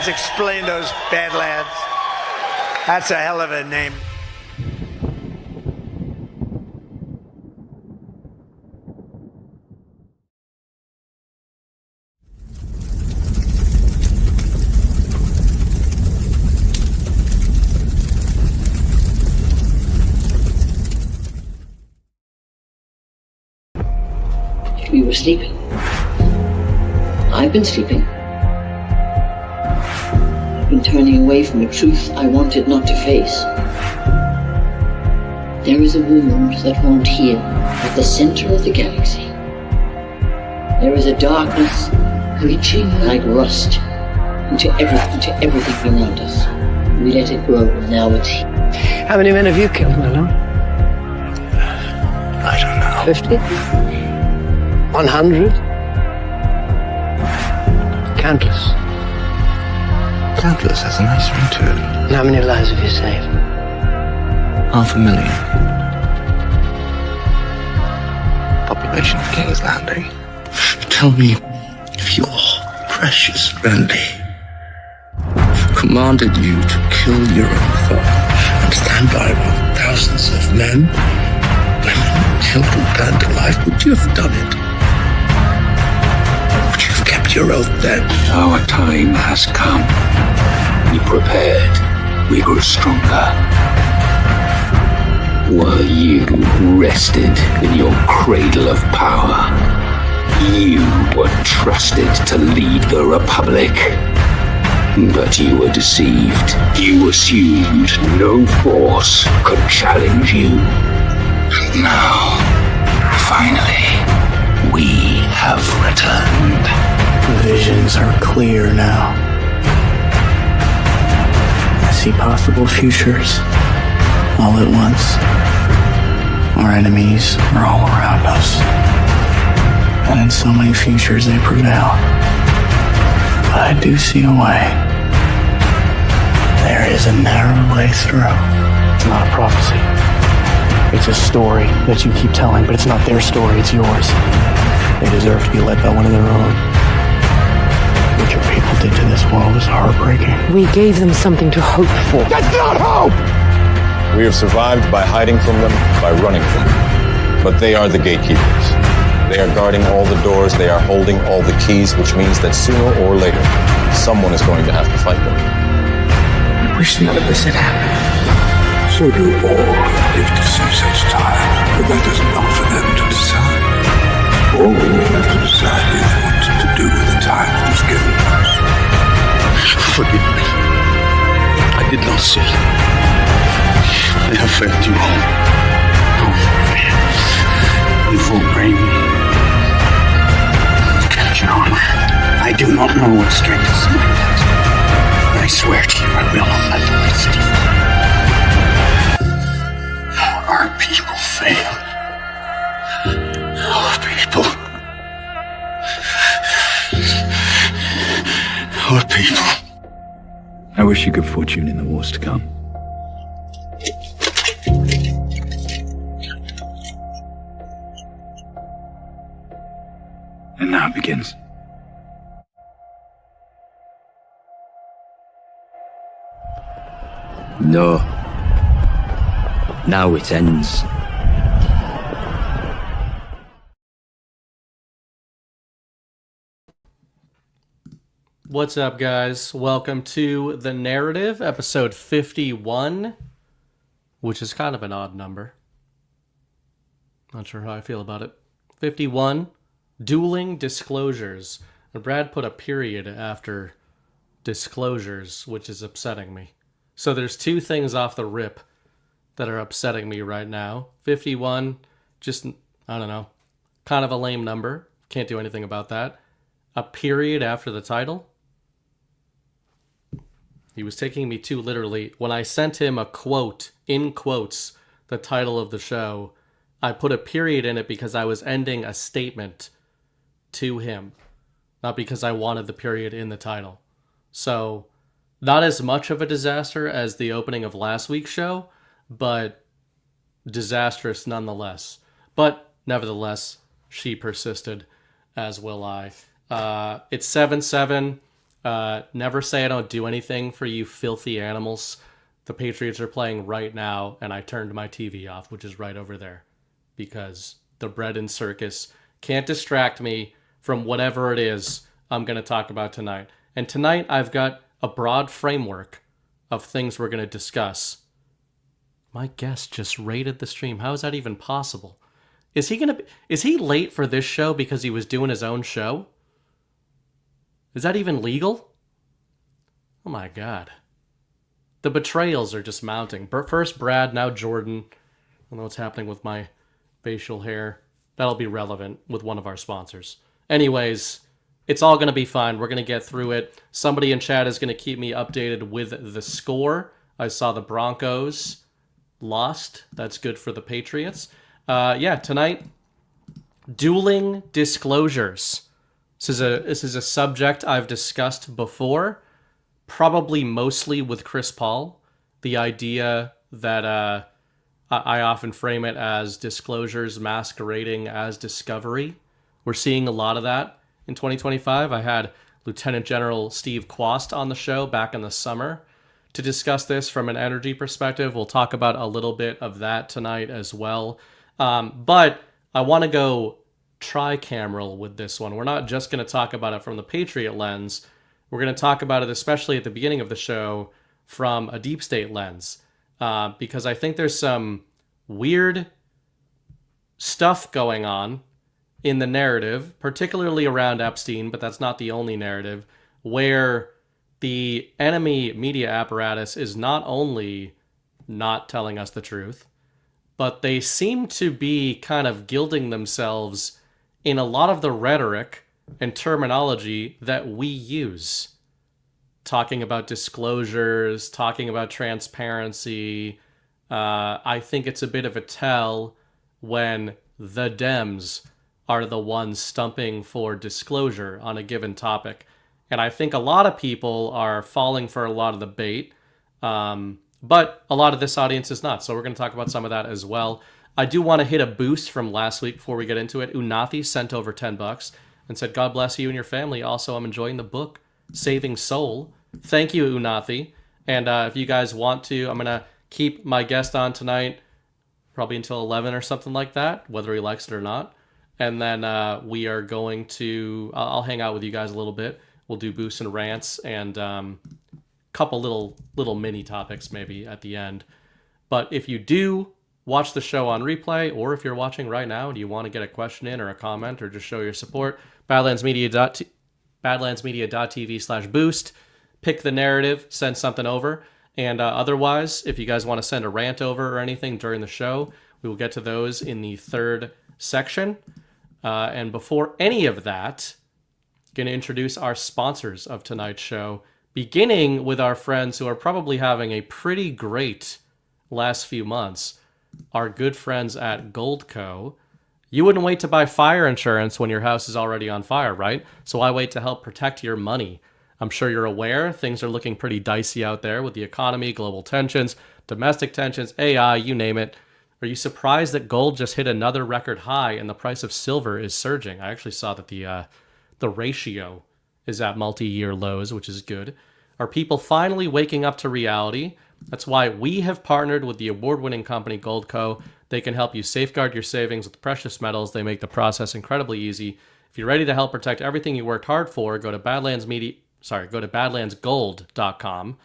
Badlands. Explain those Badlands. That's a hell of a name. We were sleeping. I've been sleeping. I've been turning away from a truth I wanted not to face. There is a wound that won't heal at the center of the galaxy. There is a darkness reaching like rust into everything around us. We let it grow, and now it's here. How many men have you killed, Malone? I don't know. 50? 100? Countless. Countless has a nice ring to it. And how many lives have you saved? 500,000. Population of King's Landing. Tell me if your precious Randy commanded you to kill your own father and stand by while thousands of men, women, children burned alive, would you have done it? Would you have kept your oath then? Our time has come. We prepared. We grew stronger. While you rested in your cradle of power, you were trusted to lead the Republic. But you were deceived. You assumed no force could challenge you. And now, finally, we have returned. The visions are clear now. I see possible futures all at once. Our enemies are all around us. And in so many futures they prevail. But I do see a way. There is a narrow way through. It's not a prophecy. It's a story that you keep telling, but it's not their story, it's yours. They deserve to be led by one of their own. What your people did to this world is heartbreaking. We gave them something to hope for. That's not hope! We have survived by hiding from them, by running from them. But they are the gatekeepers. They are guarding all the doors, they are holding all the keys, which means that sooner or later, someone is going to have to fight them. I wish none of this had happened. So do all who live to see such times, but that is not for them to decide. All we have to decide is what to do with the time that is given us. Forgive me. I did not see. I have failed you all. You fool brave me. Captain Armor, I do not know what strength is in my blood. But I swear to you, I will not let the White City fall. Our people failed. Our people. Our people. I wish you good fortune in the wars to come. And now it begins. No. Now it ends. What's up, guys? Welcome to The Narrative, episode 51, which is kind of an odd number. Not sure how I feel about it. 51, Dueling Disclosures. And Brad put a period after disclosures, which is upsetting me. So there's two things off the rip that are upsetting me right now. 51, just, I don't know, kind of a lame number. Can't do anything about that. A period after the title. He was taking me too literally. When I sent him a quote, in quotes, the title of the show, I put a period in it because I was ending a statement to him, not because I wanted the period in the title. So, not as much of a disaster as the opening of last week's show, but disastrous nonetheless. But nevertheless, she persisted, as will I. It's 7-7. Never say I don't do anything for you filthy animals. The Patriots are playing right now, and I turned my TV off, which is right over there, because the bread and circus can't distract me from whatever it is I'm going to talk about tonight. And tonight I've got a broad framework of things we're going to discuss. My guest just raided the stream. How is that even possible? Is he late for this show because he was doing his own show? Is that even legal? Oh my god. The betrayals are just mounting. First Brad, now Jordan. I don't know what's happening with my facial hair. That'll be relevant with one of our sponsors. Anyways, it's all going to be fine. We're going to get through it. Somebody in chat is going to keep me updated with the score. I saw the Broncos lost. That's good for the Patriots. Tonight, dueling disclosures. This is a subject I've discussed before, probably mostly with Chris Paul. The idea that I often frame it as disclosures masquerading as discovery. We're seeing a lot of that in 2025. I had Lieutenant General Steve Quast on the show back in the summer to discuss this from an energy perspective. We'll talk about a little bit of that tonight as well. But I want to go tricameral with this one. We're not just going to talk about it from the Patriot lens. We're going to talk about it, especially at the beginning of the show, from a deep state lens. Because I think there's some weird stuff going on in the narrative, particularly around Epstein, but that's not the only narrative, where the enemy media apparatus is not only not telling us the truth, but they seem to be kind of gilding themselves in a lot of the rhetoric and terminology that we use. Talking about disclosures, talking about transparency. I think it's a bit of a tell when the Dems are the ones stumping for disclosure on a given topic. And I think a lot of people are falling for a lot of the bait. But a lot of this audience is not. So we're going to talk about some of that as well. I do want to hit a boost from last week before we get into it. Unathi sent over $10 and said, God bless you and your family. Also, I'm enjoying the book, Saving Soul. Thank you, Unathi. And if you guys want to, I'm going to keep my guest on tonight, probably until 11 or something like that, whether he likes it or not. And then we are going to, I'll hang out with you guys a little bit. We'll do boosts and rants and couple little mini topics maybe at the end. But if you do watch the show on replay, or if you're watching right now and you want to get a question in or a comment or just show your support, badlandsmedia.tv/boost. Pick the narrative, send something over. And otherwise, if you guys want to send a rant over or anything during the show, we will get to those in the third section. And before any of that, going to introduce our sponsors of tonight's show, beginning with our friends who are probably having a pretty great last few months, our good friends at Goldco. You wouldn't wait to buy fire insurance when your house is already on fire, right? So I wait to help protect your money. I'm sure you're aware things are looking pretty dicey out there with the economy, global tensions, domestic tensions, AI, you name it. Are you surprised that gold just hit another record high and the price of silver is surging? I actually saw that the ratio is at multi-year lows, which is good. Are people finally waking up to reality? That's why we have partnered with the award-winning company Goldco. They can help you safeguard your savings with precious metals. They make the process incredibly easy. If you're ready to help protect everything you worked hard for, go to badlandsgold.com.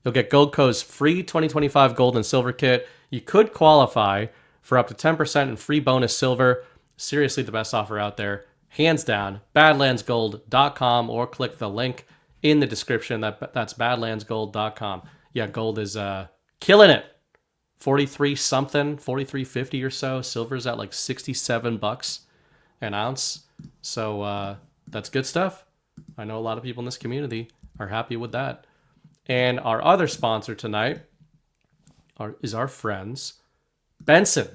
You'll get Goldco's free 2025 gold and silver kit. You could qualify for up to 10% in free bonus silver. Seriously, the best offer out there. Hands down, badlandsgold.com, or click the link in the description. That's badlandsgold.com. Yeah, gold is killing it. 43 something, 43.50 or so. Silver's at like $67 an ounce. So that's good stuff. I know a lot of people in this community are happy with that. And our other sponsor tonight is our friends, Benson.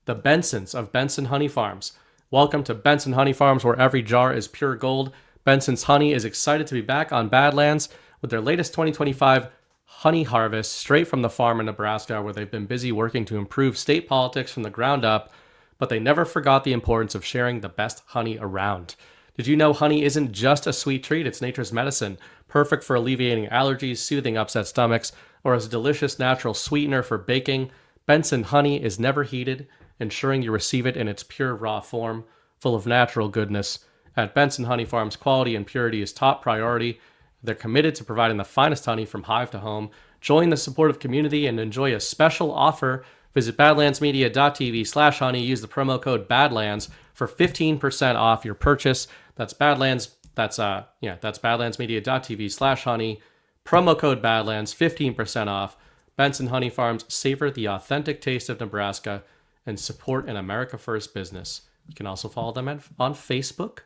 The Bensons of Benson Honey Farms. Welcome to Benson Honey Farms, where every jar is pure gold. Benson's Honey is excited to be back on Badlands with their latest 2025 honey harvest straight from the farm in Nebraska, where they've been busy working to improve state politics from the ground up, but they never forgot the importance of sharing the best honey around. Did you know honey isn't just a sweet treat? It's nature's medicine, perfect for alleviating allergies, soothing upset stomachs, or as a delicious natural sweetener for baking. Benson honey is never heated, ensuring you receive it in its pure raw form, full of natural goodness. At Benson Honey Farms, quality and purity is top priority. They're committed to providing the finest honey from hive to home. Join the supportive community and enjoy a special offer. Visit badlandsmedia.tv/honey. Use the promo code Badlands for 15% off your purchase. That's Badlands. That's badlandsmedia.tv/honey. Promo code Badlands, 15% off. Benson Honey Farms, savor the authentic taste of Nebraska and support an America First business. You can also follow them on Facebook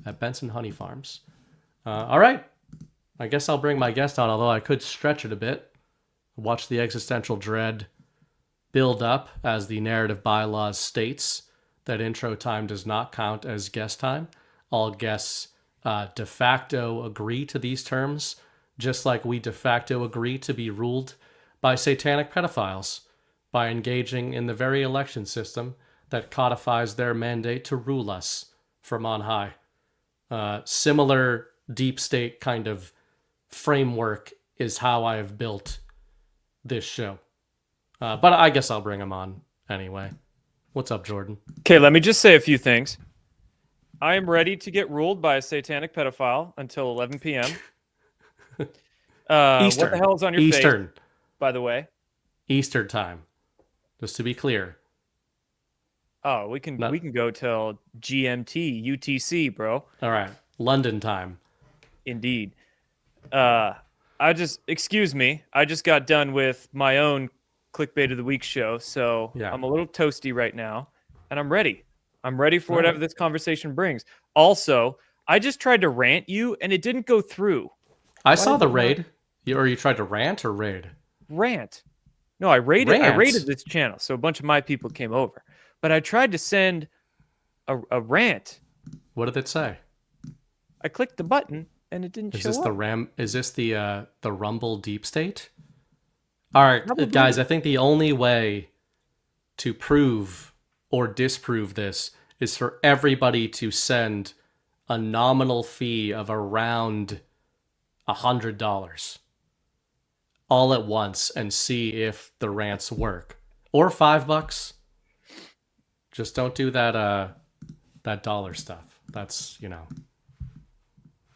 at Benson Honey Farms. All right. I guess I'll bring my guest on, although I could stretch it a bit. Watch the existential dread build up as the narrative bylaws states that intro time does not count as guest time. All guests de facto agree to these terms, just like we de facto agree to be ruled by satanic pedophiles by engaging in the very election system that codifies their mandate to rule us from on high. Similar deep state kind of framework is how I have built this show. But I guess I'll bring him on anyway. What's up, Jordan? Okay, let me just say a few things. I am ready to get ruled by a satanic pedophile until 11 p.m. Eastern. What the hell is on your Eastern. face, by the way? Eastern time. Just to be clear. Oh, we can go till GMT, UTC, bro. All right. London time. Indeed. Excuse me. I just got done with my own Clickbait of the Week show, so yeah. I'm a little toasty right now, and I'm ready. I'm ready for whatever this conversation brings. Also, I just tried to rant you, and it didn't go through. I saw the raid. You tried to rant or raid? Rant. No, I raided this channel, so a bunch of my people came over. But I tried to send a rant. What did it say? I clicked the button, and it didn't show up. Is this the Rumble deep state? All right, guys, I think the only way to prove or disprove this is for everybody to send a nominal fee of around $100 all at once and see if the rants work. Or $5. Just don't do that dollar stuff. That's,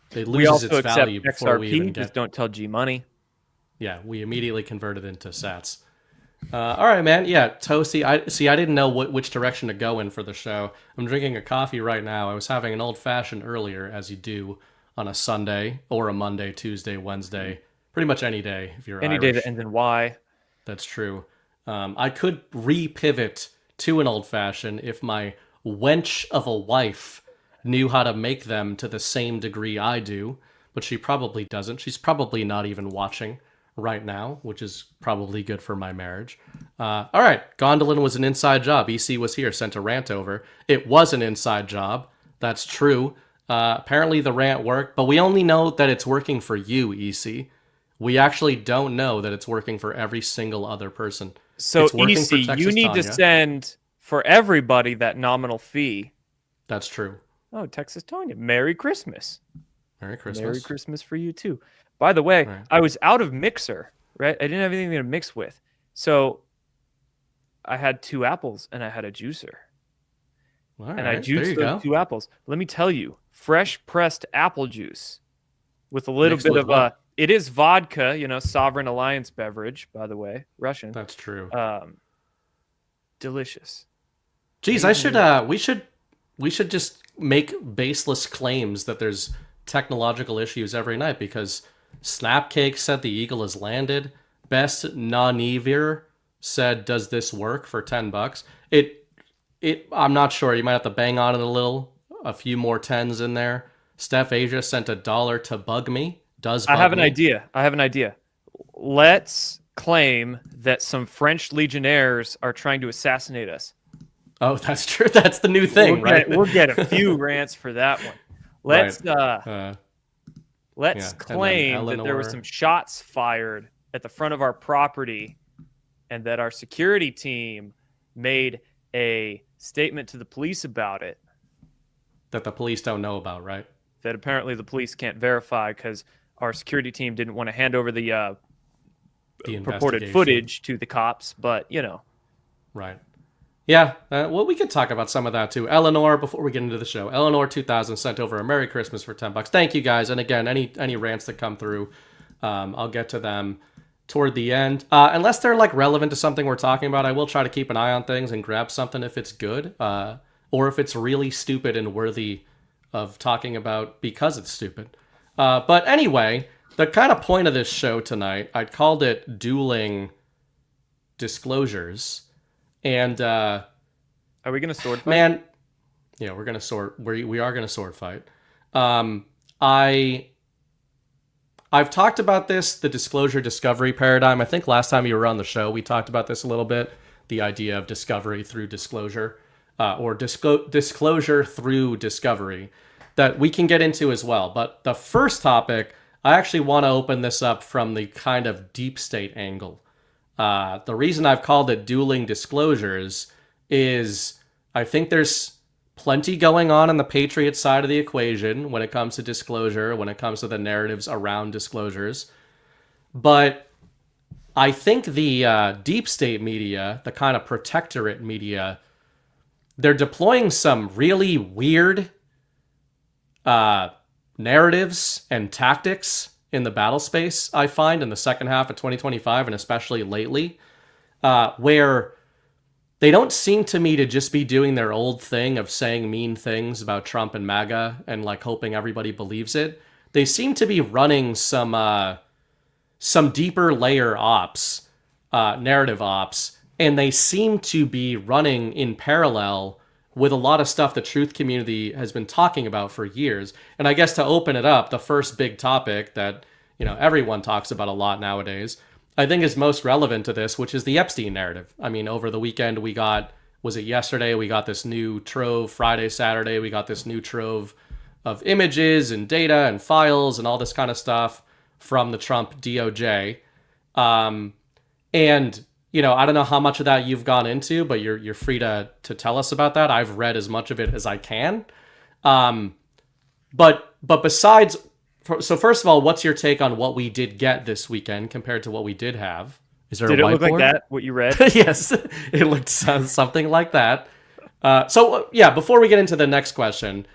it loses its value before we even get. Just don't tell G Money. Yeah, we immediately converted into sats. All right, man. Yeah, Toasty. I didn't know which direction to go in for the show. I'm drinking a coffee right now. I was having an old-fashioned earlier, as you do on a Sunday or a Monday, Tuesday, Wednesday. Pretty much any day if you're Any Irish. day that ends in Y. That's true. I could re-pivot to an old-fashioned if my wench of a wife knew how to make them to the same degree I do, but she probably doesn't. She's probably not even watching right now, which is probably good for my marriage. All right, Gondolin was an inside job. EC was here, sent a rant over. It was an inside job. That's true. Apparently the rant worked, but we only know that it's working for you, EC. We actually don't know that it's working for every single other person. So, EC, you need to send for everybody that nominal fee. That's true. Oh, Texas Tanya. Merry Christmas. Merry Christmas. Merry Christmas for you, too. By the way, right. I was out of mixer, right? I didn't have anything to mix with. So I had 2 apples and I had a juicer. All right, and I juiced those 2 apples. Let me tell you, fresh pressed apple juice with a little bit of it is vodka, Sovereign Alliance beverage, by the way, Russian. That's true. Delicious. Geez, we should just make baseless claims that there's technological issues every night, because Snapcake said the Eagle has landed. Best Nanivir said, "Does this work?" for $10. I'm not sure. You might have to bang on it a few more tens in there. Steph Asia sent $1 to bug me. I have an idea. Let's claim that some French legionnaires are trying to assassinate us. Oh, that's true. That's the new thing, right? We'll get a few rants for that one. Let's claim that there were some shots fired at the front of our property and that our security team made a statement to the police about it. that the police don't know about, right? That apparently the police can't verify because our security team didn't want to hand over the purported footage to the cops, but Right. Yeah, well, we could talk about some of that too. Eleanor, before we get into the show, Eleanor 2000 sent over a Merry Christmas for $10. Thank you guys. And again, any rants that come through, I'll get to them toward the end. Unless they're like relevant to something we're talking about, I will try to keep an eye on things and grab something if it's good, or if it's really stupid and worthy of talking about because it's stupid. But anyway, the kind of point of this show tonight, I called it Dueling Disclosures. And are we gonna sword fight? Man, yeah, we're gonna sword. We are gonna sword fight. I've talked about this, the disclosure discovery paradigm. I think last time you were on the show, we talked about this a little bit. The idea of discovery through disclosure, or disclosure through discovery, that we can get into as well. But the first topic, I actually want to open this up from the kind of deep state angle. The reason I've called it Dueling Disclosures is I think there's plenty going on the Patriot side of the equation when it comes to disclosure, when it comes to the narratives around disclosures. But I think the deep state media, the kind of protectorate media, they're deploying some really weird narratives and tactics in the battle space, I find, in the second half of 2025, and especially lately, where they don't seem to me to just be doing their old thing of saying mean things about Trump and MAGA and like hoping everybody believes it. They seem to be running some deeper layer ops, narrative ops, and they seem to be running in parallel with a lot of stuff the truth community has been talking about for years. And I guess to open it up, the first big topic that, everyone talks about a lot nowadays, I think is most relevant to this, which is the Epstein narrative. I mean, over the weekend was it yesterday? We got this new trove, Friday, Saturday, we got this new trove of images and data and files and all this kind of stuff from the Trump DOJ. And I don't know how much of that you've gone into, but you're free to tell us about that. I've read as much of it as I can. But besides, so first of all, what's your take on what we did get this weekend compared to what we did have? Is there did a whiteboard? It look like that? What you read? Yes, it looked something like that. So before we get into the next question,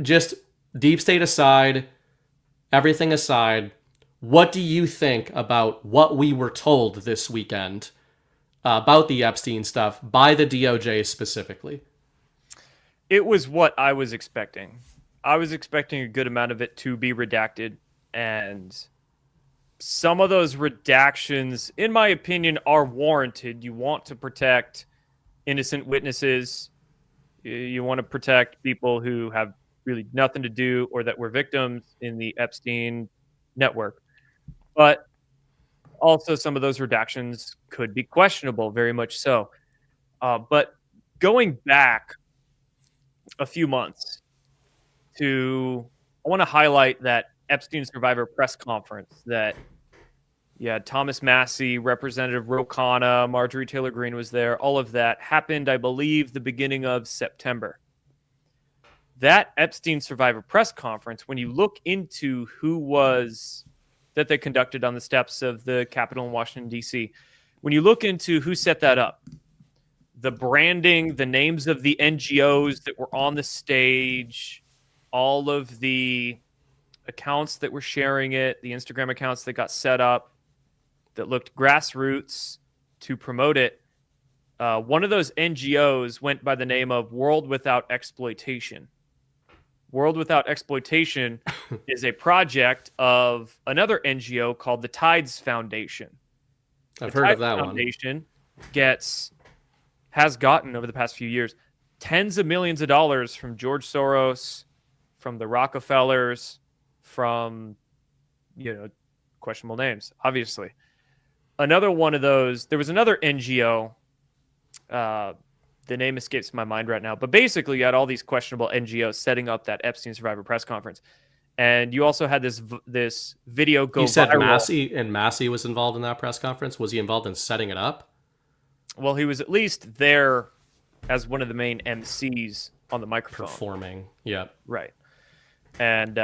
just deep state aside, everything aside, what do you think about what we were told this weekend about the Epstein stuff by the DOJ specifically? It was what I was expecting. I was expecting a good amount of it to be redacted, and some of those redactions, in my opinion, are warranted. You want to protect innocent witnesses. You want to protect people who have really nothing to do or that were victims in the Epstein network. But also some of those redactions could be questionable, very much so. But going back a few months I want to highlight that Epstein survivor press conference that Thomas Massey, Representative Ro Khanna, Marjorie Taylor Greene was there. All of that happened, I believe, the beginning of September. That Epstein survivor press conference, when you look into that they conducted on the steps of the Capitol in Washington, D.C., when you look into who set that up, the branding, the names of the NGOs that were on the stage, all of the accounts that were sharing it, the Instagram accounts that got set up that looked grassroots to promote it. One of those NGOs went by the name of World Without Exploitation. World Without Exploitation is a project of another NGO called the Tides Foundation. I've heard of that one. The Tides Foundation has gotten over the past few years tens of millions of dollars from George Soros, from the Rockefellers, from questionable names, obviously. Another one of those, there was another NGO, the name escapes my mind right now, but basically you had all these questionable NGOs setting up that Epstein survivor press conference. And you also had this video go viral. You said Massey was involved in that press conference? Was he involved in setting it up? Well, he was at least there as one of the main MCs on the microphone. Performing. Yep. Right. And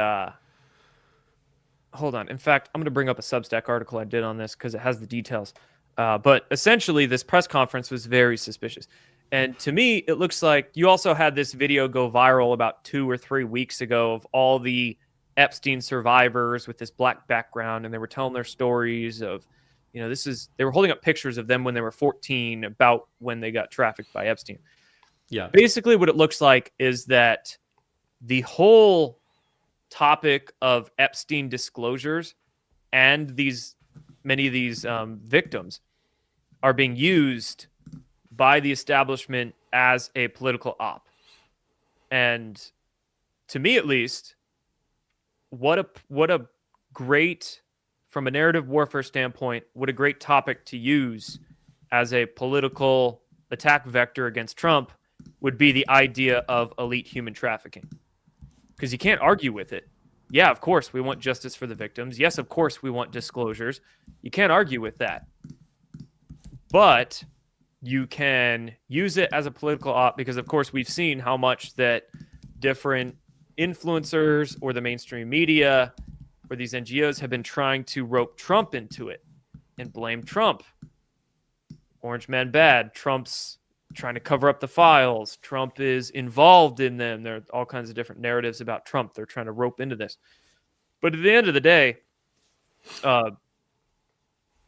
hold on. In fact, I'm going to bring up a Substack article I did on this because it has the details. But essentially, this press conference was very suspicious. And to me, it looks like you also had this video go viral about 2 or 3 weeks ago of all the Epstein survivors with this black background, and they were telling their stories of, they were holding up pictures of them when they were 14 about when they got trafficked by Epstein. Yeah. Basically, what it looks like is that the whole topic of Epstein disclosures and many of these victims are being used by the establishment as a political op. And to me, at least, what a great, from a narrative warfare standpoint, what a great topic to use as a political attack vector against Trump would be the idea of elite human trafficking. Because you can't argue with it. Yeah, of course, we want justice for the victims. Yes, of course, we want disclosures. You can't argue with that. But you can use it as a political op because, of course, we've seen how much that different influencers or the mainstream media or these NGOs have been trying to rope Trump into it and blame Trump. Orange man bad. Trump's trying to cover up the files. Trump is involved in them. There are all kinds of different narratives about Trump they're trying to rope into this. But at the end of the day,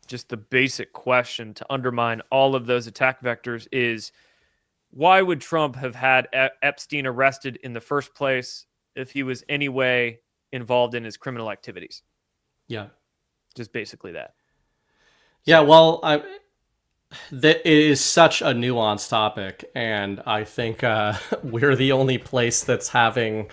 just the basic question to undermine all of those attack vectors is, why would Trump have had Epstein arrested in the first place if he was anyway involved in his criminal activities? Yeah. Just basically that. Yeah, well, it is such a nuanced topic, and I think we're the only place that's having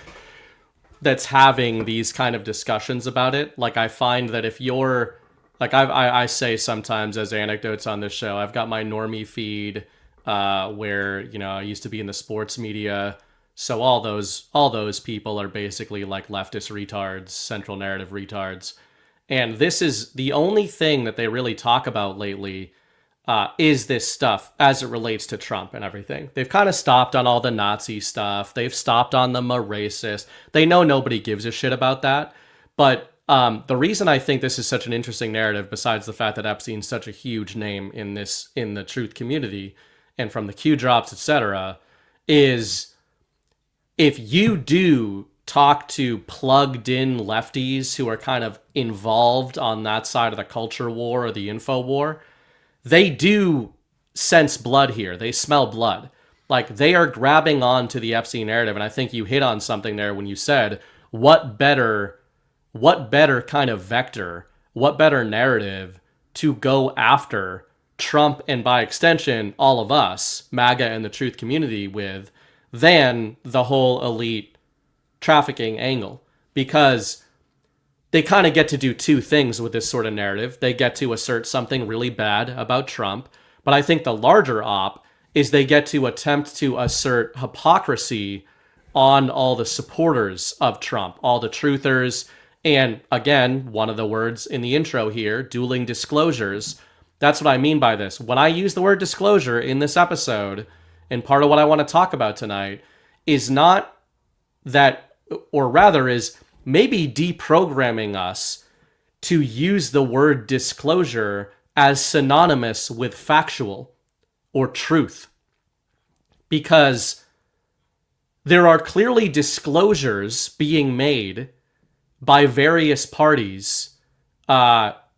these kind of discussions about it. Like, I find that if you're, like, I say sometimes as anecdotes on this show, I've got my normie feed where, I used to be in the sports media. So all those people are basically like leftist retards, central narrative retards. And this is the only thing that they really talk about lately is this stuff as it relates to Trump and everything. They've kind of stopped on all the Nazi stuff. They've stopped on the racist. They know nobody gives a shit about that. But the reason I think this is such an interesting narrative, besides the fact that Epstein's such a huge name in the truth community and from the Q drops, etc., is if you do talk to plugged in lefties who are kind of involved on that side of the culture war or the info war, they do sense blood here. They smell blood. Like, they are grabbing on to the Epstein narrative. And I think you hit on something there when you said, what better kind of vector, what better narrative to go after Trump and by extension, all of us, MAGA and the truth community with, than the whole elite trafficking angle. Because they kind of get to do two things with this sort of narrative. They get to assert something really bad about Trump, but I think the larger op is they get to attempt to assert hypocrisy on all the supporters of Trump, all the truthers, and again, one of the words in the intro here, dueling disclosures. That's what I mean by this. When I use the word disclosure in this episode, and part of what I want to talk about tonight is not that, or rather is maybe deprogramming us to use the word disclosure as synonymous with factual or truth. Because there are clearly disclosures being made by various parties,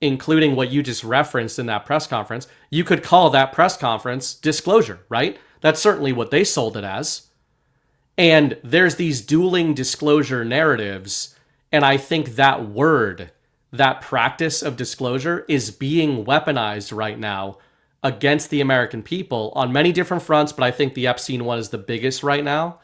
including what you just referenced in that press conference. You could call that press conference disclosure, right? That's certainly what they sold it as. And there's these dueling disclosure narratives, and I think that word, that practice of disclosure, is being weaponized right now against the American people on many different fronts, but I think the Epstein one is the biggest right now.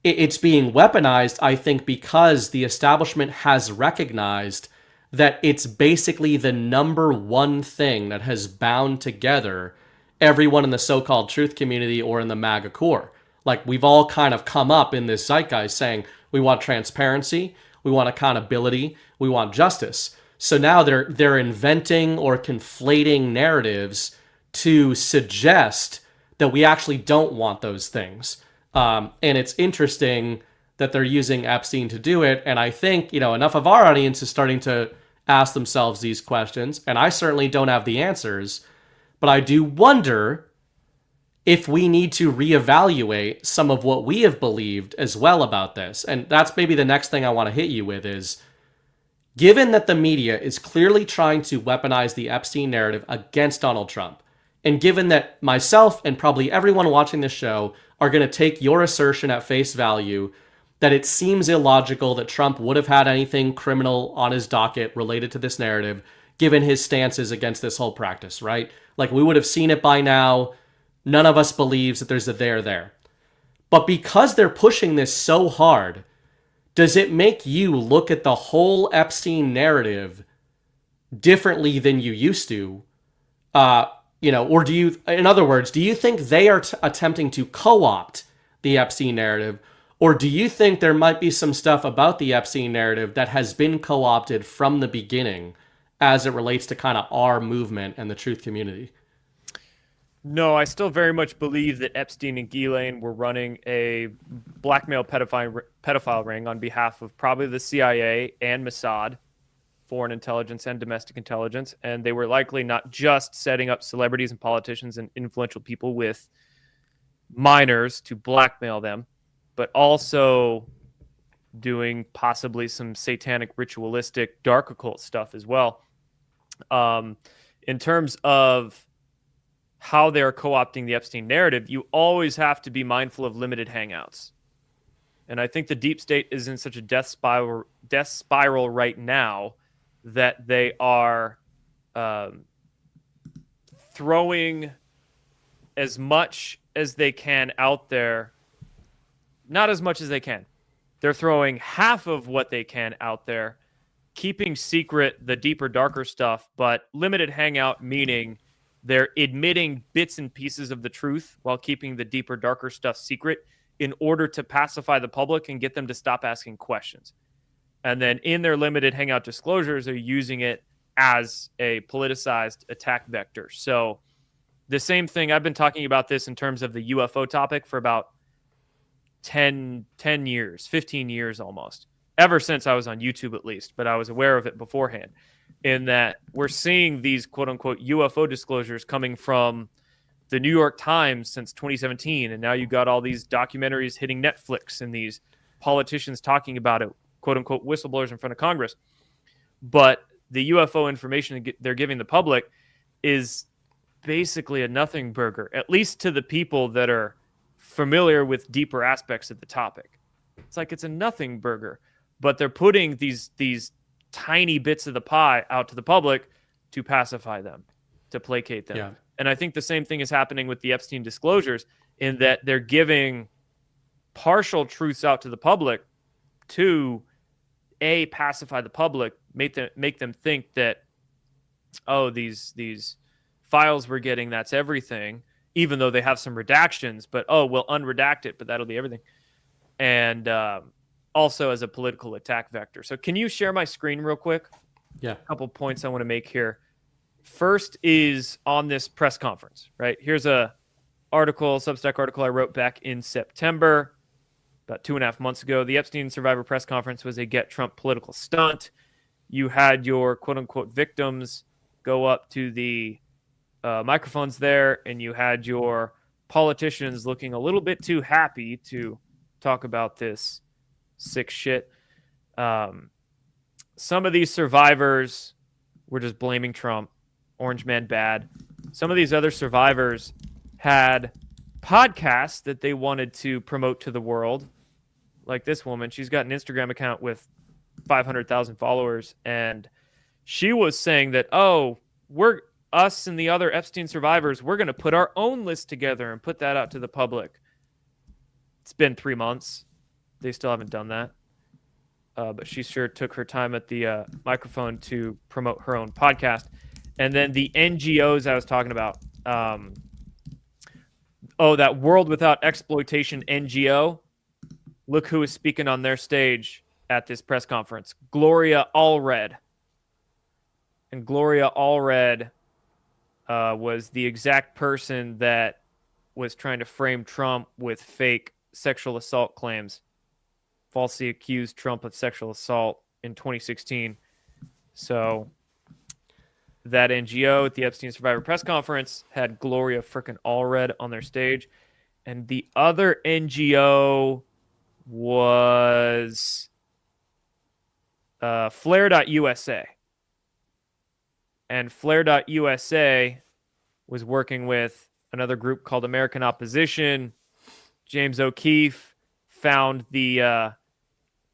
It's being weaponized, I think, because the establishment has recognized that it's basically the number one thing that has bound together everyone in the so-called truth community or in the MAGA core. Like, we've all kind of come up in this zeitgeist saying we want transparency, we want accountability, we want justice. So now they're inventing or conflating narratives to suggest that we actually don't want those things. And it's interesting that they're using Epstein to do it. And I think, enough of our audience is starting to ask themselves these questions. And I certainly don't have the answers, but I do wonder if we need to reevaluate some of what we have believed as well about this. And that's maybe the next thing I want to hit you with is, given that the media is clearly trying to weaponize the Epstein narrative against Donald Trump, and given that myself and probably everyone watching this show are going to take your assertion at face value that it seems illogical that Trump would have had anything criminal on his docket related to this narrative, given his stances against this whole practice, right? Like, we would have seen it by now. None of us believes that there's a there. But because they're pushing this so hard, does it make you look at the whole Epstein narrative differently than you used to? Or do you, in other words, do you think they are attempting to co-opt the Epstein narrative? Or do you think there might be some stuff about the Epstein narrative that has been co-opted from the beginning as it relates to kind of our movement and the truth community? No, I still very much believe that Epstein and Ghislaine were running a blackmail pedophile ring on behalf of probably the CIA and Mossad, foreign intelligence and domestic intelligence. And they were likely not just setting up celebrities and politicians and influential people with minors to blackmail them, but also doing possibly some satanic, ritualistic, dark occult stuff as well. In terms of how they're co-opting the Epstein narrative, you always have to be mindful of limited hangouts. And I think the deep state is in such a death spiral right now that they are throwing as much as they can out there. Not as much as they can. They're throwing half of what they can out there, keeping secret the deeper, darker stuff, but limited hangout, meaning they're admitting bits and pieces of the truth while keeping the deeper, darker stuff secret in order to pacify the public and get them to stop asking questions. And then in their limited hangout disclosures, they're using it as a politicized attack vector. So the same thing, I've been talking about this in terms of the UFO topic for about 10 years, 15 years almost, ever since I was on YouTube at least, but I was aware of it beforehand, in that we're seeing these quote unquote UFO disclosures coming from the New York Times since 2017. And now you got all these documentaries hitting Netflix and these politicians talking about it, quote unquote whistleblowers in front of Congress. But the UFO information they're giving the public is basically a nothing burger, at least to the people that are familiar with deeper aspects of the topic. It's like it's a nothing burger, but they're putting these tiny bits of the pie out to the public to pacify them, to placate them. Yeah. And I think the same thing is happening with the Epstein disclosures, in that they're giving partial truths out to the public to pacify the public, make them think that, oh, these files we're getting, that's everything, even though they have some redactions, but we'll unredact it, but that'll be everything. And also as a political attack vector. So can you share my screen real quick? Yeah. A couple points I want to make here. First is on this press conference, right? Here's a Substack article I wrote back in September, about 2.5 months ago. The Epstein survivor press conference was a get Trump political stunt. You had your quote unquote victims go up to the microphones there, and you had your politicians looking a little bit too happy to talk about this sick shit. Some of these survivors were just blaming Trump. Orange man bad. Some of these other survivors had podcasts that they wanted to promote to the world. Like this woman, she's got an Instagram account with 500,000 followers, and she was saying that, we're us and the other Epstein survivors, we're going to put our own list together and put that out to the public. It's been 3 months. They still haven't done that. But she sure took her time at the microphone to promote her own podcast. And then the NGOs I was talking about. That World Without Exploitation NGO. Look who is speaking on their stage at this press conference. Gloria Allred. And Gloria Allred was the exact person that was trying to frame Trump with fake sexual assault claims, falsely accused Trump of sexual assault in 2016. So that NGO at the Epstein Survivor press conference had Gloria frickin' Allred on their stage. And the other NGO was Flare.USA. And Flare.USA was working with another group called American Opposition. James O'Keefe found the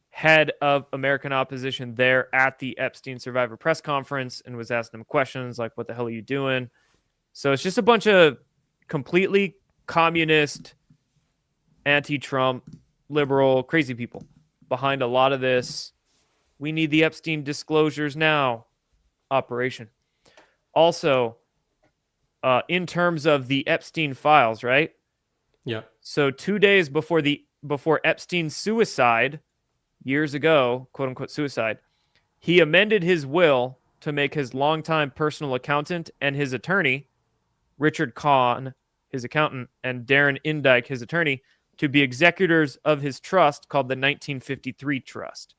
head of American Opposition there at the Epstein Survivor press conference and was asking him questions like, what the hell are you doing? So it's just a bunch of completely communist, anti-Trump, liberal, crazy people behind a lot of this. We need the Epstein disclosures now operation. Also, in terms of the Epstein files, right? Yeah. So 2 days before Epstein's suicide, years ago, quote unquote suicide, he amended his will to make his longtime personal accountant and his attorney, Richard Kahn, his accountant, and Darren Indyke, his attorney, to be executors of his trust called the 1953 Trust.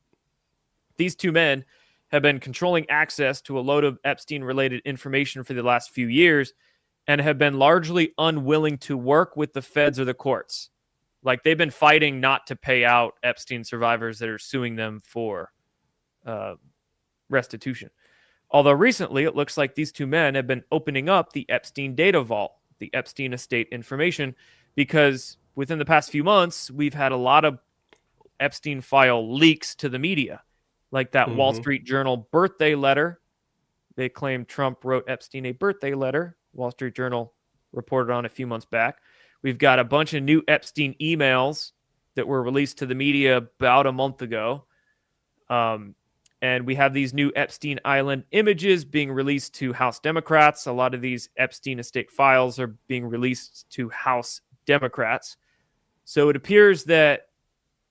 These two men have been controlling access to a load of Epstein-related information for the last few years and have been largely unwilling to work with the feds or the courts. Like, they've been fighting not to pay out Epstein survivors that are suing them for restitution. Although recently, it looks like these two men have been opening up the Epstein data vault, the Epstein estate information, because within the past few months, we've had a lot of Epstein file leaks to the media, like that Wall Street Journal birthday letter. They claim Trump wrote Epstein a birthday letter. Wall Street Journal reported on a few months back. We've got a bunch of new Epstein emails that were released to the media about a month ago. And we have these new Epstein Island images being released to House Democrats. A lot of these Epstein estate files are being released to House Democrats. So it appears that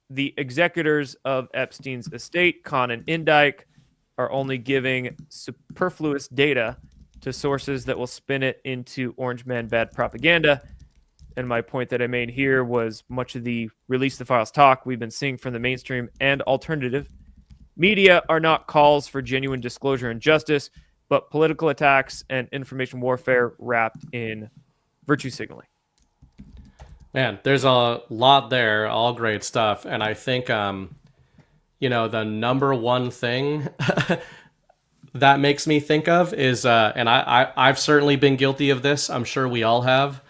the executors of Epstein's estate, Kahn and Indyke, are only giving superfluous data to sources that will spin it into Orange Man bad propaganda. And my point that I made here was much of the release the files talk we've been seeing from the mainstream and alternative media are not calls for genuine disclosure and justice, but political attacks and information warfare wrapped in virtue signaling. Man, there's a lot there, all great stuff. And I think, the number one thing that makes me think of is, and I've certainly been guilty of this. I'm sure we all have.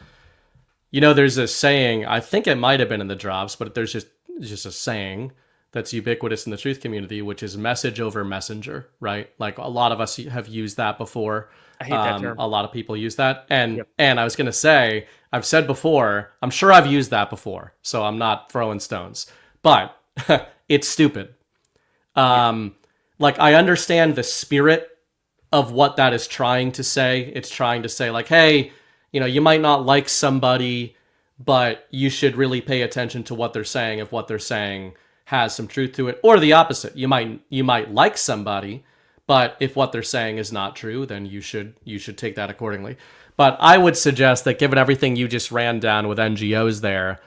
There's a saying, I think it might have been in the drops, but there's just a saying that's ubiquitous in the truth community, which is message over messenger, right? Like, a lot of us have used that before. I hate that term. A lot of people use that. And I was going to say, I've said before, I'm sure I've used that before, so I'm not throwing stones. But it's stupid. Like, I understand the spirit of what that is trying to say. It's trying to say, like, hey, you might not like somebody, but you should really pay attention to what they're saying if what they're saying has some truth to it. Or the opposite. You might like somebody, but if what they're saying is not true, then you should take that accordingly. But I would suggest that, given everything you just ran down with NGOs there,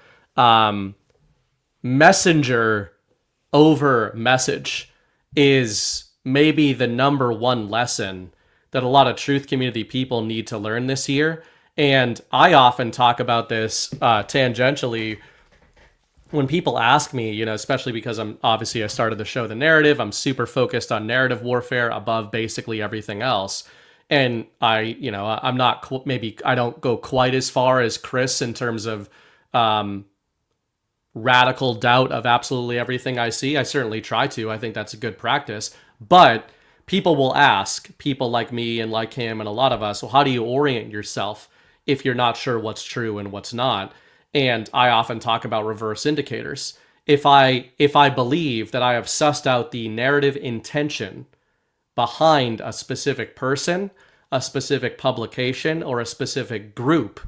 messenger over message is maybe the number one lesson that a lot of truth community people need to learn this year. And I often talk about this tangentially when people ask me, especially because I started the show The Narrative. I'm super focused on narrative warfare above basically everything else. And I'm not, maybe I don't go quite as far as Chris in terms of radical doubt of absolutely everything I see. I certainly try to. I think that's a good practice. But people will ask, people like me and like him and a lot of us, well, how do you orient yourself if you're not sure what's true and what's not? And I often talk about reverse indicators. If I believe that I have sussed out the narrative intention behind a specific person, a specific publication, or a specific group,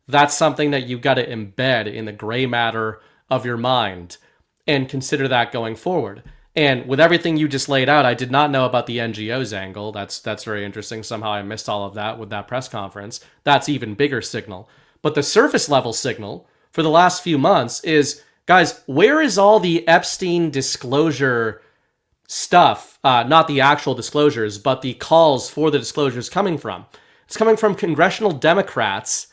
that's something that you've got to embed in the gray matter of your mind and consider that going forward. And with everything you just laid out, I did not know about the NGOs angle. That's very interesting. Somehow I missed all of that with that press conference. That's even bigger signal. But the surface level signal for the last few months is, guys, where is all the Epstein disclosure stuff? Not the actual disclosures, but the calls for the disclosures coming from. It's coming from congressional Democrats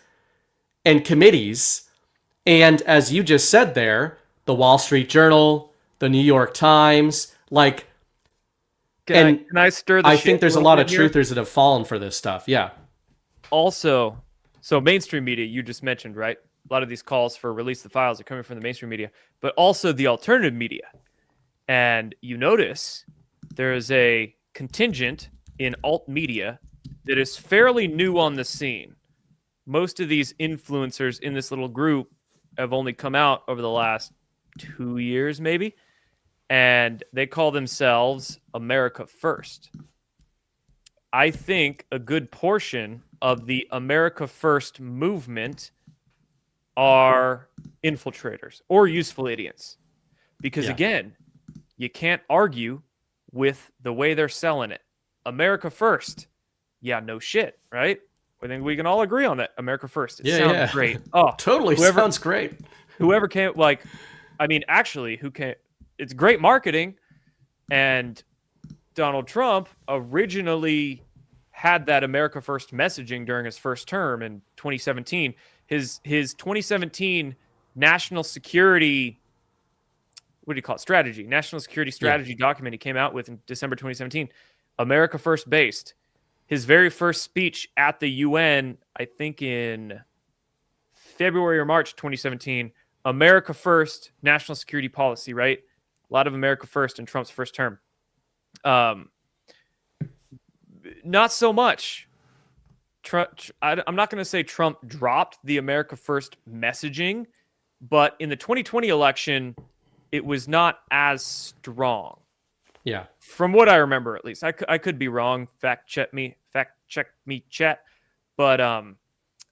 and committees. And as you just said there, the Wall Street Journal, the New York Times, like... Can I stir the I shit think there's a little lot bit of here? truthers that have fallen for this stuff. Yeah. Also, so mainstream media, you just mentioned, right? A lot of these calls for release the files are coming from the mainstream media, but also the alternative media. And you notice there is a contingent in alt media that is fairly new on the scene. Most of these influencers in this little group have only come out over the last 2 years, maybe. And they call themselves America First. I think a good portion of the America First movement are infiltrators or useful idiots. Because again, you can't argue with the way they're selling it. America First. Yeah, no shit, right? I think we can all agree on that. America First. It sounds great. Oh, totally sounds great. Whoever came, actually, who came, it's great marketing. And Donald Trump originally had that America First messaging during his first term in 2017. His 2017 national security, what do you call it? Strategy, national security strategy document he came out with in December 2017, America First based. His very first speech at the UN, I think in February or March 2017, America First, national security policy, right? A lot of America First in Trump's first term. Not so much. I'm not going to say Trump dropped the America First messaging, but in the 2020 election, it was not as strong. Yeah. From what I remember, at least. I could be wrong. Fact check me, chat. But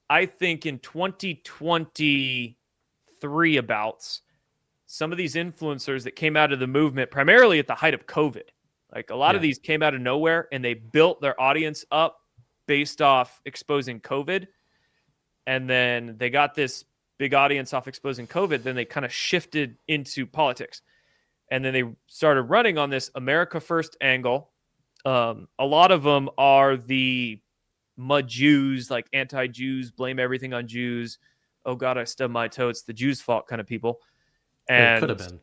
I think in 2023 abouts, some of these influencers that came out of the movement, primarily at the height of COVID, like a lot of these came out of nowhere and they built their audience up based off exposing COVID. And then they got this big audience off exposing COVID. Then they kind of shifted into politics. And then they started running on this America First angle. A lot of them are the mud Jews, like anti-Jews, blame everything on Jews. Oh God, I stubbed my toe. It's the Jews' fault kind of people. And it could have been.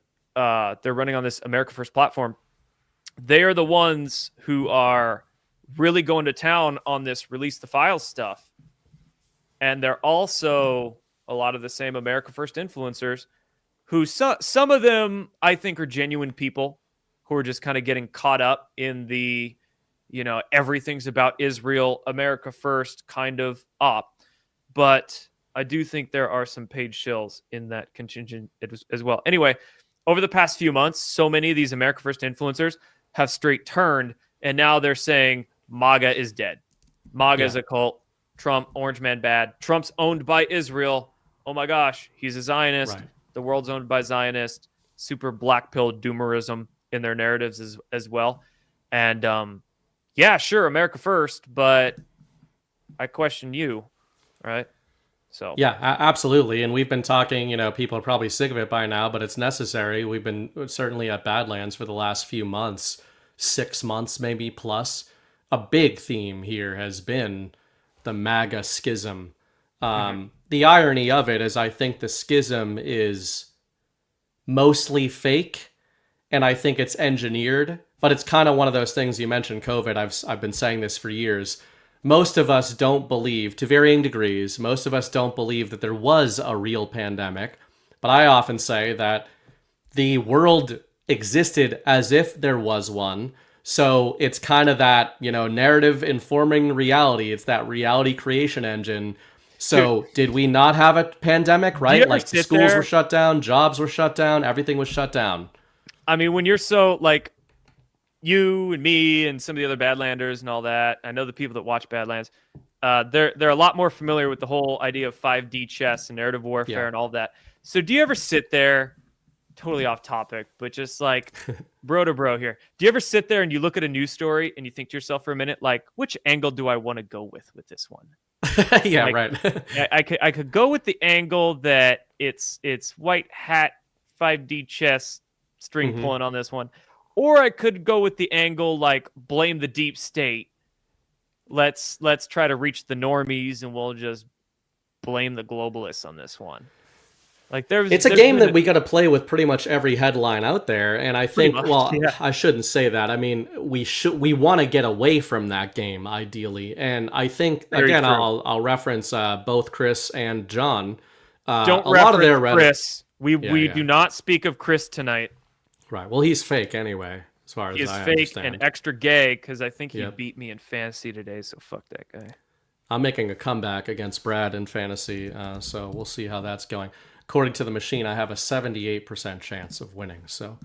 They're running on this America First platform. They are the ones who are really going to town on this release the files stuff. And they're also a lot of the same America First influencers who some of them I think are genuine people who are just kind of getting caught up in the, everything's about Israel, America First kind of op. But I do think there are some paid shills in that contingent as well. Anyway, over the past few months, so many of these America First influencers have straight turned, and now they're saying MAGA is dead. MAGA is a cult. Trump, Orange Man bad. Trump's owned by Israel. Oh my gosh, he's a Zionist. Right. The world's owned by Zionists. Super black pill doomerism in their narratives as well. And sure, America First, but I question you, right? So yeah, absolutely. And we've been talking, people are probably sick of it by now, but it's necessary. We've been certainly at Badlands for the last few months, 6 months maybe plus. A big theme here has been the MAGA schism. The irony of it is I think the schism is mostly fake, and I think it's engineered, but it's kind of one of those things. You mentioned COVID. I've been saying this for years. Most of us don't believe, to varying degrees, most of us don't believe that there was a real pandemic. But I often say that the world existed as if there was one. So it's kind of that, narrative informing reality. It's that reality creation engine. So did we not have a pandemic, right? Like schools were shut down, jobs were shut down, everything was shut down. I mean, when you're so like you and me and some of the other Badlanders and all that, I know the people that watch Badlands, they're a lot more familiar with the whole idea of 5D chess and narrative warfare and all that. So do you ever sit there totally off topic, but just like bro to bro here. Do you ever sit there and you look at a news story and you think to yourself for a minute, like, which angle do I want to go with this one? Yeah, like, right. I could go with the angle that it's white hat 5D chess string pulling on this one, or I could go with the angle like blame the deep state. Let's try to reach the normies and we'll just blame the globalists on this one. Like it's a game that we got to play with pretty much every headline out there, and I think, I shouldn't say that. I mean, we want to get away from that game ideally, and I think again, I'll reference both Chris and John. Don't reference Chris. We do not speak of Chris tonight. Right. Well, he's fake anyway, as far as I understand. He's fake and extra gay because I think he beat me in fantasy today. So fuck that guy. I'm making a comeback against Brad in fantasy, so we'll see how that's going. According to the machine, I have a 78% chance of winning, so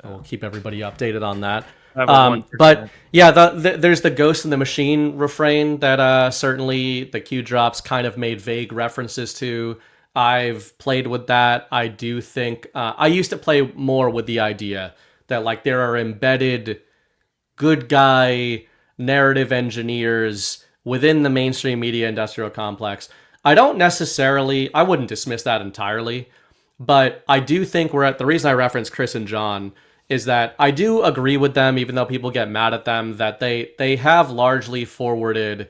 we'll keep everybody updated on that. But yeah, there's the ghost in the machine refrain that certainly the Q drops kind of made vague references to. I've played with that. I do think I used to play more with the idea that like there are embedded good guy narrative engineers within the mainstream media industrial complex. I wouldn't dismiss that entirely, but I do think the reason I reference Chris and John is that I do agree with them, even though people get mad at them, that they have largely forwarded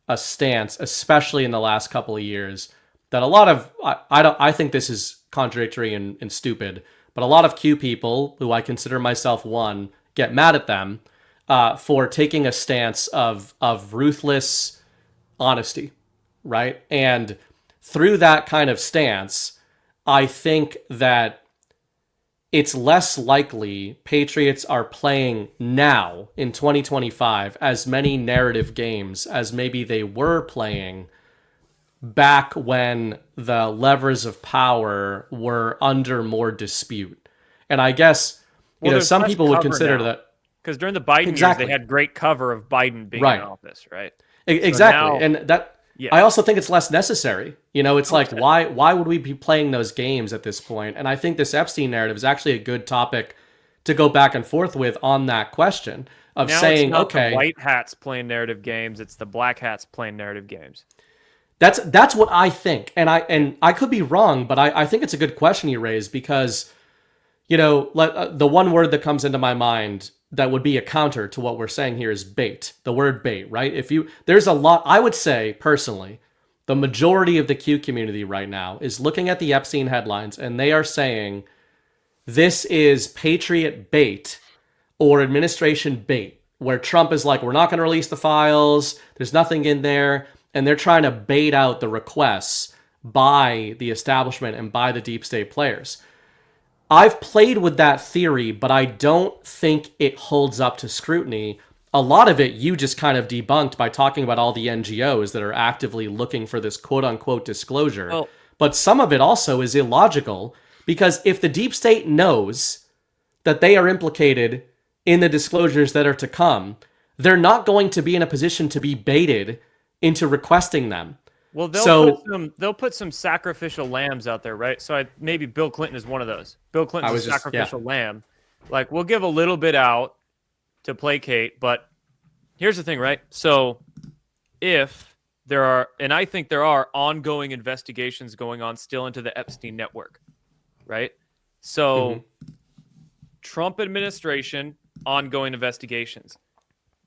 a stance, especially in the last couple of years, that a lot of, I think this is contradictory and stupid, but a lot of Q people, who I consider myself one, get mad at them for taking a stance of ruthless honesty. Right? And through that kind of stance, I think that it's less likely Patriots are playing now in 2025 as many narrative games as maybe they were playing back when the levers of power were under more dispute. And I guess, some people would consider that. Because during the Biden years, they had great cover of Biden being in office, right? Exactly. And that... Yeah. I also think it's less necessary. It's like, why would we be playing those games at this point? And I think this Epstein narrative is actually a good topic to go back and forth with on that question of now saying, it's not okay, the white hats playing narrative games, it's the black hats playing narrative games. That's what I think. And I could be wrong, but I think it's a good question you raised because, the one word that comes into my mind that would be a counter to what we're saying here is bait. The word bait, right? There's a lot, I would say personally, the majority of the Q community right now is looking at the Epstein headlines and they are saying this is Patriot bait or administration bait, where Trump is like, we're not going to release the files. There's nothing in there. And they're trying to bait out the requests by the establishment and by the deep state players. I've played with that theory, but I don't think it holds up to scrutiny. A lot of it you just kind of debunked by talking about all the NGOs that are actively looking for this quote-unquote disclosure. But some of it also is illogical, because if the deep state knows that they are implicated in the disclosures that are to come, they're not going to be in a position to be baited into requesting them. Well, they'll put some sacrificial lambs out there, right? So maybe Bill Clinton is one of those. Bill Clinton's a sacrificial lamb. Like, we'll give a little bit out to placate, but here's the thing, right? So if there are, and I think there are ongoing investigations going on still into the Epstein network, right? So Trump administration, ongoing investigations.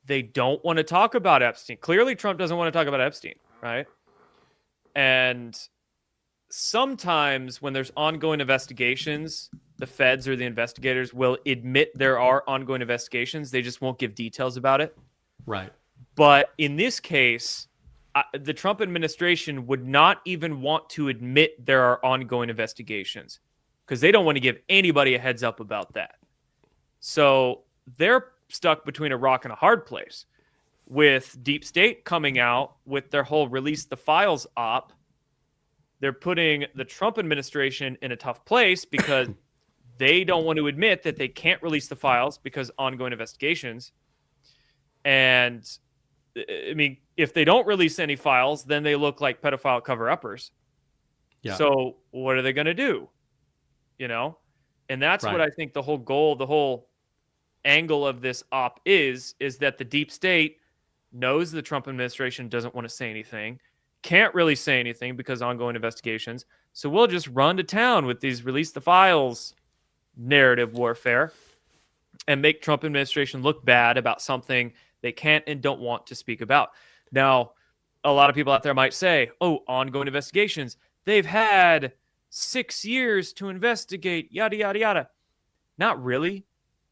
They don't want to talk about Epstein. Clearly, Trump doesn't want to talk about Epstein, right? And sometimes when there's ongoing investigations, the feds or the investigators will admit there are ongoing investigations. They just won't give details about it. Right. But in this case, the Trump administration would not even want to admit there are ongoing investigations because they don't want to give anybody a heads up about that. So they're stuck between a rock and a hard place. With Deep State coming out with their whole release the files op, they're putting the Trump administration in a tough place because they don't want to admit that they can't release the files because ongoing investigations. And I mean, if they don't release any files, then they look like pedophile cover-uppers. Yeah. So what are they going to do? And that's Right. what I think the whole goal, the whole angle of this op is that the deep state knows the Trump administration doesn't want to say anything, can't really say anything because ongoing investigations. So we'll just run to town with these release the files narrative warfare and make Trump administration look bad about something they can't and don't want to speak about. Now, a lot of people out there might say, oh, ongoing investigations, they've had 6 years to investigate, yada, yada, yada. Not really.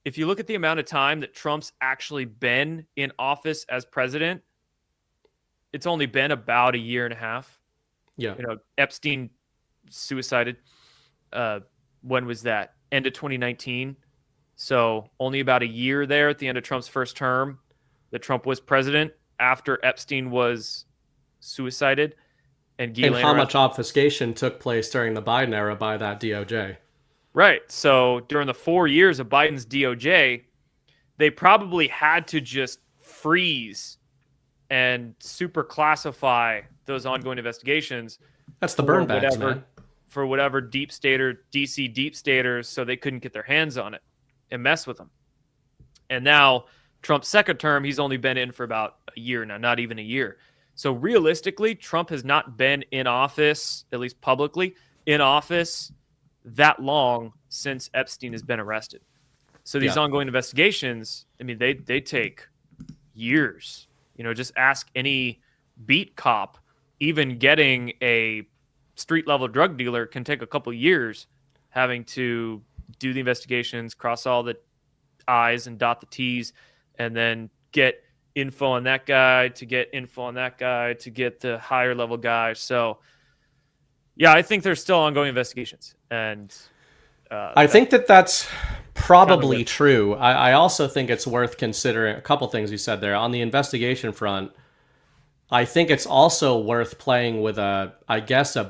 If you look at the amount of time that Trump's actually been in office as president, it's only been about a year and a half. Yeah. Epstein suicided. When was that? End of 2019. So only about a year there at the end of Trump's first term that Trump was president after Epstein was suicided. And how much obfuscation took place during the Biden era by that DOJ. Right. So during the 4 years of Biden's DOJ, they probably had to just freeze and super classify those ongoing investigations. That's the burn bags, man. For whatever deep state or DC deep staters, so they couldn't get their hands on it and mess with them. And now Trump's second term, he's only been in for about a year now, not even a year. So realistically, Trump has not been in office, at least publicly, in office that long since Epstein has been arrested. So these ongoing investigations, I mean, they take years. Just ask any beat cop. Even getting a street level drug dealer can take a couple years, having to do the investigations, cross all the I's and dot the T's, and then get info on that guy to get info on that guy to get the higher level guy. So yeah, I think there's still ongoing investigations. And I think that's probably true. I also think it's worth considering a couple things you said there. On the investigation front, I think it's also worth playing with a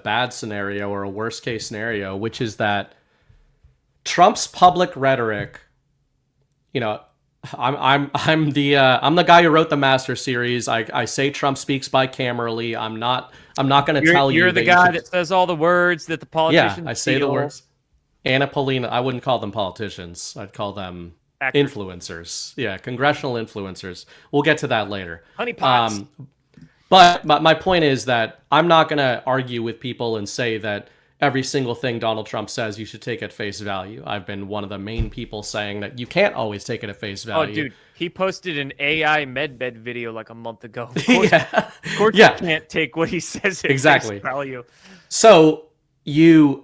bad scenario or a worst case scenario, which is that Trump's public rhetoric, I'm the guy who wrote the Master series. I say Trump speaks bicamerally. I'm not going to tell you. You're the guy that says all the words that the politicians. Yeah, I say the words. Anna Paulina, I wouldn't call them politicians. I'd call them actors. Influencers. Yeah, congressional influencers. We'll get to that later. Honeypots. But my point is that I'm not going to argue with people and say that every single thing Donald Trump says you should take at face value. I've been one of the main people saying that you can't always take it at face value. Oh, dude, he posted an AI medbed video like a month ago. Of course, of course you can't take what he says at face value. So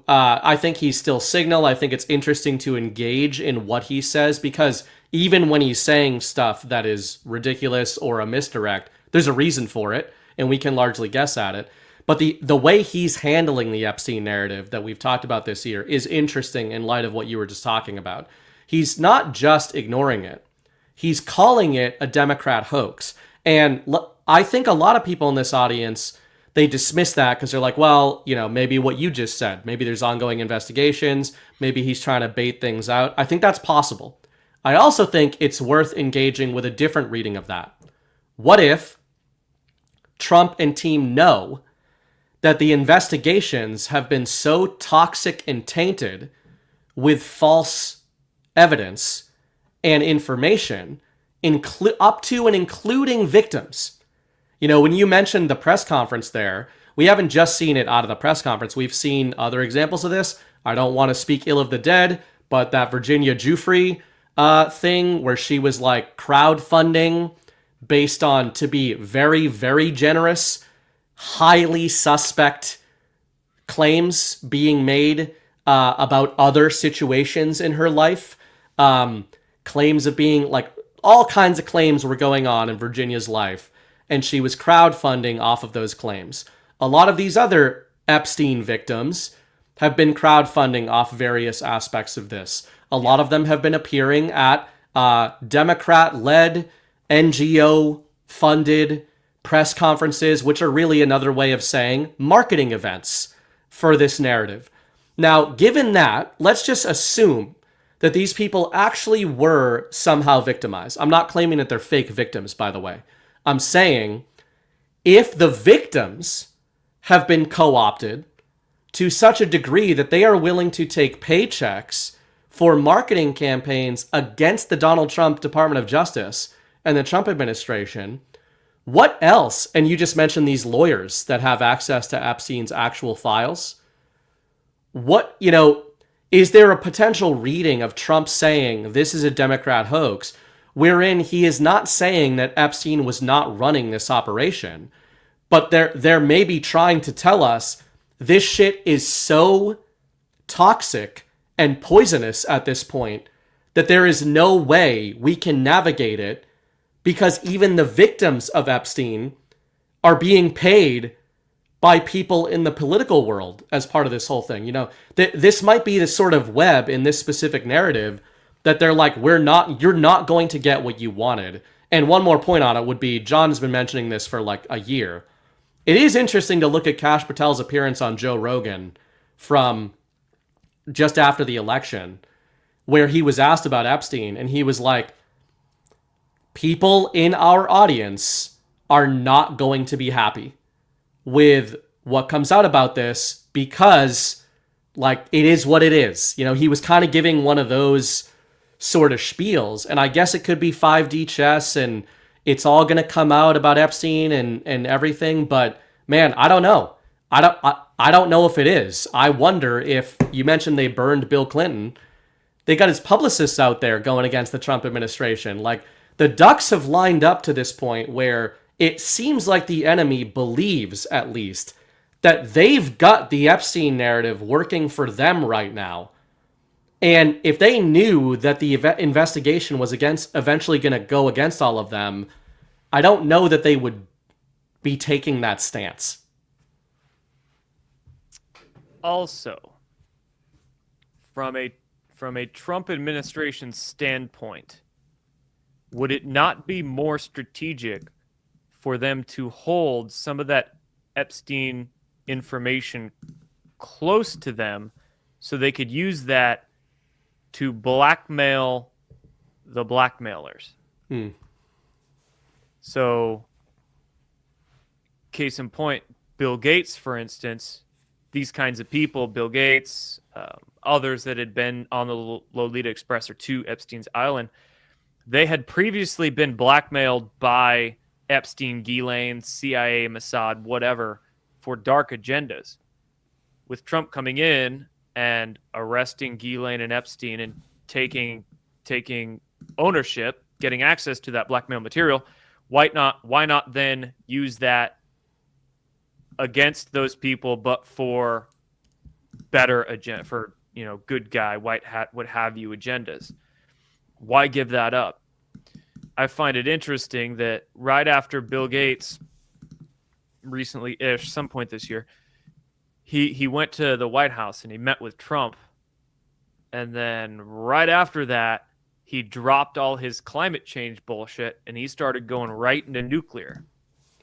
I think he's still signal. I think it's interesting to engage in what he says, because even when he's saying stuff that is ridiculous or a misdirect, there's a reason for it, and we can largely guess at it. But the way he's handling the Epstein narrative that we've talked about this year is interesting in light of what you were just talking about. He's not just ignoring it. He's calling it a Democrat hoax. And I think a lot of people in this audience, they dismiss that because they're like, well, maybe what you just said. Maybe there's ongoing investigations. Maybe he's trying to bait things out. I think that's possible. I also think it's worth engaging with a different reading of that. What if Trump and team know that the investigations have been so toxic and tainted with false evidence and information, up to and including victims? When you mentioned the press conference there, we haven't just seen it out of the press conference. We've seen other examples of this. I don't want to speak ill of the dead, but that Virginia Giuffre thing where she was like crowdfunding based on, to be very, very generous, highly suspect claims being made about other situations in her life. Claims of being all kinds of claims were going on in Virginia's life, and she was crowdfunding off of those claims. A lot of these other Epstein victims have been crowdfunding off various aspects of this. A lot of them have been appearing at Democrat-led, NGO-funded press conferences, which are really another way of saying marketing events for this narrative. Now, given that, let's just assume that these people actually were somehow victimized. I'm not claiming that they're fake victims, by the way. I'm saying if the victims have been co-opted to such a degree that they are willing to take paychecks for marketing campaigns against the Donald Trump Department of Justice and the Trump administration. What else? And you just mentioned these lawyers that have access to Epstein's actual files. What, is there a potential reading of Trump saying this is a Democrat hoax, wherein he is not saying that Epstein was not running this operation, but they're maybe trying to tell us this shit is so toxic and poisonous at this point that there is no way we can navigate it, because even the victims of Epstein are being paid by people in the political world as part of this whole thing. This might be the sort of web in this specific narrative that they're like, you're not going to get what you wanted. And one more point on it would be, John has been mentioning this for like a year. It is interesting to look at Kash Patel's appearance on Joe Rogan from just after the election, where he was asked about Epstein, and he was like, people in our audience are not going to be happy with what comes out about this, because like it is what it is. He was kind of giving one of those sort of spiels, and I guess it could be 5D chess and it's all going to come out about Epstein and everything, but man, I don't know. I don't know if it is. I wonder if, you mentioned they burned Bill Clinton, they got his publicists out there going against the Trump administration. Like, the ducks have lined up to this point where it seems like the enemy believes, at least, that they've got the Epstein narrative working for them right now. And if they knew that the investigation was eventually going to go against all of them, I don't know that they would be taking that stance. Also, from a Trump administration standpoint, would it not be more strategic for them to hold some of that Epstein information close to them so they could use that to blackmail the blackmailers? So, case in point, Bill Gates, for instance, these kinds of people, Bill Gates, others that had been on the Lolita Express or to Epstein's Island, they had previously been blackmailed by Epstein, Ghislaine, CIA, Mossad, whatever, for dark agendas. With Trump coming in and arresting Ghislaine and Epstein and taking ownership, getting access to that blackmail material, why not then use that against those people, but for better agenda, for good guy, white hat, what have you agendas? Why give that up? I find it interesting that right after Bill Gates recently-ish, some point this year, he went to the White House and he met with Trump. And then right after that, he dropped all his climate change bullshit and he started going right into nuclear.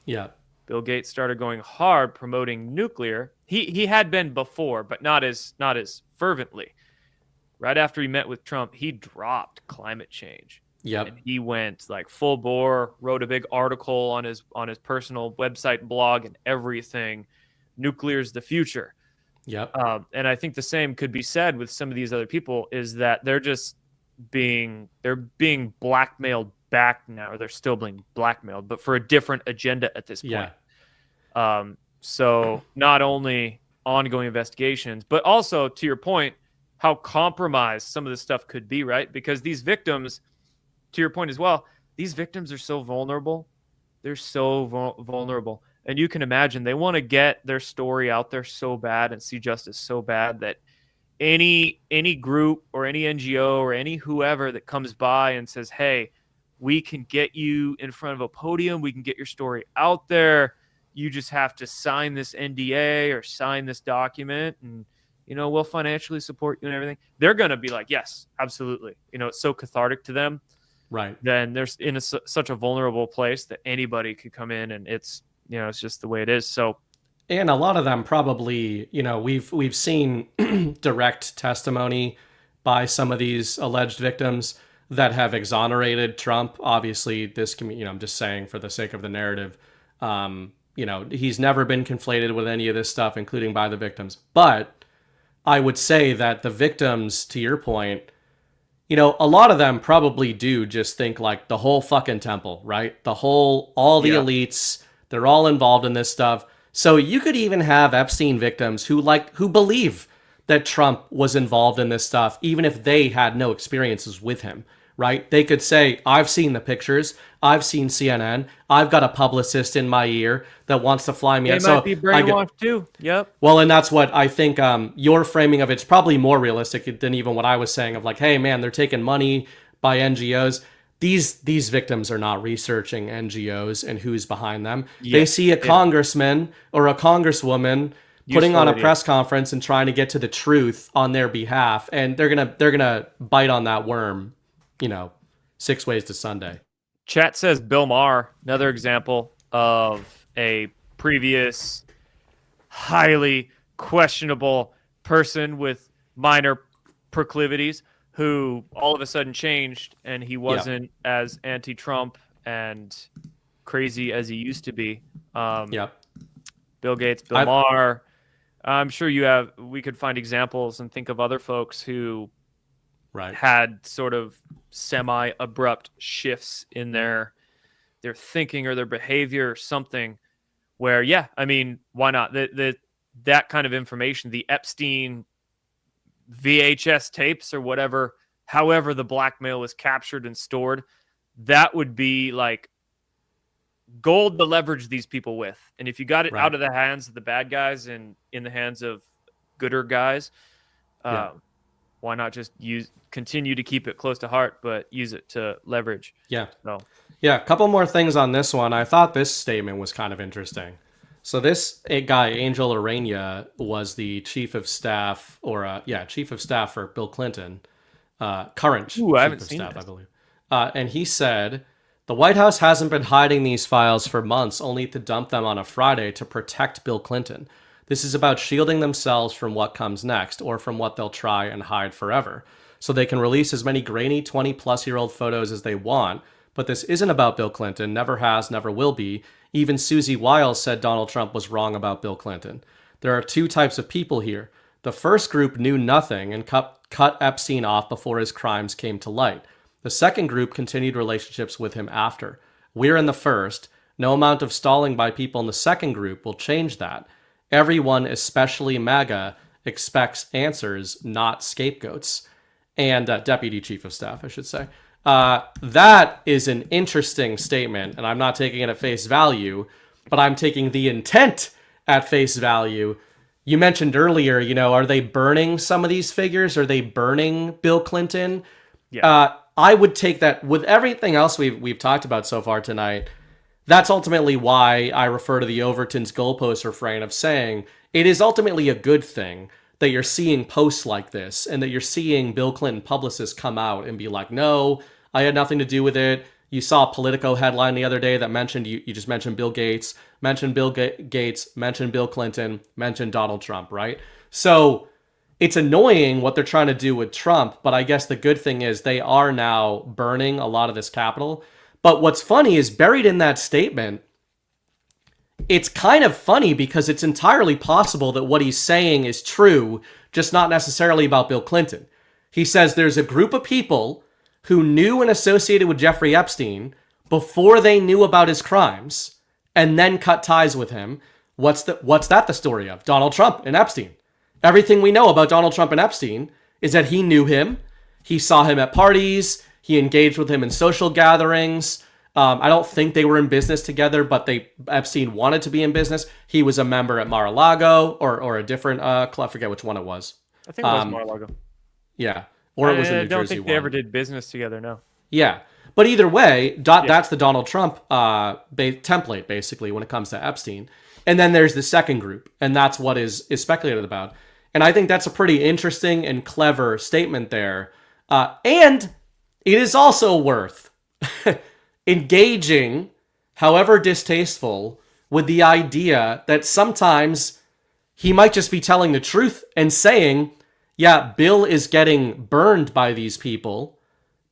Yeah. Bill Gates started going hard promoting nuclear. He had been before, but not as fervently. Right after he met with Trump, he dropped climate change. Yep. And he went like full bore, wrote a big article on his personal website and blog and everything. Nuclear's the future. Yep. And I think the same could be said with some of these other people, is that they're being blackmailed back now, or they're still being blackmailed, but for a different agenda at this point. Yeah. So not only ongoing investigations, but also, to your point, how compromised some of this stuff could be, right? Because these victims, to your point as well, these victims are so vulnerable. They're so vulnerable. And you can imagine they want to get their story out there so bad and see justice so bad that any group or any NGO or any whoever that comes by and says, hey, we can get you in front of a podium, we can get your story out there, you just have to sign this NDA or sign this document, and we'll financially support you and everything. They're going to be like, yes, absolutely. It's so cathartic to them. Right. Then there's in such a vulnerable place that anybody could come in, and it's just the way it is. So, and a lot of them probably, we've seen direct testimony by some of these alleged victims that have exonerated Trump. Obviously, this can, I'm just saying for the sake of the narrative, he's never been conflated with any of this stuff, including by the victims. But I would say that the victims, to your point, a lot of them probably do just think like the whole fucking temple, right? All the elites, they're all involved in this stuff. So you could even have Epstein victims who believe that Trump was involved in this stuff, even if they had no experiences with him, right? They could say, I've seen the pictures, I've seen CNN, I've got a publicist in my ear that wants to fly me out. They might be brainwashed too. Yep. Well, and that's what I think your framing of it's probably more realistic than even what I was saying of like, hey, man, they're taking money by NGOs. These victims are not researching NGOs and who's behind them. They see a congressman or a congresswoman putting on a press conference and trying to get to the truth on their behalf, and they're gonna bite on that worm, 6 ways to Sunday. Chat says Bill Maher, another example of a previous highly questionable person with minor proclivities who all of a sudden changed, and he wasn't as anti-Trump and crazy as he used to be. Bill Gates, Bill Maher. I'm sure we could find examples and think of other folks who had sort of semi-abrupt shifts in their thinking or their behavior or something where, why not? That kind of information, the Epstein VHS tapes or whatever, however the blackmail was captured and stored, that would be like gold to leverage these people with. And if you got it out of the hands of the bad guys and in the hands of gooder guys, why not just continue to keep it close to heart, but use it to leverage? A couple more things on this one. I thought this statement was kind of interesting. So this guy, Angel Arena, was the chief of staff chief of staff for Bill Clinton, current chief of staff, I believe. And he said, the White House hasn't been hiding these files for months, only to dump them on a Friday to protect Bill Clinton. This is about shielding themselves from what comes next, or from what they'll try and hide forever. So they can release as many grainy 20-plus-year-old photos as they want, but this isn't about Bill Clinton, never has, never will be. Even Susie Wiles said Donald Trump was wrong about Bill Clinton. There are two types of people here. The first group knew nothing and cut Epstein off before his crimes came to light. The second group continued relationships with him after. We're in the first. No amount of stalling by people in the second group will change that. Everyone, especially MAGA, expects answers, not scapegoats. And Deputy Chief of Staff, I should say. That is an interesting statement, and I'm not taking it at face value, but I'm taking the intent at face value. You mentioned earlier, are they burning some of these figures? Are they burning Bill Clinton? I would take that with everything else we've talked about so far tonight. That's ultimately why I refer to the Overton's goalpost refrain of saying it is ultimately a good thing that you're seeing posts like this and that you're seeing Bill Clinton publicists come out and be like, no, I had nothing to do with it. You saw a Politico headline the other day that mentioned, you just mentioned Bill Gates, mentioned Bill Gates, mentioned Bill Clinton, mentioned Donald Trump, right? So it's annoying what they're trying to do with Trump, but I guess the good thing is they are now burning a lot of this capital. But what's funny is buried in that statement, it's kind of funny because it's entirely possible that what he's saying is true, just not necessarily about Bill Clinton. He says there's a group of people who knew and associated with Jeffrey Epstein before they knew about his crimes and then cut ties with him. What's that the story of? Donald Trump and Epstein. Everything we know about Donald Trump and Epstein is that he knew him, he saw him at parties, he engaged with him in social gatherings. I don't think they were in business together, but Epstein wanted to be in business. He was a member at Mar-a-Lago or a different club. I forget which one it was. I think it was Mar-a-Lago. Yeah. Or it was the New Jersey one. I don't think they ever did business together, no. Yeah. But either way, that's the Donald Trump template, basically, when it comes to Epstein. And then there's the second group, and that's what is speculated about. And I think that's a pretty interesting and clever statement there. And it is also worth engaging, however distasteful, with the idea that sometimes he might just be telling the truth and saying, yeah, Bill is getting burned by these people,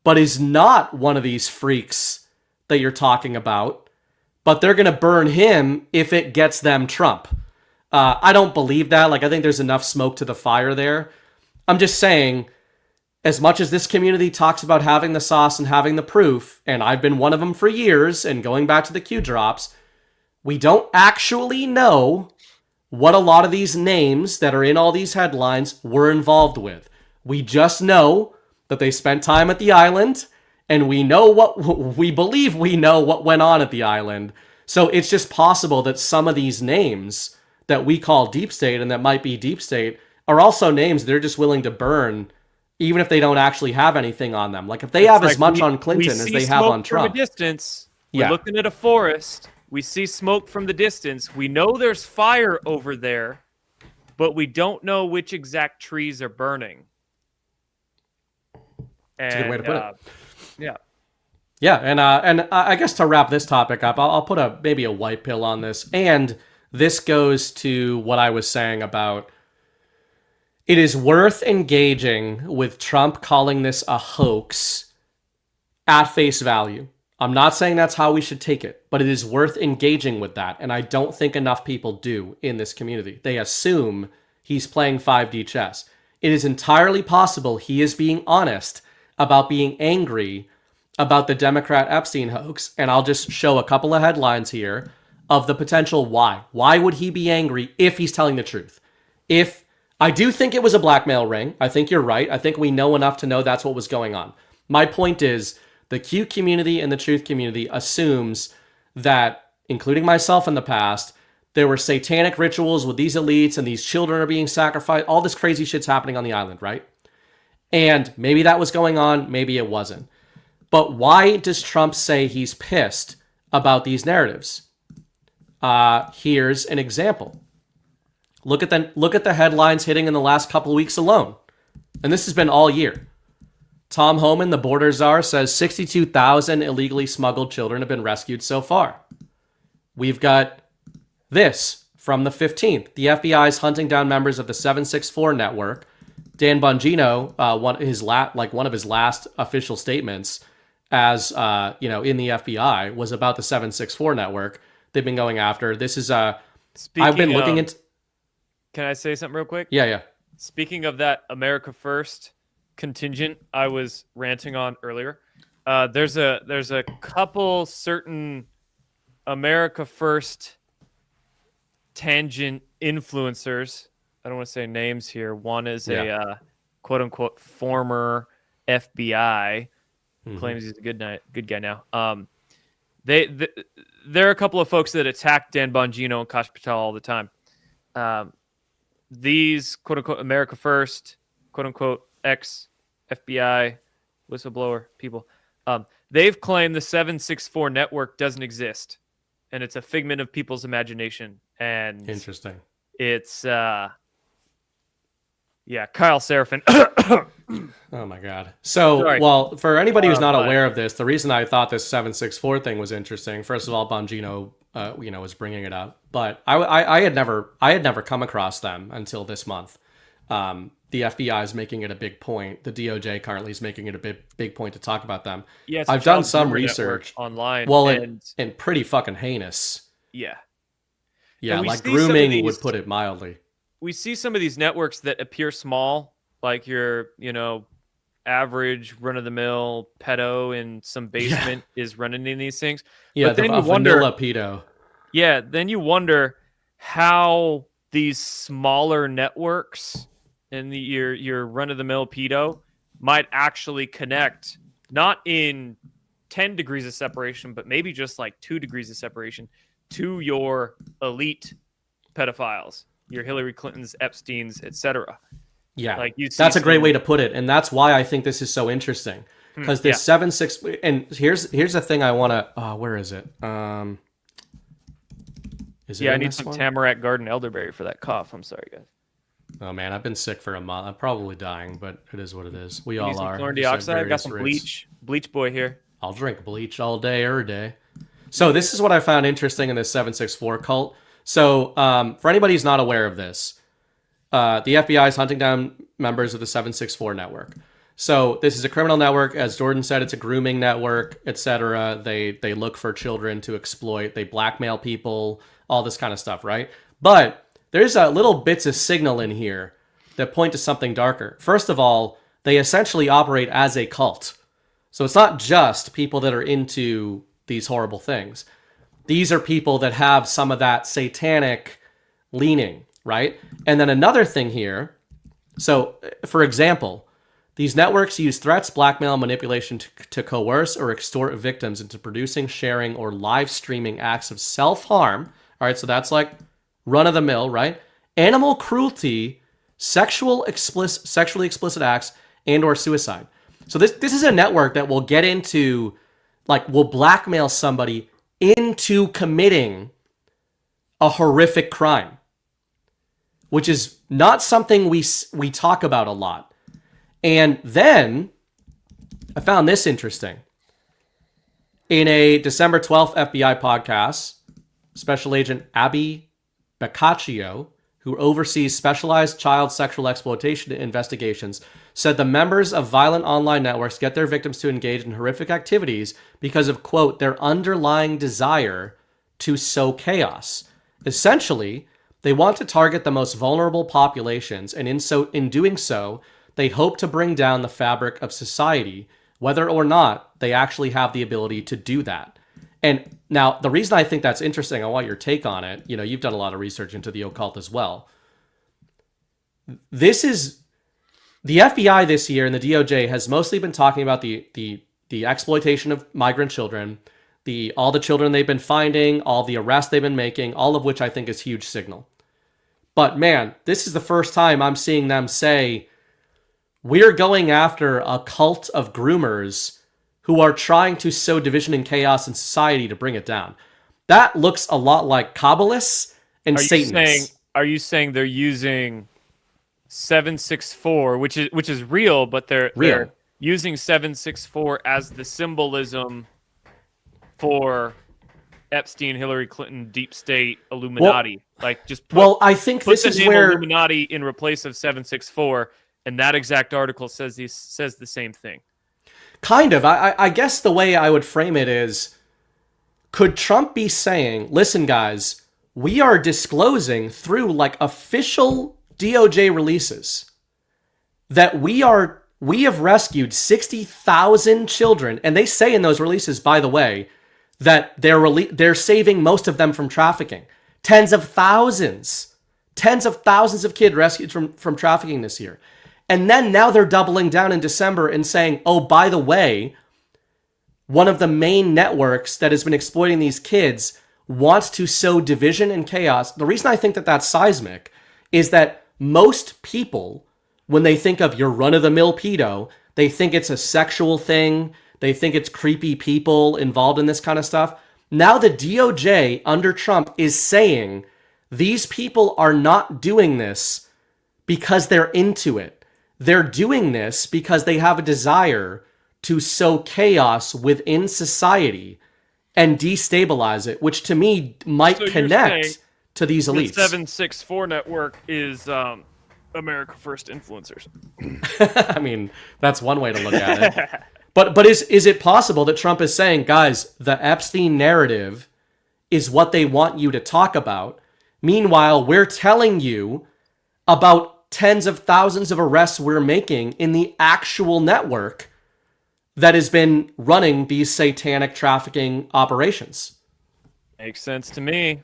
but is not one of these freaks that you're talking about, but they're going to burn him if it gets them Trump. I don't believe that. I think there's enough smoke to the fire there. I'm just saying, as much as this community talks about having the sauce and having the proof, and I've been one of them for years, and going back to the Q drops, we don't actually know what a lot of these names that are in all these headlines were involved with. We just know that they spent time at the island, and we believe we know what went on at the island. So it's just possible that some of these names that we call deep state and that might be deep state are also names they're just willing to burn, even if they don't actually have anything on them. Like if they have as much on Clinton as they have on Trump. From a distance, we're looking at a forest. We see smoke from the distance. We know there's fire over there, but we don't know which exact trees are burning. That's a good way to put it. Yeah. Yeah, and I guess to wrap this topic up, I'll put maybe a white pill on this. And this goes to what I was saying about it is worth engaging with Trump calling this a hoax at face value. I'm not saying that's how we should take it, but it is worth engaging with that. And I don't think enough people do in this community. They assume he's playing 5D chess. It is entirely possible he is being honest about being angry about the Democrat Epstein hoax. And I'll just show a couple of headlines here of the potential why. Why would he be angry if he's telling the truth? If I do think it was a blackmail ring. I think you're right. I think we know enough to know that's what was going on. My point is, the Q community and the truth community assumes that, including myself in the past, there were satanic rituals with these elites and these children are being sacrificed. All this crazy shit's happening on the island, right? And maybe that was going on, maybe it wasn't. But why does Trump say he's pissed about these narratives? Here's an example. Look at the headlines hitting in the last couple of weeks alone. And this has been all year. Tom Homan, the border czar, says 62,000 illegally smuggled children have been rescued so far. We've got this from the 15th. The FBI is hunting down members of the 764 network. Dan Bongino, one of his last official statements as in the FBI was about the 764 network they've been going after. This is I've been looking into. Can I say something real quick? Yeah. Speaking of that America First contingent I was ranting on earlier, there's a couple certain America First tangent influencers. I don't want to say names here. One is a quote unquote former FBI, claims he's a good guy now. There are a couple of folks that attack Dan Bongino and Kash Patel all the time. These quote unquote America First, quote unquote ex FBI whistleblower people, they've claimed the 764 network doesn't exist, and it's a figment of people's imagination. And interesting. It's Kyle Seraphin. Oh my God. So, sorry. Well, for anybody who's not aware of this, the reason I thought this 764 thing was interesting, first of all, Bongino, was bringing it up, but I had never come across them until this month. The FBI is making it a big point. The DOJ currently is making it a big point to talk about them. Yeah, I've done some research online. Well, and pretty fucking heinous. Yeah. Yeah, like grooming would put it mildly. We see some of these networks that appear small, like your, average run-of-the-mill pedo in some basement is running in these things. Yeah, but then you wonder, pedo. Yeah, then you wonder how these smaller networks and your run-of-the-mill pedo might actually connect, not in 10 degrees of separation, but maybe just like 2 degrees of separation to your elite pedophiles, your Hillary Clintons, Epsteins, etc. Yeah, that's a great way to put it, and that's why I think this is so interesting. Because this 7-6, and here's the thing I want to. Where is it? Is it? Yeah, I need some Tamarack Garden elderberry for that cough. I'm sorry, guys. Oh man, I've been sick for a month. I'm probably dying, but it is what it is. We all are. Chlorine dioxide. I got some bleach boy here. I'll drink bleach all day, every day. So this is what I found interesting in this 764 cult. So for anybody who's not aware of this, the FBI is hunting down members of the 764 network. So this is a criminal network. As Jordan said, it's a grooming network, etc. They look for children to exploit. They blackmail people, all this kind of stuff, right? But there's little bits of signal in here that point to something darker. First of all, they essentially operate as a cult. So it's not just people that are into these horrible things. These are people that have some of that satanic leaning, right? And then another thing here. So, for example, these networks use threats, blackmail, and manipulation to coerce or extort victims into producing, sharing, or live streaming acts of self-harm. All right, so that's like run-of-the-mill, right? Animal cruelty, sexually explicit acts, and or suicide. So this is a network that will get into, like, will blackmail somebody into committing a horrific crime, which is not something we talk about a lot. And then I found this interesting. In a December 12th FBI podcast, Special Agent Abby Boccaccio, who oversees specialized child sexual exploitation investigations, said the members of violent online networks get their victims to engage in horrific activities because of, quote, their underlying desire to sow chaos. Essentially, they want to target the most vulnerable populations, and in doing so, they hope to bring down the fabric of society, whether or not they actually have the ability to do that. And now, the reason I think that's interesting, I want your take on it. You know, you've done a lot of research into the occult as well. This is the FBI this year, and the DOJ has mostly been talking about the exploitation of migrant children, all the children they've been finding, all the arrests they've been making, all of which I think is huge signal. But man, this is the first time I'm seeing them say, we're going after a cult of groomers who are trying to sow division and chaos in society to bring it down. That looks a lot like Kabbalists and Satanists. Are you saying they're using 764, which is real, but they're using 764 as the symbolism for Epstein, Hillary Clinton, deep state, Illuminati? I think put this the is name where Illuminati in place of 764, and that exact article says the same thing. Kind of. I guess the way I would frame it is, could Trump be saying, listen, guys, we are disclosing through like official DOJ releases that we have rescued 60,000 children, and they say in those releases, by the way, that they're saving most of them from trafficking. Tens of thousands of kids rescued from trafficking this year. And then now they're doubling down in December and saying, oh, by the way, one of the main networks that has been exploiting these kids wants to sow division and chaos. The reason I think that that's seismic is that most people, when they think of your run-of-the-mill pedo, they think it's a sexual thing. They think it's creepy people involved in this kind of stuff. Now the DOJ under Trump is saying these people are not doing this because they're into it. They're doing this because they have a desire to sow chaos within society and destabilize it, which to me might connect to these elites. The 764 network is America First influencers. I mean, that's one way to look at it. But is it possible that Trump is saying, guys, the Epstein narrative is what they want you to talk about? Meanwhile, we're telling you about tens of thousands of arrests we're making in the actual network that has been running these satanic trafficking operations. Makes sense to me.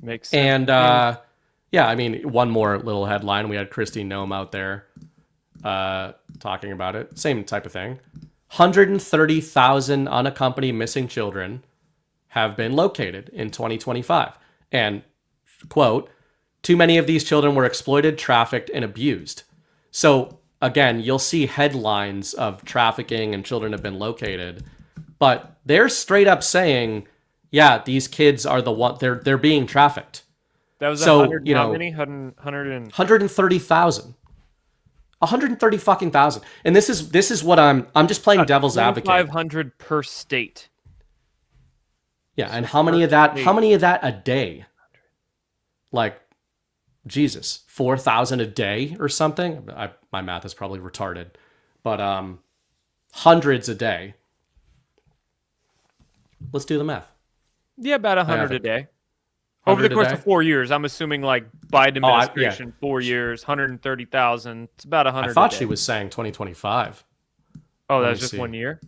Makes sense. And yeah, I mean, one more little headline. We had Christine Noem out there talking about it. Same type of thing. 130,000 unaccompanied missing children have been located in 2025. And, quote, too many of these children were exploited, trafficked, and abused. So, again, you'll see headlines of trafficking and children have been located, but they're straight up saying, yeah, these kids are the one, they're being trafficked. That was 100, how many? 130,000. 130 fucking thousand. And this is what I'm just playing devil's advocate. 500 per state. Yeah, and how many of that a day? Like, Jesus, 4,000 a day or something? My math is probably retarded. But hundreds a day. Let's do the math. Yeah, about 100 a day. Over the 100 a course day? of 4 years, I'm assuming like Biden administration, 4 years, 130,000. It's about 100. I thought she was saying 2025. Oh, that was just 1 year.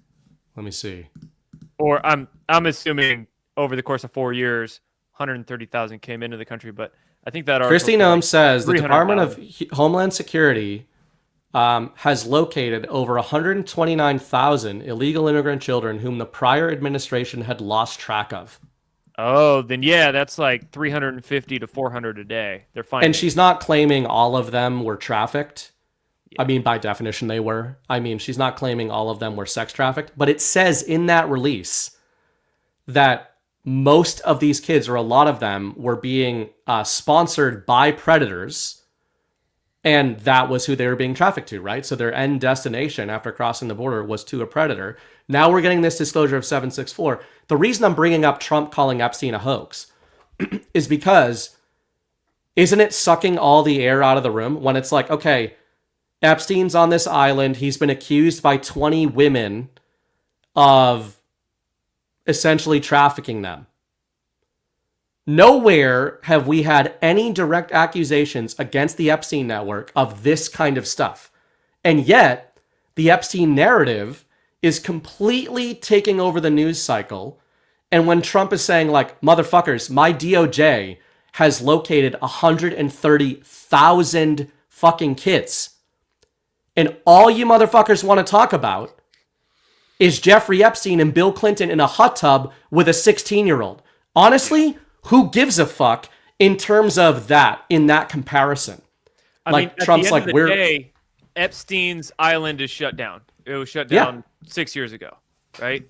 Let me see. Or I'm assuming over the course of 4 years, 130,000 came into the country. But I think that Christy Noem says the Department of 300,000. Homeland Security has located over 129,000 illegal immigrant children whom the prior administration had lost track of. Oh, then yeah, that's like 350 to 400 a day. They're finding. And she's not claiming all of them were trafficked. I mean, by definition, they were. I mean, she's not claiming all of them were sex trafficked, but it says in that release that most of these kids, or a lot of them, were being sponsored by predators, and that was who they were being trafficked to, right? So their end destination after crossing the border was to a predator. Now we're getting this disclosure of 764. The reason I'm bringing up Trump calling Epstein a hoax is because isn't it sucking all the air out of the room when it's like, okay, Epstein's on this island. He's been accused by 20 women of essentially trafficking them. Nowhere have we had any direct accusations against the Epstein network of this kind of stuff. And yet, the Epstein narrative is completely taking over the news cycle. And when Trump is saying, like, motherfuckers, my DOJ has located 130,000 fucking kids. And all you motherfuckers want to talk about is Jeffrey Epstein and Bill Clinton in a hot tub with a 16-year-old. Honestly, who gives a fuck in terms of that, in that comparison? I mean, Trump's like, we're... Day, Epstein's island is shut down. It was shut down 6 years ago, right?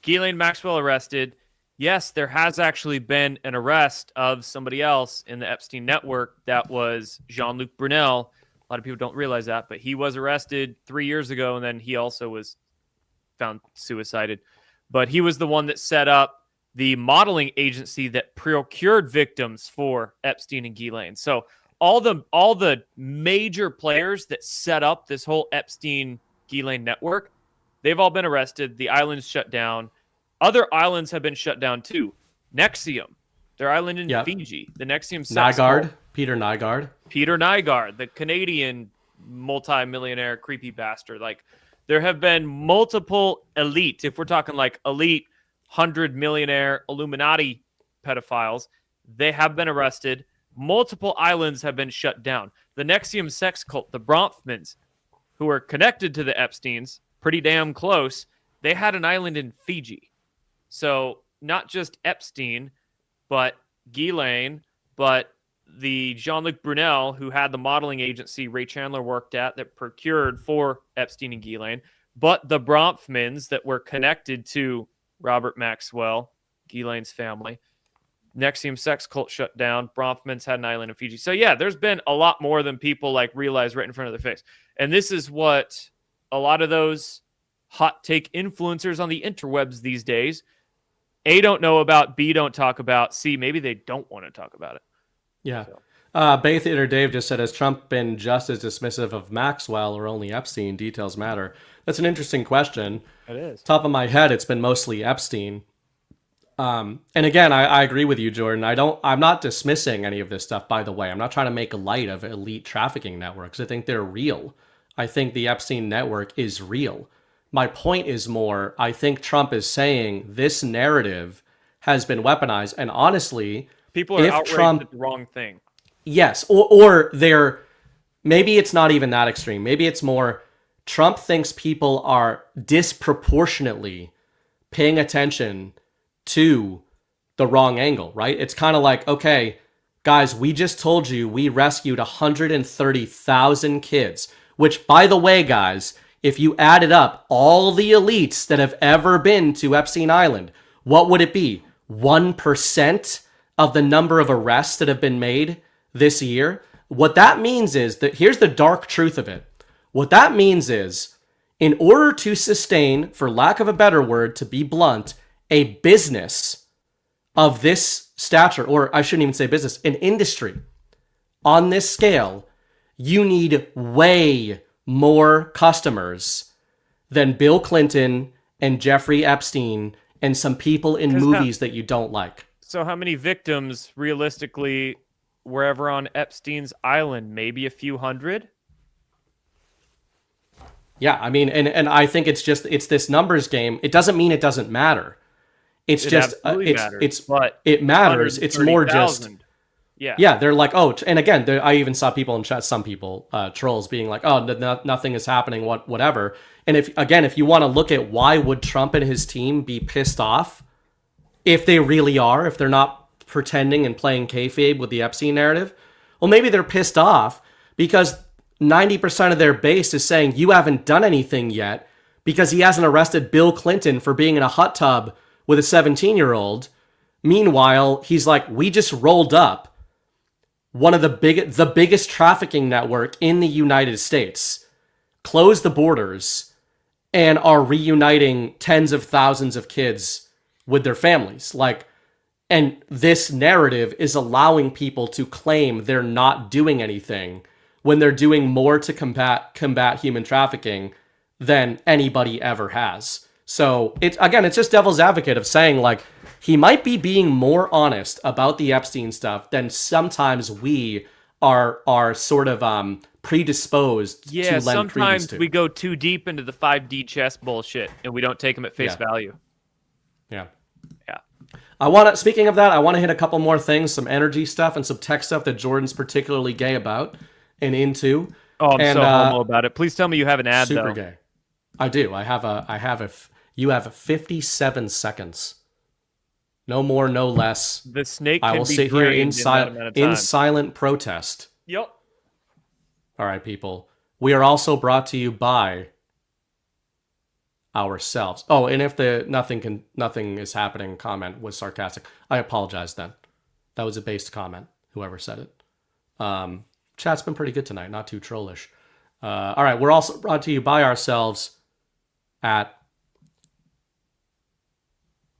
Ghislaine Maxwell arrested. Yes, there has actually been an arrest of somebody else in the Epstein network. That was Jean-Luc Brunel. A lot of people don't realize that, but he was arrested 3 years ago, and then he also was found suicided. But he was the one that set up the modeling agency that procured victims for Epstein and Ghislaine. So all the major players that set up this whole Epstein-Ghislaine network, they've all been arrested. The island's shut down. Other islands have been shut down too. Nexium, their island in Fiji. The Nexium sex cult. Peter Nygaard, the Canadian multi-millionaire creepy bastard. Like, there have been multiple elite, if we're talking like elite 100-millionaire Illuminati pedophiles, they have been arrested. Multiple islands have been shut down. The Nexium sex cult, the Bronfmans, who are connected to the Epsteins, pretty damn close, they had an island in Fiji. So not just Epstein, but Ghislaine, but the Jean-Luc Brunel, who had the modeling agency Ray Chandler worked at that procured for Epstein and Ghislaine, but the Bronfmans that were connected to Robert Maxwell, Ghislaine's family. Nexium sex cult shut down. Bronfmans had an island in Fiji. So yeah, there's been a lot more than people like realize right in front of their face. And this is what a lot of those hot take influencers on the interwebs these days, A, don't know about, B, don't talk about, C, maybe they don't want to talk about it. Yeah. So. Bay Theater Dave just said, has Trump been just as dismissive of Maxwell or only Epstein? Details matter. That's an interesting question. It is. Top of my head, it's been mostly Epstein. And again, I agree with you, Jordan. I'm not dismissing any of this stuff, by the way. I'm not trying to make light of elite trafficking networks. I think they're real. I think the Epstein network is real. My point is more, I think Trump is saying this narrative has been weaponized. And honestly, people are outraged at the wrong thing. Yes. Or they're, maybe it's not even that extreme. Maybe it's more, Trump thinks people are disproportionately paying attention to the wrong angle, right? It's kind of like, okay, guys, we just told you we rescued 130,000 kids, which, by the way, guys, if you added up all the elites that have ever been to Epstein Island, what would it be? 1% of the number of arrests that have been made this year? What that means is that, here's the dark truth of it. What that means is, in order to sustain, for lack of a better word, to be blunt, a business of this stature, or I shouldn't even say business, an industry on this scale, you need way more customers than Bill Clinton and Jeffrey Epstein and some people in movies that you don't like. So how many victims realistically were ever on Epstein's island? Maybe a few hundred? Yeah, I mean, and I think it's this numbers game. It doesn't mean it doesn't matter. It's It just absolutely matters, but it matters. It's more just 130,000. Yeah. Yeah, they're like, oh, and again, I even saw people in chat, some people, trolls, being like, oh, nothing is happening, whatever. And if you want to look at why would Trump and his team be pissed off, if they really are, if they're not pretending and playing kayfabe with the Epstein narrative, well, maybe they're pissed off because 90% of their base is saying you haven't done anything yet because he hasn't arrested Bill Clinton for being in a hot tub with a 17-year-old. Meanwhile, he's like, we just rolled up one of the biggest trafficking network in the United States, closed the borders, and are reuniting tens of thousands of kids with their families. And this narrative is allowing people to claim they're not doing anything when they're doing more to combat human trafficking than anybody ever has. So it's just devil's advocate of saying, like, he might be being more honest about the Epstein stuff than sometimes we are sort of predisposed to lend credence to. Sometimes we go too deep into the 5D chess bullshit and we don't take them at face value. Yeah. Yeah. Speaking of that, I want to hit a couple more things, some energy stuff and some tech stuff that Jordan's particularly gay about and into. Oh, I'm so homo about it. Please tell me you have an ad, super though. Gay. I do. You have 57 seconds. No more, no less. The snake I can will be sit here in silent protest. Yep. All right, people. We are also brought to you by ourselves. Oh, and if the nothing is happening comment was sarcastic, I apologize then. That was a based comment, whoever said it. Chat's been pretty good tonight, not too trollish. All right, we're also brought to you by ourselves at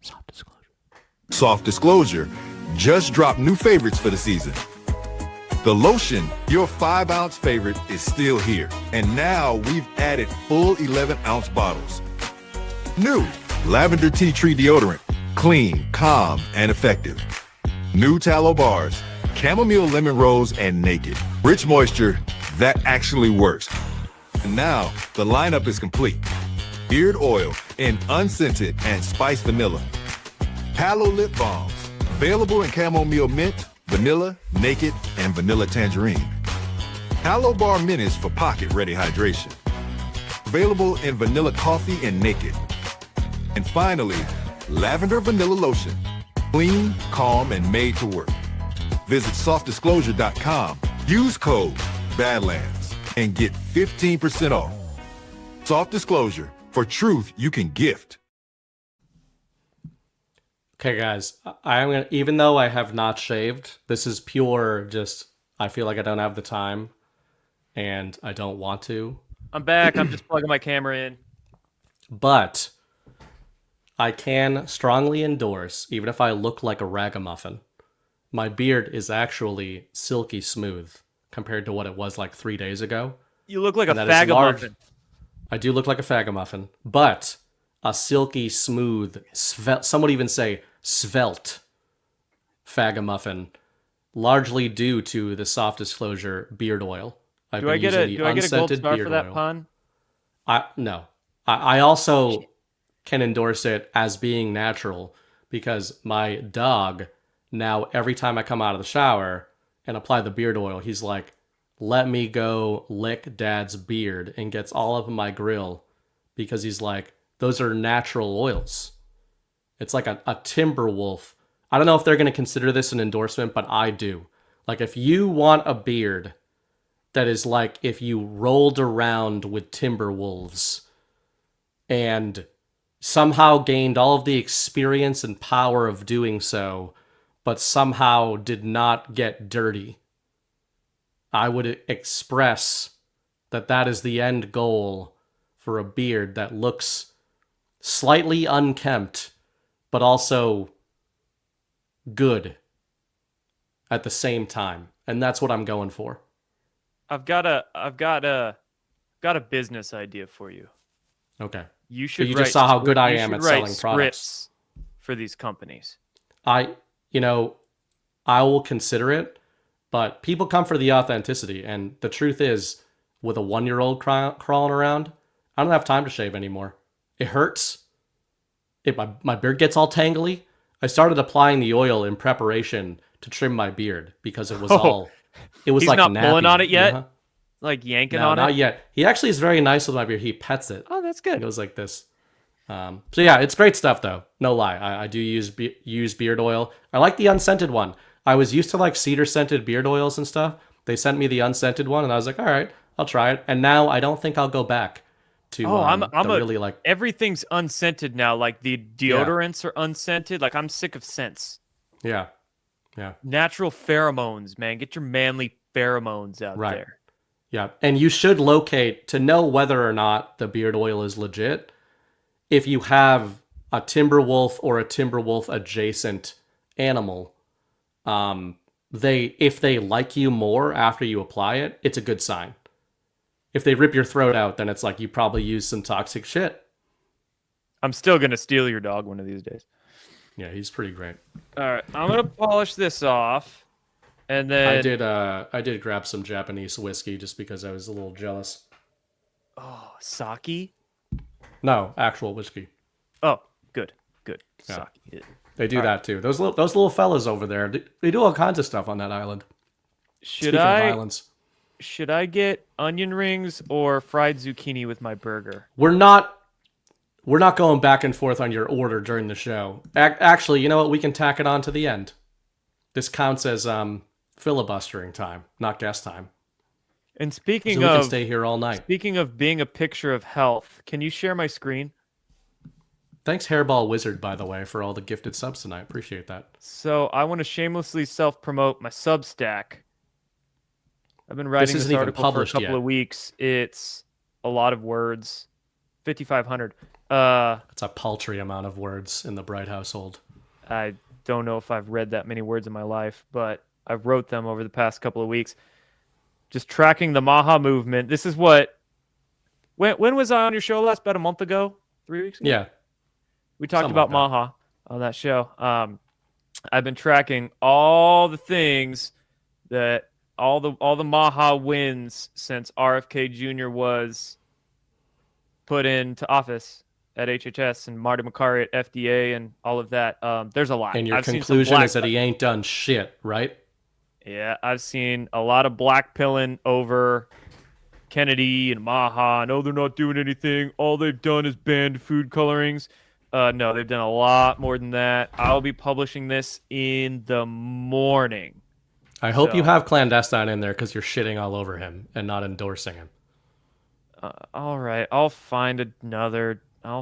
Soft Disclosure. Soft Disclosure just dropped new favorites for the season. The lotion, your 5-ounce favorite, is still here. And now we've added full 11-ounce bottles. New Lavender Tea Tree Deodorant, clean, calm, and effective. New Tallow Bars, Chamomile Lemon Rose and Naked. Rich moisture that actually works. And now the lineup is complete. Beard oil in unscented and spiced vanilla. Palo lip balms, available in chamomile mint, vanilla, naked, and vanilla tangerine. Palo Bar Minis for pocket-ready hydration. Available in vanilla coffee and naked. And finally, lavender vanilla lotion. Clean, calm, and made to work. Visit softdisclosure.com. Use code Badlands and get 15% off. Soft Disclosure, for truth you can gift. Okay, guys, I'm gonna, even though I have not shaved, this is pure just, I feel like I don't have the time and I don't want to. I'm back. I'm just plugging my camera in. But I can strongly endorse, even if I look like a ragamuffin, my beard is actually silky smooth compared to what it was like 3 days ago. You look like a fagamuffin. I do look like a fagamuffin, but a silky smooth, some would even say svelte fagamuffin, largely due to the Soft Disclosure beard oil. Do I get a gold star for that pun? No. I also can endorse it as being natural because my dog, now every time I come out of the shower and apply the beard oil, he's like, let me go lick Dad's beard, and gets all up in my grill because he's like, those are natural oils. It's like a timber wolf. I don't know if they're going to consider this an endorsement, but I do. Like, if you want a beard that is like if you rolled around with timber wolves and somehow gained all of the experience and power of doing so, but somehow did not get dirty, I would express that is the end goal for a beard that looks slightly unkempt, but also good at the same time. And that's what I'm going for. I've got a business idea for you. Okay. You should. You just saw how good I am at selling products for these companies. I will consider it, but people come for the authenticity. And the truth is, with a 1-year-old crawling around, I don't have time to shave anymore. It hurts. My beard gets all tangly. I started applying the oil in preparation to trim my beard because it was He's like not nappy, pulling on it yet? know? Like yanking No, on not it? yet. He actually is very nice with my beard. He pets it. Oh, that's good. It goes like this. So yeah, it's great stuff though. No lie. I do use beard oil. I like the unscented one. I was used to like cedar scented beard oils and stuff. They sent me the unscented one and I was like, all right, I'll try it. And now I don't think I'll go back to really like everything's unscented now. Like the deodorants are unscented. Like I'm sick of scents. Yeah. Natural pheromones, man. Get your manly pheromones out there. Yeah. And you should locate to know whether or not the beard oil is legit. If you have a timber wolf or a timber wolf adjacent animal, if they like you more after you apply it, it's a good sign. If they rip your throat out, then it's like you probably used some toxic shit. I'm still gonna steal your dog one of these days. Yeah, he's pretty great. All right, I'm gonna polish this off, and then I did grab some Japanese whiskey just because I was a little jealous. Oh, sake? No, actual whiskey. Oh, good. Yeah. Sake. They do that too. Those little fellas over there, they do all kinds of stuff on that island. Should I get onion rings or fried zucchini with my burger? We're not going back and forth on your order during the show. Actually, you know what? We can tack it on to the end. This counts as filibustering time, not guest time. And so we can stay here all night. Speaking of being a picture of health, can you share my screen? Thanks, Hairball Wizard, by the way, for all the gifted subs tonight. Appreciate that. So I want to shamelessly self-promote my Substack. I've been writing this article for a couple of weeks. It's a lot of words, 5,500. That's a paltry amount of words in the Bright household. I don't know if I've read that many words in my life, but I've wrote them over the past couple of weeks. Just tracking the Maha movement. This is what... When was I on your show last? About a month ago? 3 weeks ago? Yeah. We talked about Maha on that show. I've been tracking all the things that... All the Maha wins since RFK Jr. was put into office at HHS and Marty McCarry at FDA and all of that. There's a lot. And your conclusion is that he ain't done shit, right? Yeah, I've seen a lot of black pilling over Kennedy and Maha. No, they're not doing anything. All they've done is banned food colorings. No, they've done a lot more than that. I'll be publishing this in the morning. I hope you have clandestine in there because you're shitting all over him and not endorsing him. All right, I'll find another. No.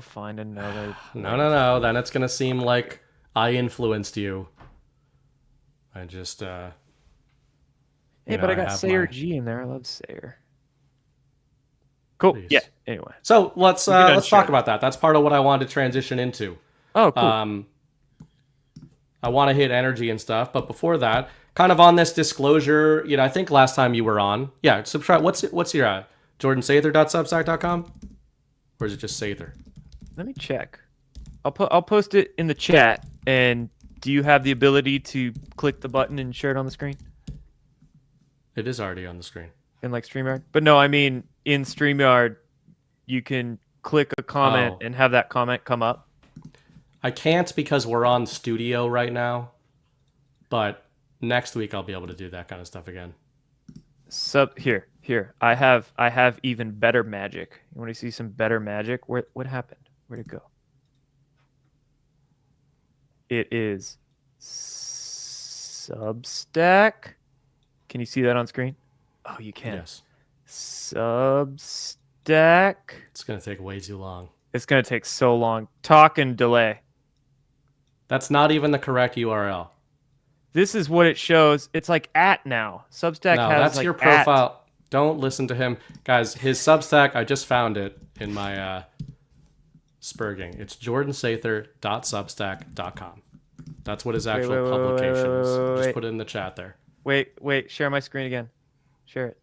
Then it's gonna seem like I influenced you. I just. Hey, but I got Sayer G in there. I love Sayer. Cool. Please. Yeah. Anyway. So let's talk about that. That's part of what I wanted to transition into. Oh, cool. I want to hit energy and stuff, but before that, kind of on this disclosure, I think last time you were on, subscribe. What's your JordanSather.substack.com, or is it just Sather? Let me check. I'll post it in the chat. And do you have the ability to click the button and share it on the screen? It is already on the screen. In like StreamYard? But no, I mean in StreamYard, you can click a comment and have that comment come up. I can't because we're on Studio right now, but next week I'll be able to do that kind of stuff again. Here. I have even better magic. You want to see some better magic? What happened? Where'd it go? It is Substack. Can you see that on screen? Oh, you can. Yes. Substack. It's gonna take way too long. It's gonna take so long. Talk and delay. That's not even the correct URL. This is what it shows. It's like @ now. Substack has that's like your profile. @ Don't listen to him. Guys, his Substack, I just found it in my Spurging. It's jordansather.substack.com. That's what his actual publication is. Just put it in the chat there. Wait. Share my screen again. Share it.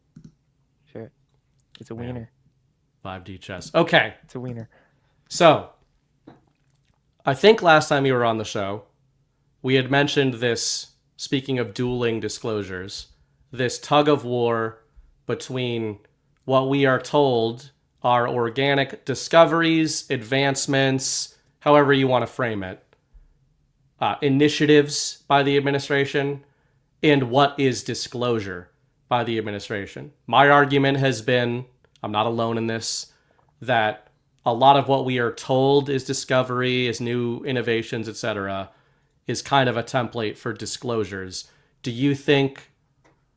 It's a wiener. 5D chess. Okay. It's a wiener. So, I think last time you were on the show, we had mentioned this, speaking of dueling disclosures, this tug of war between what we are told are organic discoveries, advancements, however you want to frame it, initiatives by the administration, and what is disclosure by the administration. My argument has been, I'm not alone in this, that a lot of what we are told is discovery, is new innovations, etc., is kind of a template for disclosures. Do you think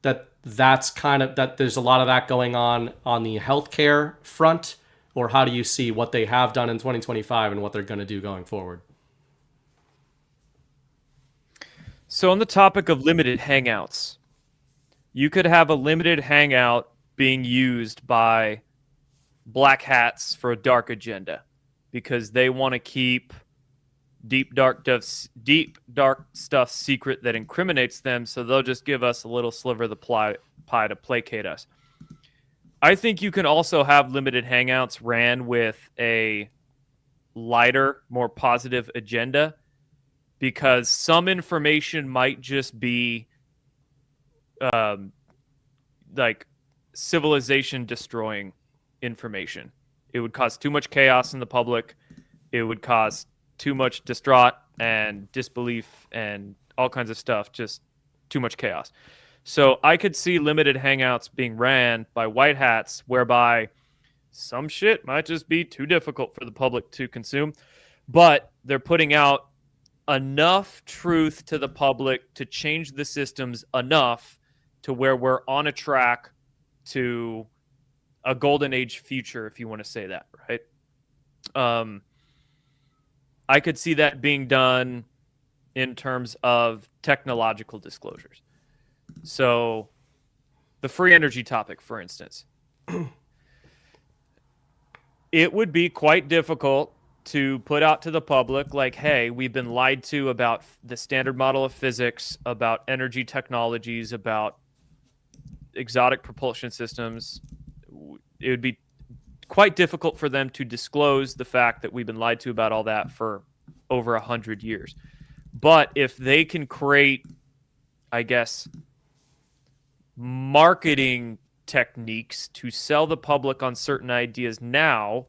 that that there's a lot of that going on the healthcare front, or how do you see what they have done in 2025 and what they're going to do going forward? So on the topic of limited hangouts, you could have a limited hangout being used by black hats for a dark agenda because they want to keep deep dark stuff secret that incriminates them, so they'll just give us a little sliver of the pie to placate us. I think you can also have limited hangouts ran with a lighter, more positive agenda, because some information might just be like civilization destroying information. It would cause too much chaos in the public. It would cause too much distraught and disbelief and all kinds of stuff, just too much chaos. So I could see limited hangouts being ran by white hats whereby some shit might just be too difficult for the public to consume, but they're putting out enough truth to the public to change the systems enough to where we're on a track to a golden age future, if you want to say that, right? I could see that being done in terms of technological disclosures. So the free energy topic, for instance, it would be quite difficult to put out to the public like, hey, we've been lied to about the standard model of physics, about energy technologies, about exotic propulsion systems. It would be quite difficult for them to disclose the fact that we've been lied to about all that for over 100 years. But if they can create, I guess, marketing techniques to sell the public on certain ideas now,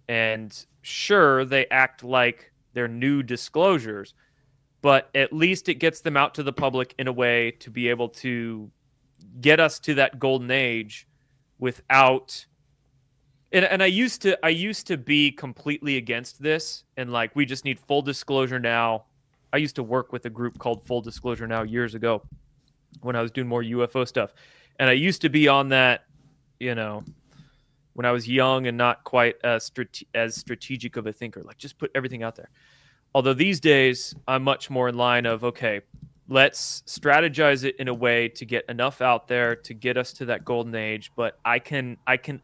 and sure, they act like they're new disclosures, but at least it gets them out to the public in a way to be able to get us to that golden age without... And I used to be completely against this, and like, we just need full disclosure now. I used to work with a group called Full Disclosure Now years ago when I was doing more UFO stuff. And I used to be on that, when I was young and not quite as strategic of a thinker, like just put everything out there. Although these days I'm much more in line of, okay, let's strategize it in a way to get enough out there to get us to that golden age. But I can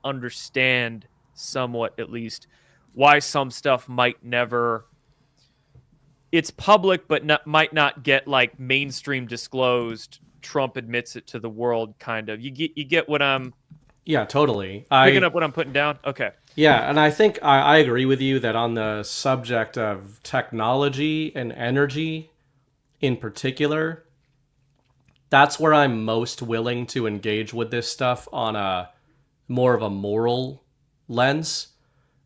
understand somewhat, at least, why some stuff might never... It's public, but might not get like mainstream disclosed. Trump admits it to the world, kind of. You get what I'm... Yeah, totally. Picking up what I'm putting down? Okay. Yeah, and I think I agree with you that on the subject of technology and energy in particular, that's where I'm most willing to engage with this stuff on a more of a moral lens.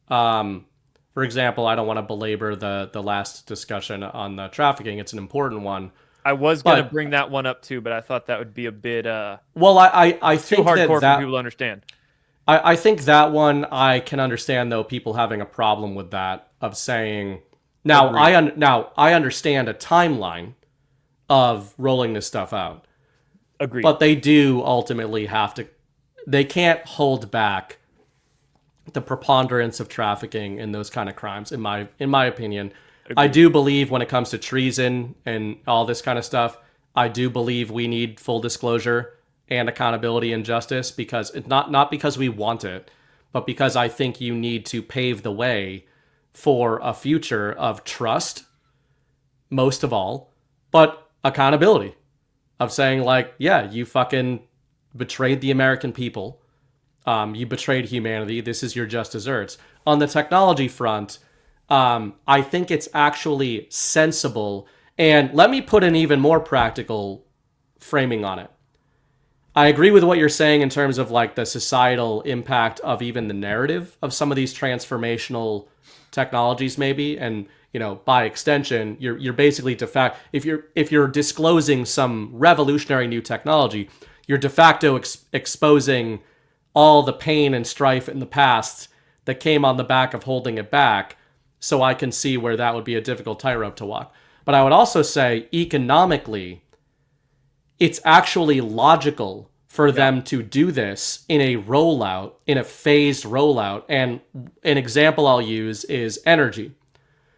For example, I don't want to belabor the last discussion on the trafficking. It's an important one. I was going to bring that one up too, but I thought that would be a bit well, I think too hardcore that for people to understand. I think that one I can understand, though, people having a problem with that, of saying now I understand a timeline of rolling this stuff out. Agreed. But they do ultimately have to, they can't hold back the preponderance of trafficking and those kind of crimes, in my opinion. Agreed. I do believe when it comes to treason and all this kind of stuff, I do believe we need full disclosure and accountability and justice, because it's not because we want it, but because I think you need to pave the way for a future of trust, most of all, but accountability, of saying like, yeah, you fucking betrayed the American people. You betrayed humanity. This is your just desserts. On the technology front, I think it's actually sensible And let me put an even more practical framing on it. I agree with what you're saying in terms of like the societal impact of even the narrative of some of these transformational technologies, maybe, and by extension, you're basically if you're disclosing some revolutionary new technology, you're de facto exposing all the pain and strife in the past that came on the back of holding it back. So I can see where that would be a difficult tightrope to walk. But I would also say economically, it's actually logical for them to do this in a rollout, in a phased rollout. And an example I'll use is energy.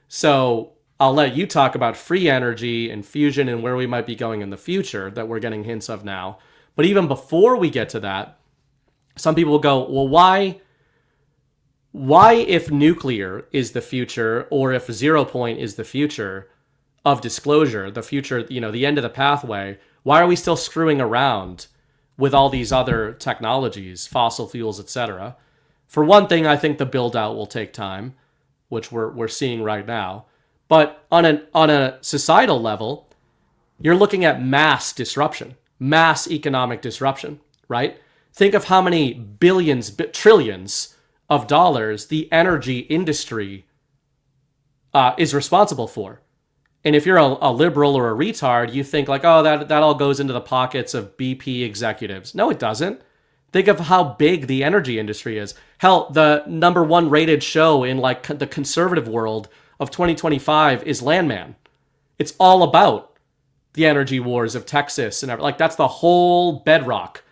So I'll let you talk about free energy and fusion and where we might be going in the future that we're getting hints of now. But even before we get to that, some people will go, well, why if nuclear is the future, or if 0 point is the future of disclosure, the future, the end of the pathway, why are we still screwing around with all these other technologies, fossil fuels, etc.? For one thing, I think the build out will take time, which we're seeing right now. But on a societal level, you're looking at mass disruption, mass economic disruption, right? Think of how many billions, trillions of dollars the energy industry is responsible for. And if you're a liberal or a retard, you think like, oh, that all goes into the pockets of BP executives. No, it doesn't. Think of how big the energy industry is. Hell, the number one rated show in like the conservative world of 2025 is Landman. It's all about the energy wars of Texas and like that's the whole bedrock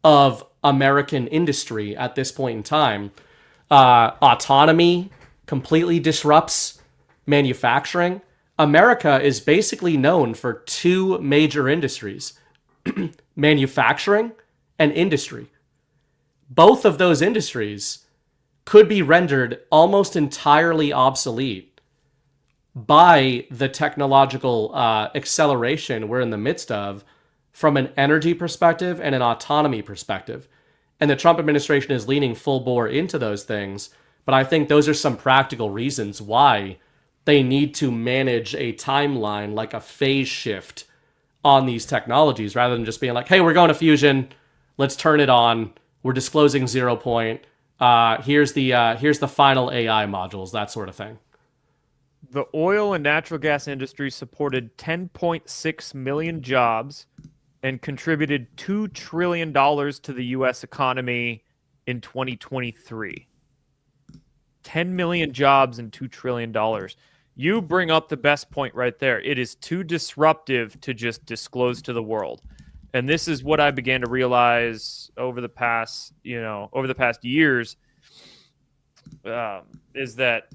of American industry at this point in time. Autonomy completely disrupts manufacturing. America is basically known for two major industries, manufacturing and industry. Both of those industries could be rendered almost entirely obsolete by the technological acceleration we're in the midst of from an energy perspective and an autonomy perspective. And the Trump administration is leaning full bore into those things. But I think those are some practical reasons why they need to manage a timeline, like a phase shift on these technologies, rather than just being like, hey, we're going to fusion, let's turn it on, we're disclosing 0 point, here's the final AI modules, that sort of thing. The oil and natural gas industry supported 10.6 million jobs and contributed $2 trillion to the U.S. economy in 2023. 10 million jobs and $2 trillion. You bring up the best point right there. It is too disruptive to just disclose to the world. And this is what I began to realize over the past years, is that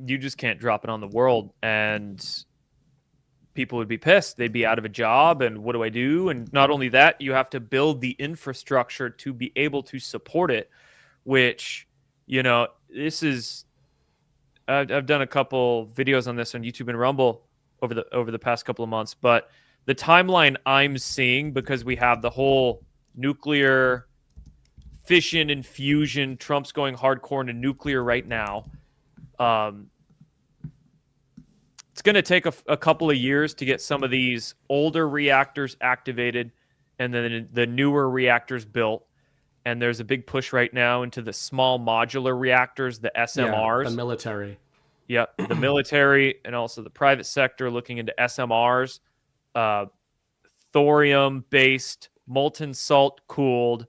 you just can't drop it on the world and people would be pissed. They'd be out of a job and what do I do? And not only that, you have to build the infrastructure to be able to support it, which, this is, I've done a couple videos on this on YouTube and Rumble over the past couple of months, but the timeline I'm seeing, because we have the whole nuclear fission and fusion, Trump's going hardcore into nuclear right now. It's going to take a couple of years to get some of these older reactors activated and then the newer reactors built. And there's a big push right now into the small modular reactors, the SMRs. Yeah, the military. Yep, the military and also the private sector looking into SMRs, thorium-based, molten salt cooled.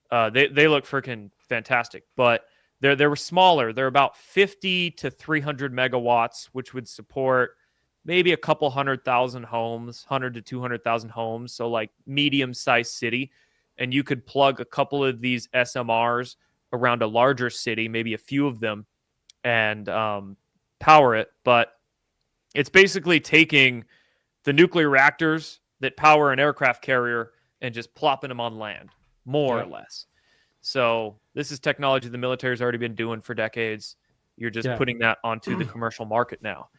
They look freaking fantastic, but they were smaller. They're about 50 to 300 megawatts, which would support maybe a couple 100,000 homes, 100 to 200,000 homes. So like medium-sized city. And you could plug a couple of these SMRs around a larger city, maybe a few of them, and power it. But it's basically taking the nuclear reactors that power an aircraft carrier and just plopping them on land, more or less. So this is technology the military's already been doing for decades. You're just putting that onto the commercial market now.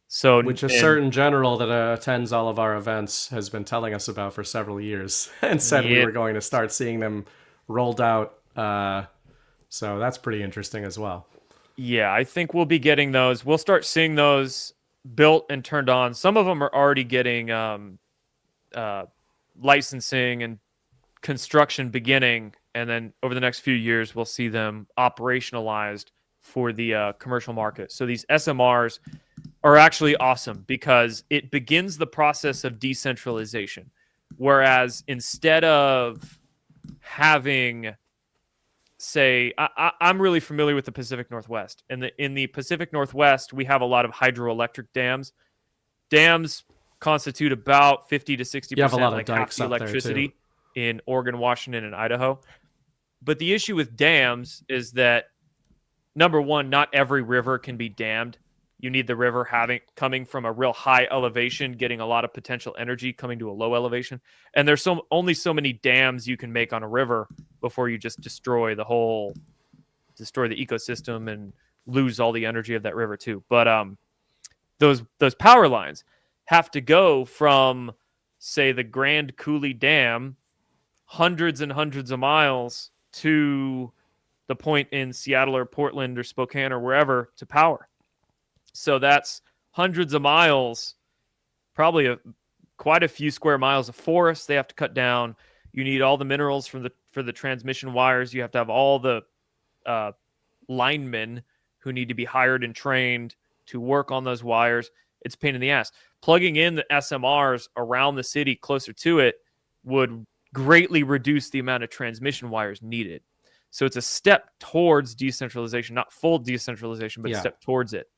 So, which a certain general that attends all of our events has been telling us about for several years and said we were going to start seeing them rolled out. So that's pretty interesting as well. Yeah, I think we'll be getting those. We'll start seeing those built and turned on. Some of them are already getting licensing and construction beginning, and then over the next few years, we'll see them operationalized for the commercial market. So these SMRs are actually awesome because it begins the process of decentralization. Whereas instead of having, say, I'm really familiar with the Pacific Northwest. And in the Pacific Northwest, we have a lot of hydroelectric dams. Dams constitute about 50 to 60%, like half the electricity in Oregon, Washington, and Idaho. But the issue with dams is that, number one, not every river can be dammed. You need the river coming from a real high elevation, getting a lot of potential energy coming to a low elevation. And there's only so many dams you can make on a river before you just destroy the ecosystem and lose all the energy of that river too. But those power lines have to go from, say, the Grand Coulee Dam, hundreds and hundreds of miles to the point in Seattle or Portland or Spokane or wherever to power. So that's hundreds of miles, probably quite a few square miles of forest they have to cut down. You need all the minerals for the transmission wires. You have to have all the linemen who need to be hired and trained to work on those wires. It's a pain in the ass. Plugging in the SMRs around the city closer to it would greatly reduce the amount of transmission wires needed. So it's a step towards decentralization, not full decentralization, but a step towards it.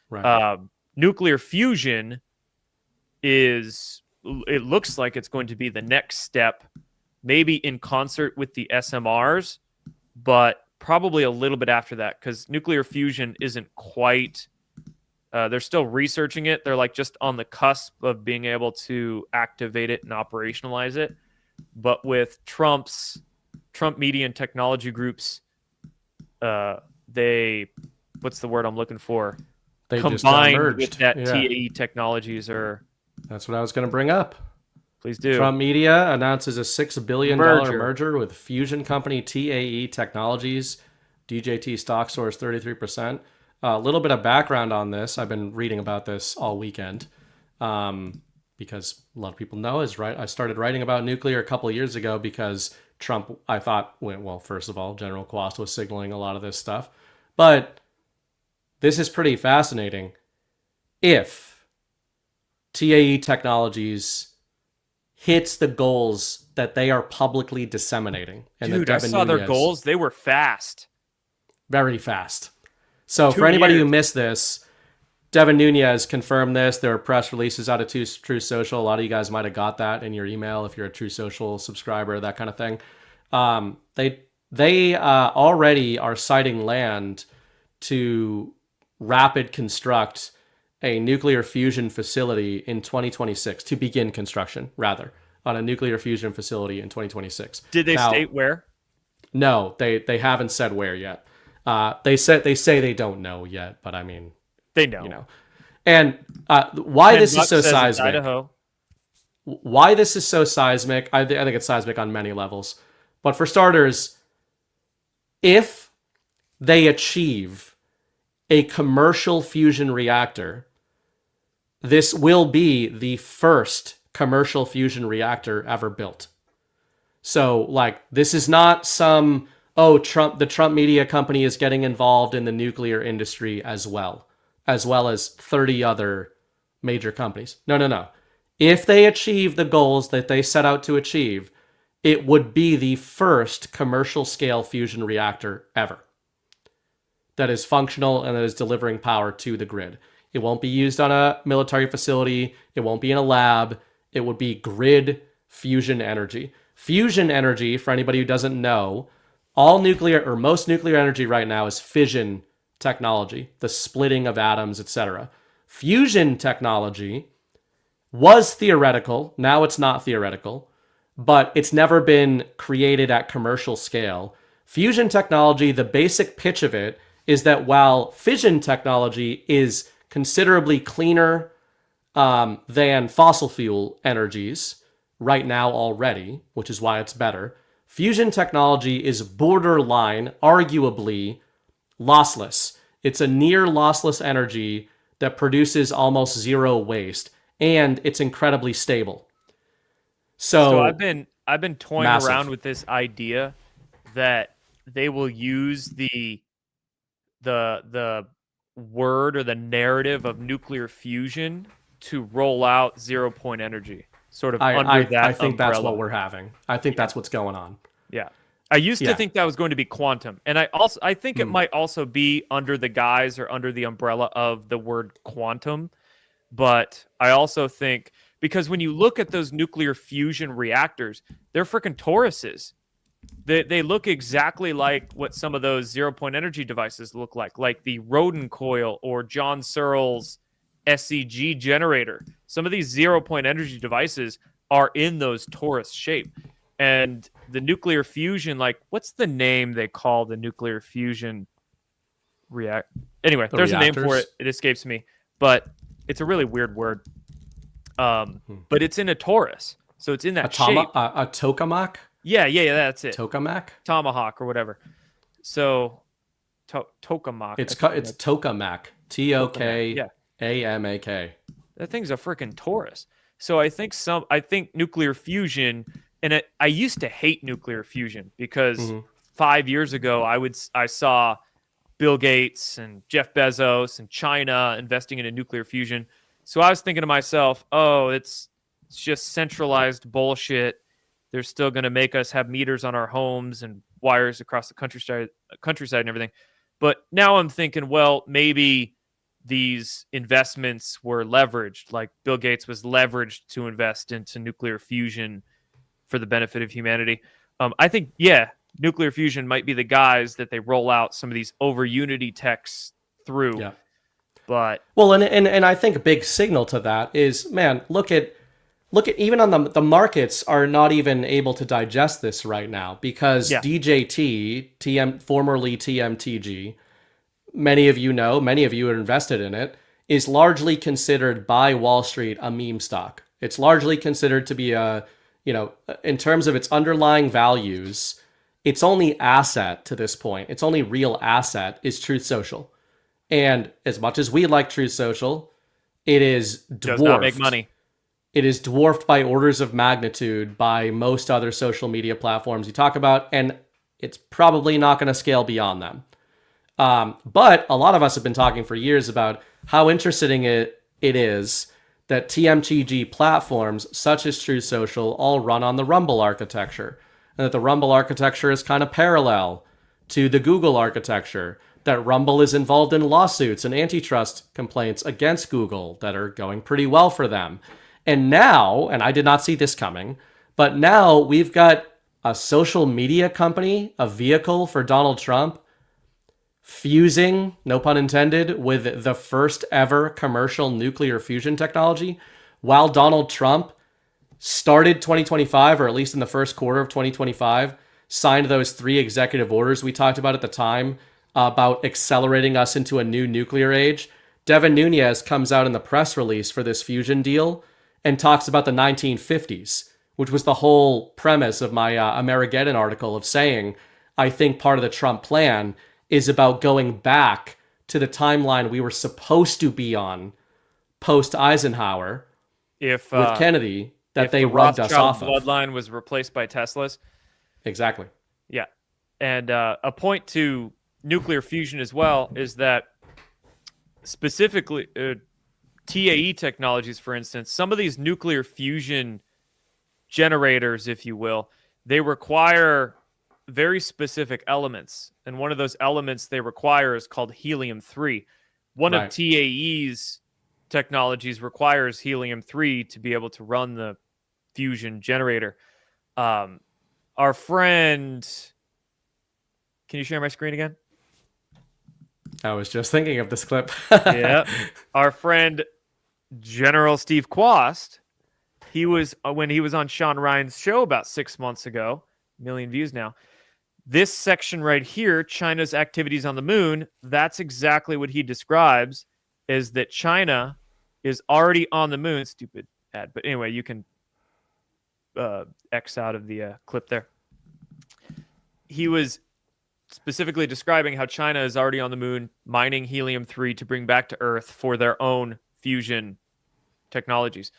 Right. Nuclear fusion it looks like it's going to be the next step, maybe in concert with the SMRs, but probably a little bit after that, because nuclear fusion isn't quite, they're still researching it. They're like just on the cusp of being able to activate it and operationalize it. But with Trump media and technology groups, what's the word I'm looking for? They combined just with that TAE technologies are. That's what I was going to bring up. Please do. Trump Media announces a $6 billion merger with fusion company TAE Technologies. DJT stock soars 33%. A little bit of background on this. I've been reading about this all weekend because a lot of people know I started writing about nuclear a couple of years ago because Trump, I thought, well, first of all, General Quast was signaling a lot of this stuff. But this is pretty fascinating. If TAE Technologies hits the goals that they are publicly disseminating. And dude, I saw their goals. They were fast. Very fast. So for anybody who missed this, Devin Nunes confirmed this. There were press releases out of Truth Social. A lot of you guys might have got that in your email if you're a Truth Social subscriber, that kind of thing. They already are citing land to rapid construct a nuclear fusion facility in 2026, to begin construction, rather, on a nuclear fusion facility in 2026. Did they state where? No, they haven't said where yet. They say they don't know yet, but I mean, they know. You know. And why this is so seismic. Idaho. Why this is so seismic, I think it's seismic on many levels. But for starters, if they achieve a commercial fusion reactor, this will be the first commercial fusion reactor ever built. So, like, this is not some, the Trump media company is getting involved in the nuclear industry as well as 30 other major companies. No. If they achieve the goals that they set out to achieve, it would be the first commercial scale fusion reactor ever that is functional and that is delivering power to the grid. It won't be used on a military facility. It won't be in a lab. It would be grid fusion energy. Fusion energy, for anybody who doesn't know, most nuclear energy right now is fission technology, the splitting of atoms, etc. Fusion technology was theoretical. Now it's not theoretical, but it's never been created at commercial scale. Fusion technology, the basic pitch of it is that while fission technology is considerably cleaner than fossil fuel energies right now already, which is why it's better, fusion technology is borderline, arguably, lossless. It's a near lossless energy that produces almost zero waste, and it's incredibly stable. So I've been toying around with this idea that they will use the word or the narrative of nuclear fusion to roll out 0 point energy, sort of under that I think umbrella. that's what we're having. I think that's what's going on. Yeah. I used to think that was going to be quantum, and I think it might also be under the guise or under the umbrella of the word quantum. But I also think, because when you look at those nuclear fusion reactors, they're freaking Tauruses. They look exactly like what some of those 0 point energy devices look like the Rodin coil or John Searle's SCG generator. Some of these 0 point energy devices are in those torus shape. And the nuclear fusion, like, what's the name they call the nuclear fusion react? Anyway, there's a name for it. It escapes me, but it's a really weird word. But it's in a torus, so it's in that shape. A tokamak? Yeah, that's it. Tokamak? Tomahawk or whatever. So, tokamak. It's tokamak. Tokamak. That thing's a freaking torus. So I think nuclear fusion, and I used to hate nuclear fusion because 5 years ago I saw Bill Gates and Jeff Bezos and China investing in a nuclear fusion. So I was thinking to myself, oh, it's just centralized bullshit. They're still going to make us have meters on our homes and wires across the countryside and everything. But now I'm thinking, well, maybe these investments were leveraged, like Bill Gates was leveraged to invest into nuclear fusion for the benefit of humanity. I think, nuclear fusion might be the guys that they roll out some of these over unity techs through. Yeah. But and I think a big signal to that is, man, look at even on the markets are not even able to digest this right now because DJT, formerly TMTG, many of you are invested in it, is largely considered by Wall Street a meme stock. It's largely considered to be in terms of its underlying values, its only asset to this point, its only real asset is Truth Social. And as much as we like Truth Social, it is dwarfed. Does not make money. It is dwarfed by orders of magnitude by most other social media platforms you talk about, and it's probably not going to scale beyond them. But a lot of us have been talking for years about how interesting it is that TMTG platforms such as Truth Social all run on the Rumble architecture, and that the Rumble architecture is kind of parallel to the Google architecture, that Rumble is involved in lawsuits and antitrust complaints against Google that are going pretty well for them. And now, and I did not see this coming, but now we've got a social media company, a vehicle for Donald Trump, fusing, no pun intended, with the first ever commercial nuclear fusion technology, while Donald Trump started 2025, or at least in the first quarter of 2025, signed those 3 executive orders we talked about at the time about accelerating us into a new nuclear age. Devin Nunes comes out in the press release for this fusion deal and talks about the 1950s, which was the whole premise of my Amerigeddon article of saying, I think part of the Trump plan is about going back to the timeline we were supposed to be on post-Eisenhower with Kennedy, that they rubbed us off of. Bloodline was replaced by Tesla's. Exactly. Yeah. And a point to nuclear fusion as well is that specifically TAE technologies, for instance, some of these nuclear fusion generators, if you will, they require very specific elements. And one of those elements they require is called helium-3. One of TAE's technologies requires helium-3 to be able to run the fusion generator. Our friend... Can you share my screen again? I was just thinking of this clip. Yeah. Our friend General Steve Quast, when he was on Sean Ryan's show about 6 months ago, 1 million views now. This section right here, China's activities on the moon, that's exactly what he describes, is that China is already on the moon. Stupid ad. But anyway, you can X out of the clip there. He was specifically describing how China is already on the moon mining helium-3 to bring back to Earth for their own fusion technologies.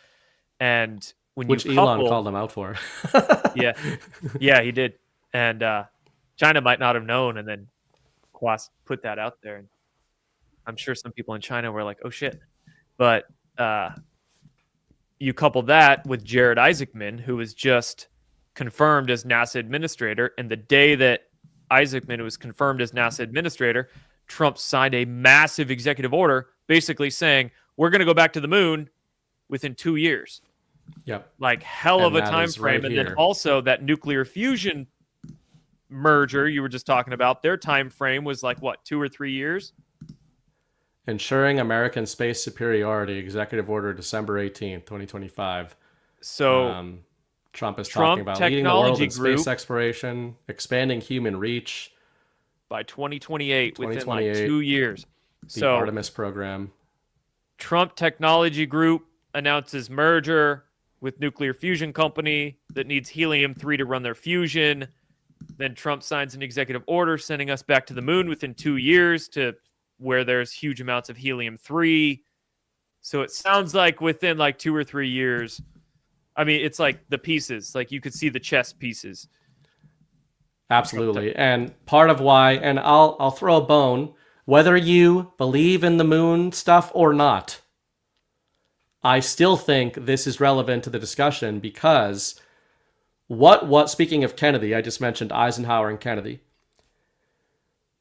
And when Which you couple, Elon called them out for. yeah, he did. And China might not have known, and then Quas put that out there. And I'm sure some people in China were like, oh, shit. But you couple that with Jared Isaacman, who was just confirmed as NASA administrator. And the day that Isaacman was confirmed as NASA administrator, Trump signed a massive executive order basically saying, we're going to go back to the moon within 2 years. Yep. Like hell of a time frame. Right and here. Then also that nuclear fusion merger you were just talking about, their time frame was like what, 2 or 3 years? Ensuring American space superiority, Executive Order, December 18th, 2025. So Trump is talking about leading the world in space exploration, expanding human reach. By 2028, within like 2 years. The Artemis program. Trump Technology Group announces merger with nuclear fusion company that needs helium-3 to run their fusion. Then Trump signs an executive order sending us back to the moon within 2 years to where there's huge amounts of helium-3. So it sounds like within like 2 or 3 years, I mean, it's like the pieces, like you could see the chess pieces. Absolutely. And part of why, and I'll throw a bone, whether you believe in the moon stuff or not, I still think this is relevant to the discussion because speaking of Kennedy, I just mentioned Eisenhower and Kennedy.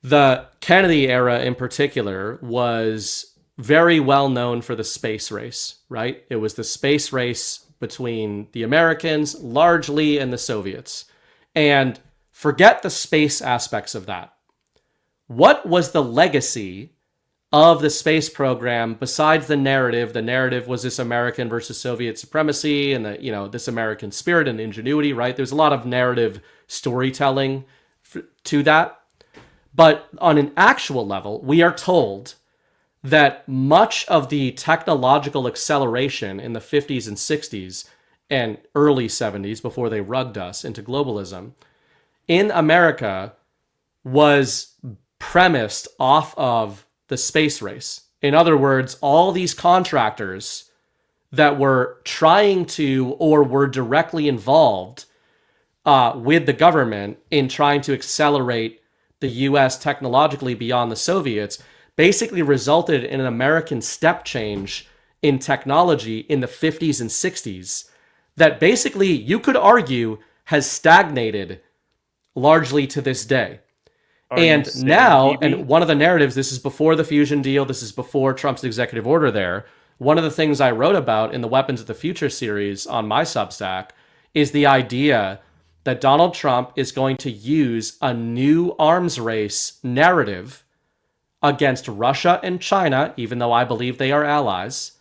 The Kennedy era in particular was very well known for the space race, right? It was the space race between the Americans largely and the Soviets. And forget the space aspects of that. What was the legacy of the space program besides the narrative? The narrative was this American versus Soviet supremacy and this American spirit and ingenuity, right? There's a lot of narrative storytelling to that. But on an actual level, we are told that much of the technological acceleration in the 50s and 60s and early 70s, before they rugged us into globalism, in America was premised off of the space race. In other words, all these contractors that were trying to or were directly involved with the government in trying to accelerate the US technologically beyond the Soviets basically resulted in an American step change in technology in the 50s and 60s that basically you could argue has stagnated largely to this day. And now, and one of the narratives, this is before the fusion deal, this is before Trump's executive order there, one of the things I wrote about in the Weapons of the Future series on my Substack is the idea that Donald Trump is going to use a new arms race narrative against Russia and China, even though I believe they are allies,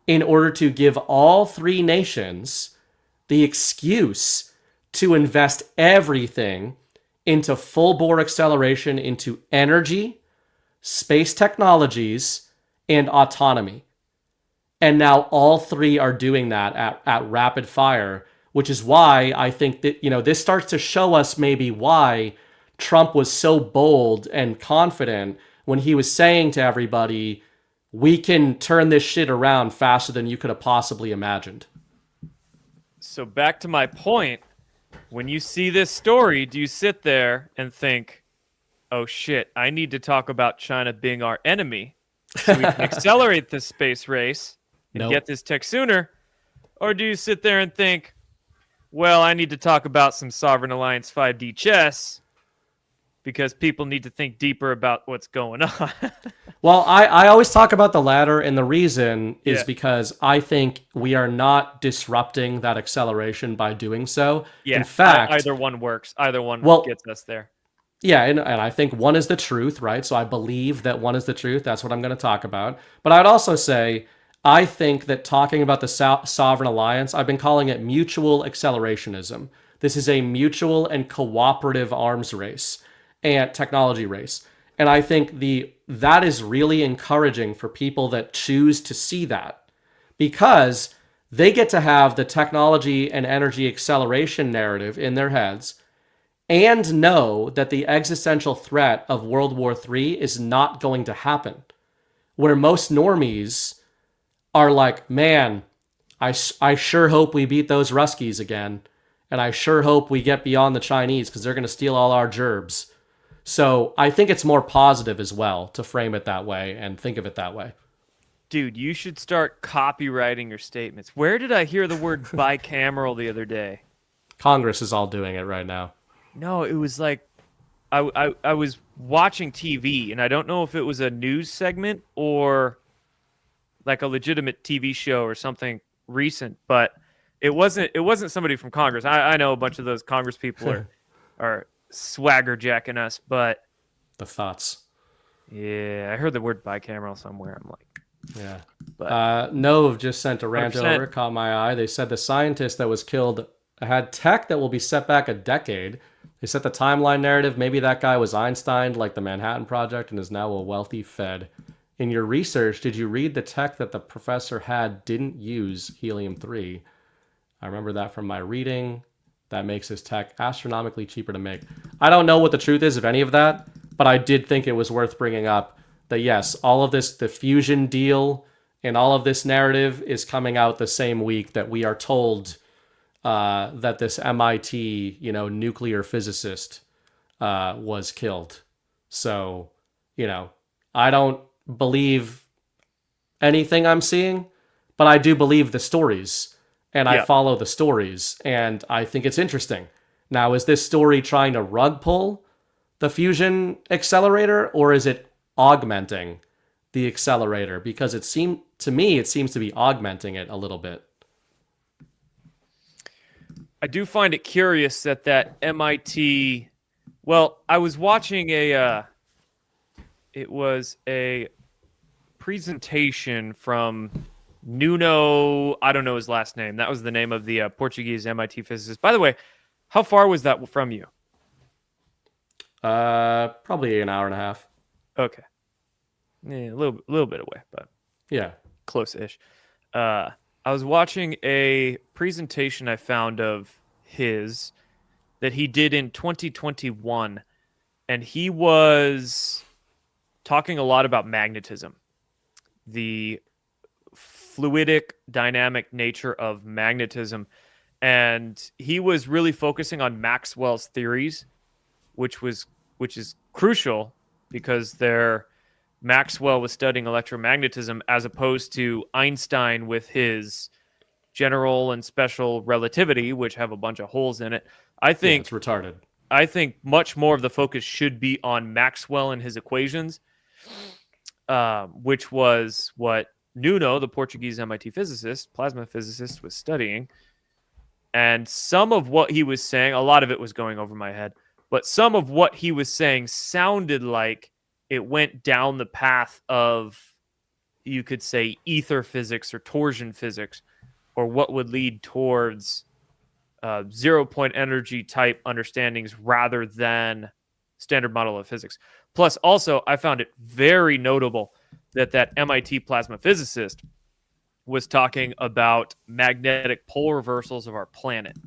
in order to give all three nations the excuse to invest everything into full-bore acceleration into energy, space technologies, and autonomy. And now all three are doing that at rapid fire, which is why I think that, this starts to show us maybe why Trump was so bold and confident when he was saying to everybody, we can turn this shit around faster than you could have possibly imagined. So back to my point, when you see this story, do you sit there and think, oh shit, I need to talk about China being our enemy so we can accelerate this space race and get this tech sooner? Or do you sit there and think, well, I need to talk about some Sovereign Alliance 5D chess because people need to think deeper about what's going on? Well, I always talk about the latter, and the reason is because I think we are not disrupting that acceleration by doing so. Yeah, in fact, either one works. Either one gets us there. Yeah, and I think one is the truth, right? So I believe that one is the truth. That's what I'm going to talk about. But I'd also say I think that talking about the Sovereign Alliance, I've been calling it mutual accelerationism. This is a mutual and cooperative arms race and technology race. And I think that is really encouraging for people that choose to see that, because they get to have the technology and energy acceleration narrative in their heads. and know that the existential threat of World War III is not going to happen. Where most normies are like, man, I sure hope we beat those Ruskies again. And I sure hope we get beyond the Chinese because they're going to steal all our gerbs. So I think it's more positive as well to frame it that way and think of it that way. Dude, you should start copywriting your statements. Where did I hear the word bicameral the other day? Congress is all doing it right now. No, it was like I was watching TV, and I don't know if it was a news segment or like a legitimate TV show or something recent, but it wasn't somebody from Congress. I know a bunch of those Congress people are swagger jacking us, but the thoughts. Yeah, I heard the word bicameral somewhere. I'm like, yeah. But Nove just sent a rant 100%. over, caught my eye. They said the scientist that was killed had tech that will be set back a decade. They set the timeline narrative. Maybe that guy was Einstein, like the Manhattan Project, and is now a wealthy Fed. In your research, did you read the tech that the professor had didn't use helium-3? I remember that from my reading. That makes his tech astronomically cheaper to make. I don't know what the truth is of any of that, but I did think it was worth bringing up that yes, all of this, the fusion deal and all of this narrative is coming out the same week that we are told that this MIT, nuclear physicist was killed. So, I don't believe anything I'm seeing, but I do believe the stories, and I follow the stories, and I think it's interesting. Now, is this story trying to rug pull the fusion accelerator, or is it augmenting the accelerator? Because it seems to be augmenting it a little bit. I do find it curious that MIT. Well, I was watching it was a presentation from Nuno. I don't know his last name. That was the name of the Portuguese MIT physicist. By the way, how far was that from you? Probably an hour and a half. Okay. Yeah, a little bit away, but yeah, close-ish. I was watching a presentation I found of his that he did in 2021, and he was talking a lot about magnetism, the fluidic dynamic nature of magnetism, and he was really focusing on Maxwell's theories, which is crucial because Maxwell was studying electromagnetism as opposed to Einstein with his general and special relativity, which have a bunch of holes in it. I think it's retarded. I think much more of the focus should be on Maxwell and his equations, which was what Nuno, the Portuguese MIT physicist, plasma physicist, was studying. And some of what he was saying, a lot of it was going over my head, but some of what he was saying sounded like it went down the path of, you could say, ether physics or torsion physics, or what would lead towards 0-point energy type understandings rather than standard model of physics. Plus, also, I found it very notable that MIT plasma physicist was talking about magnetic pole reversals of our planet.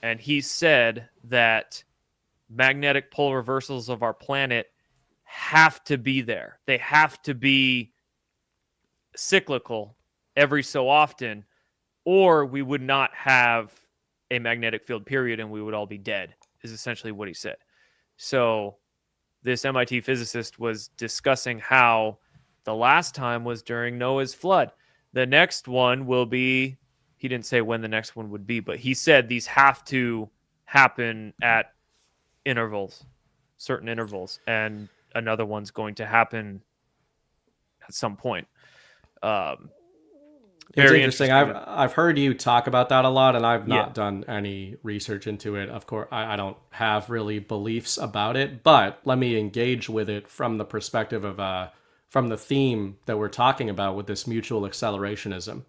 And he said that magnetic pole reversals of our planet have to be there. They have to be cyclical every so often, or we would not have a magnetic field period and we would all be dead, is essentially what he said. So this MIT physicist was discussing how the last time was during Noah's flood. The next one will be, he didn't say when the next one would be, but he said these have to happen at intervals, certain intervals, and another one's going to happen at some point. It's interesting. I've heard you talk about that a lot, and I've not done any research into it. Of course, I don't have really beliefs about it, but let me engage with it from the perspective of from the theme that we're talking about with this mutual accelerationism.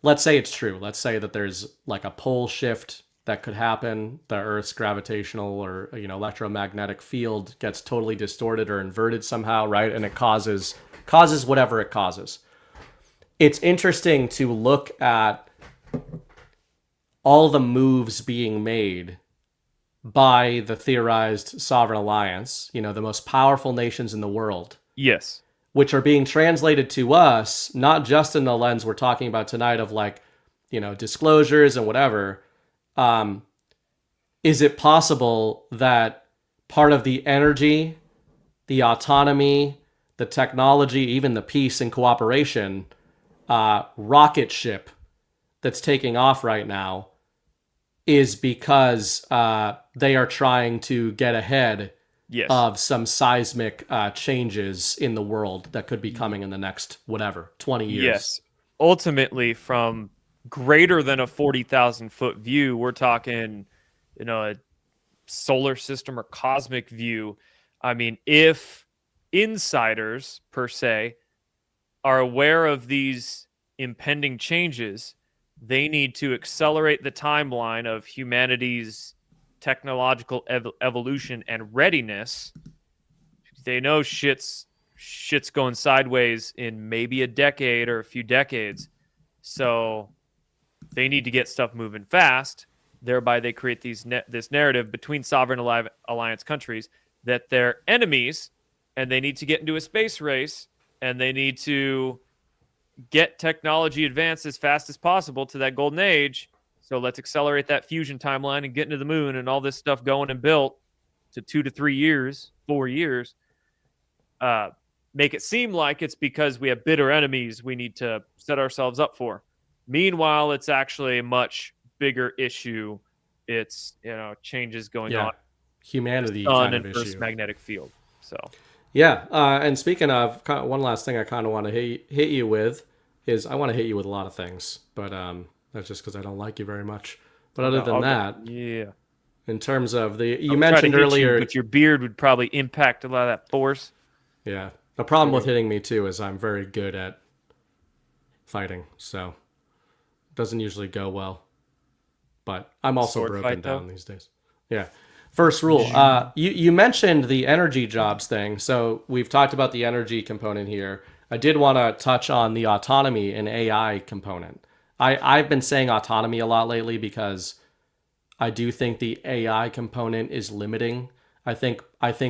Let's say it's true. Let's say that there's like a pole shift that could happen. The Earth's gravitational or electromagnetic field gets totally distorted or inverted somehow, right? And it causes whatever it causes. It's interesting to look at all the moves being made by the theorized sovereign alliance, the most powerful nations in the world. Yes. Which are being translated to us, not just in the lens we're talking about tonight of disclosures and whatever. Is it possible that part of the energy, the autonomy, the technology, even the peace and cooperation rocket ship that's taking off right now is because they are trying to get ahead of some seismic changes in the world that could be coming in the next 20 years? Yes. Ultimately, from greater than a 40,000 foot view, we're talking, a solar system or cosmic view. I mean, if insiders per se are aware of these impending changes, they need to accelerate the timeline of humanity's technological evolution and readiness. They know shit's going sideways in maybe a decade or a few decades. So they need to get stuff moving fast. Thereby, they create this narrative between sovereign alliance countries that they're enemies and they need to get into a space race and they need to get technology advanced as fast as possible to that golden age. So let's accelerate that fusion timeline and get into the moon and all this stuff going and built to 2 to 3 years, 4 years. Make it seem like it's because we have bitter enemies we need to set ourselves up for. Meanwhile, it's actually a much bigger issue. It's, changes going on. Humanity sun kind and of Earth's issue. magnetic field. So. Yeah, and speaking of, one last thing I kind of want to hit you with is I want to hit you with a lot of things, but that's just because I don't like you very much. But other than that, yeah. In terms of you mentioned earlier, but your beard would probably impact a lot of that force. Yeah, the problem with hitting me too is I'm very good at fighting, so it doesn't usually go well. But I'm also Sword broken fight, down though? these days. Yeah. First rule. You mentioned the energy jobs thing, so we've talked about the energy component here. I did want to touch on the autonomy and AI component. I've been saying autonomy a lot lately because I do think the AI component is limiting. I think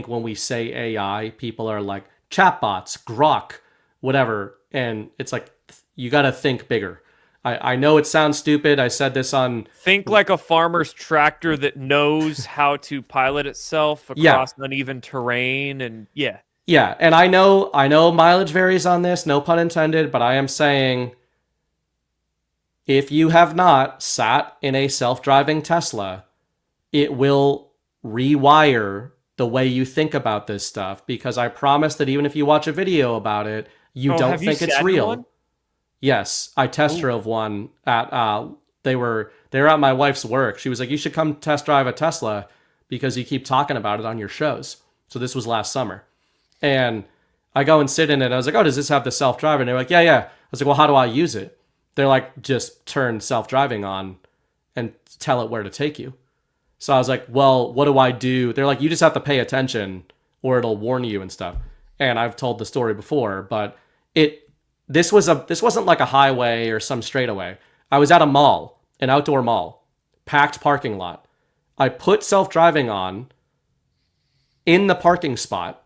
when we say AI, people are like chatbots, Grok, whatever, and it's like you got to think bigger. I know it sounds stupid. I said this on... Think like a farmer's tractor that knows how to pilot itself across uneven terrain and Yeah, and I know mileage varies on this, no pun intended, but I am saying if you have not sat in a self-driving Tesla, it will rewire the way you think about this stuff, because I promise that even if you watch a video about it, you don't think it's real. One? Yes, I test drove one at they were at my wife's work. She was like, "You should come test drive a Tesla because you keep talking about it on your shows." So this was last summer. And I go and sit in it. I was like, "Oh, does this have the self-driving?" And they're like, "Yeah." I was like, "Well, how do I use it?" They're like, "Just turn self-driving on and tell it where to take you." So I was like, "Well, what do I do?" They're like, "You just have to pay attention or it'll warn you and stuff." And I've told the story before, but this wasn't like a highway or some straightaway. I was at a mall, an outdoor mall, packed parking lot. I put self-driving on in the parking spot,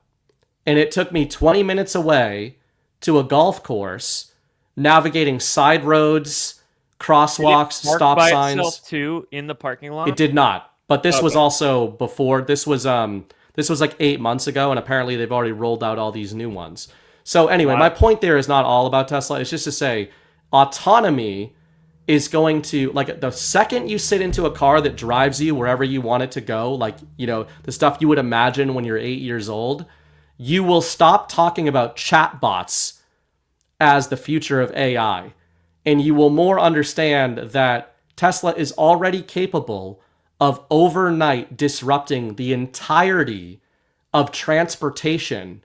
and it took me 20 minutes away to a golf course, navigating side roads, crosswalks, stop by signs. Itself too in the parking lot? It did not, but this was also before. This was like 8 months ago, and apparently they've already rolled out all these new ones. So anyway, my point there is not all about Tesla. It's just to say autonomy is going to, like, the second you sit into a car that drives you wherever you want it to go, like, the stuff you would imagine when you're 8 years old, you will stop talking about chatbots as the future of AI. And you will more understand that Tesla is already capable of overnight disrupting the entirety of transportation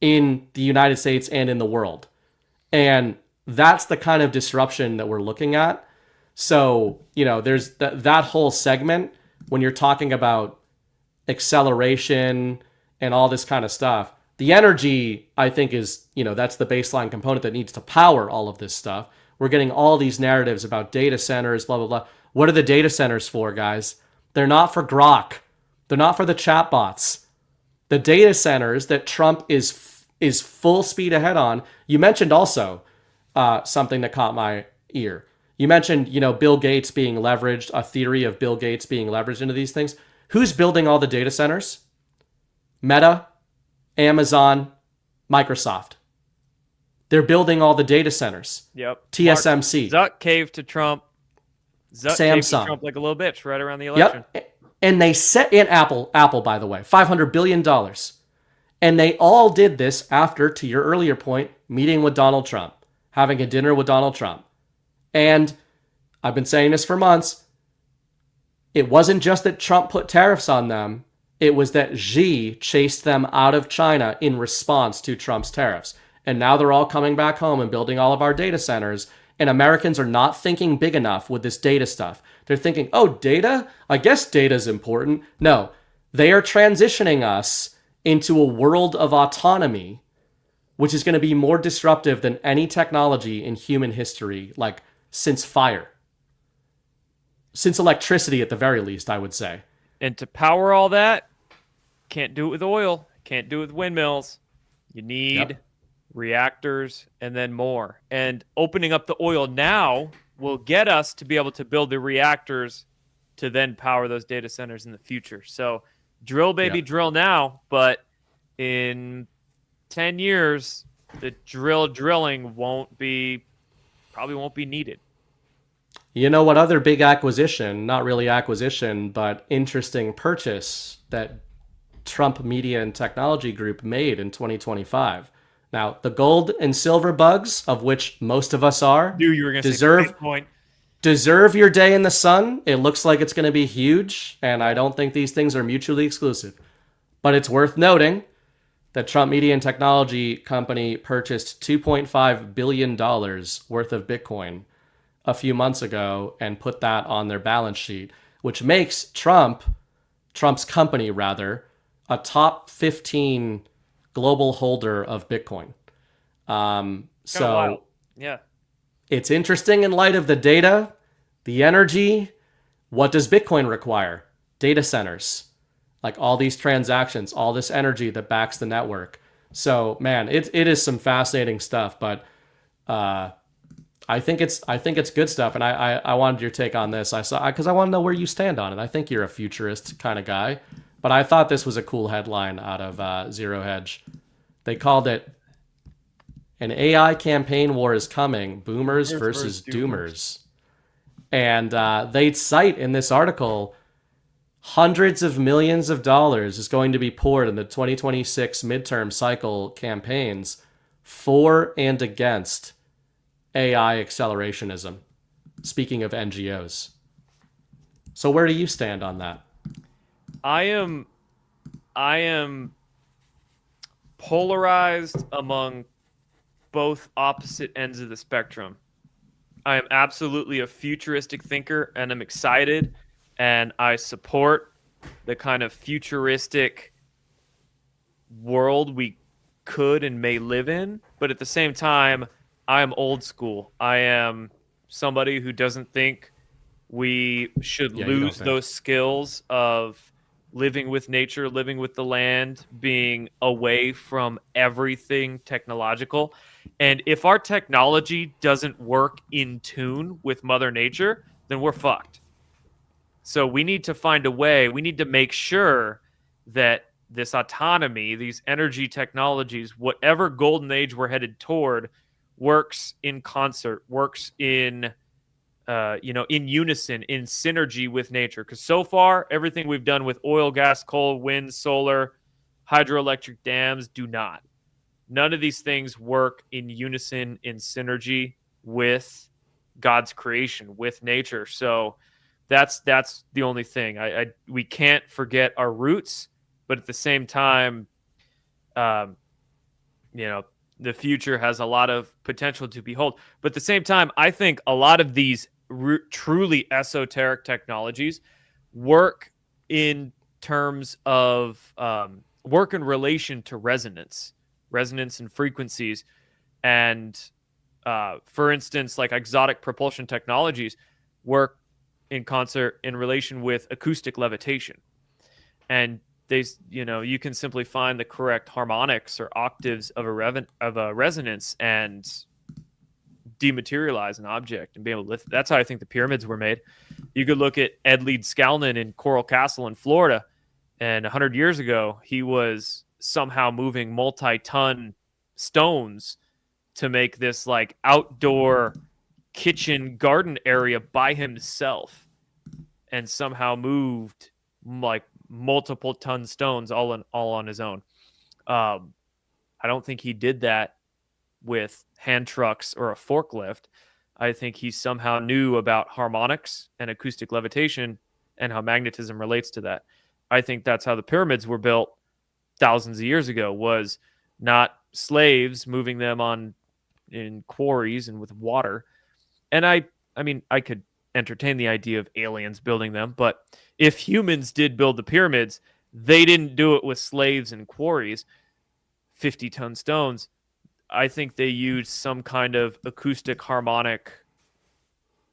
in the United States and in the world. And that's the kind of disruption that we're looking at. So, there's that whole segment when you're talking about acceleration and all this kind of stuff. The energy, I think, is, that's the baseline component that needs to power all of this stuff. We're getting all these narratives about data centers, blah, blah, blah. What are the data centers for, guys? They're not for Grok. They're not for the chatbots. The data centers that Trump is full speed ahead on. You mentioned also something that caught my ear. You mentioned, Bill Gates being leveraged, a theory of Bill Gates being leveraged into these things. Who's building all the data centers? Meta, Amazon, Microsoft. They're building all the data centers. Yep. TSMC. Zuck caved to Trump. Zuck caved to Trump like a little bitch right around the election. Yep. And they set in Apple, by the way, $500 billion. And they all did this after, to your earlier point, meeting with Donald Trump, having a dinner with Donald Trump. And I've been saying this for months. It wasn't just that Trump put tariffs on them. It was that Xi chased them out of China in response to Trump's tariffs. And now they're all coming back home and building all of our data centers. And Americans are not thinking big enough with this data stuff. They're thinking, oh, data? I guess data is important. No, they are transitioning us into a world of autonomy, which is going to be more disruptive than any technology in human history, like since fire. Since electricity, at the very least, I would say. And to power all that, can't do it with oil, can't do it with windmills. You need reactors and then more. And opening up the oil now will get us to be able to build the reactors to then power those data centers in the future. So drill, baby, drill now. But in 10 years, the drilling probably won't be needed. You know what other big acquisition, not really acquisition, but interesting purchase that Trump Media and Technology Group made in 2025? Now, the gold and silver bugs, of which most of us are, Knew you were going to say Bitcoin. Deserve your day in the sun. It looks like it's going to be huge, and I don't think these things are mutually exclusive. But it's worth noting that Trump Media and Technology Company purchased $2.5 billion worth of Bitcoin a few months ago and put that on their balance sheet, which makes Trump's company rather, a top 15 global holder of Bitcoin. So yeah, it's interesting in light of the data, the energy. What does Bitcoin require? Data centers, like all these transactions, all this energy that backs the network. So man, it is some fascinating stuff, but I think it's good stuff. And I wanted your take on this. Because I want to know where you stand on it. I think you're a futurist kind of guy, but I thought this was a cool headline out of Zero Hedge. They called it "An AI Campaign War is Coming: Boomers versus Doomers." And they cite in this article hundreds of millions of dollars is going to be poured in the 2026 midterm cycle campaigns for and against AI accelerationism. Speaking of NGOs. So where do you stand on that? I am polarized among both opposite ends of the spectrum. I am absolutely a futuristic thinker, and I'm excited, and I support the kind of futuristic world we could and may live in. But at the same time, I am old school. I am somebody who doesn't think we should lose those skills of living with nature, living with the land, being away from everything technological. And if our technology doesn't work in tune with Mother Nature, then we're fucked. So we need to find a way. We need to make sure that this autonomy, these energy technologies, whatever golden age we're headed toward, works in concert, works in in unison, in synergy with nature. Because so far, everything we've done with oil, gas, coal, wind, solar, hydroelectric dams do not. None of these things work in unison, in synergy with God's creation, with nature. So that's the only thing. We can't forget our roots, but at the same time, the future has a lot of potential to behold. But at the same time, I think a lot of these truly esoteric technologies work in terms of work in relation to resonance and frequencies. And for instance, like exotic propulsion technologies work in concert in relation with acoustic levitation. and you can simply find the correct harmonics or octaves of a resonance and dematerialize an object and be able to lift. That's how I think the pyramids were made. You could look at Ed Leeds Scalnan in Coral Castle in Florida, and 100 years ago, he was somehow moving multi-ton stones to make this like outdoor kitchen garden area by himself, and somehow moved like multiple ton stones all on his own. I don't think he did that with hand trucks or a forklift. I think he somehow knew about harmonics and acoustic levitation and how magnetism relates to that. I think that's how the pyramids were built thousands of years ago, was not slaves moving them in quarries and with water. And I mean, I could entertain the idea of aliens building them, but if humans did build the pyramids, they didn't do it with slaves and quarries, 50-ton stones. I think they used some kind of acoustic harmonic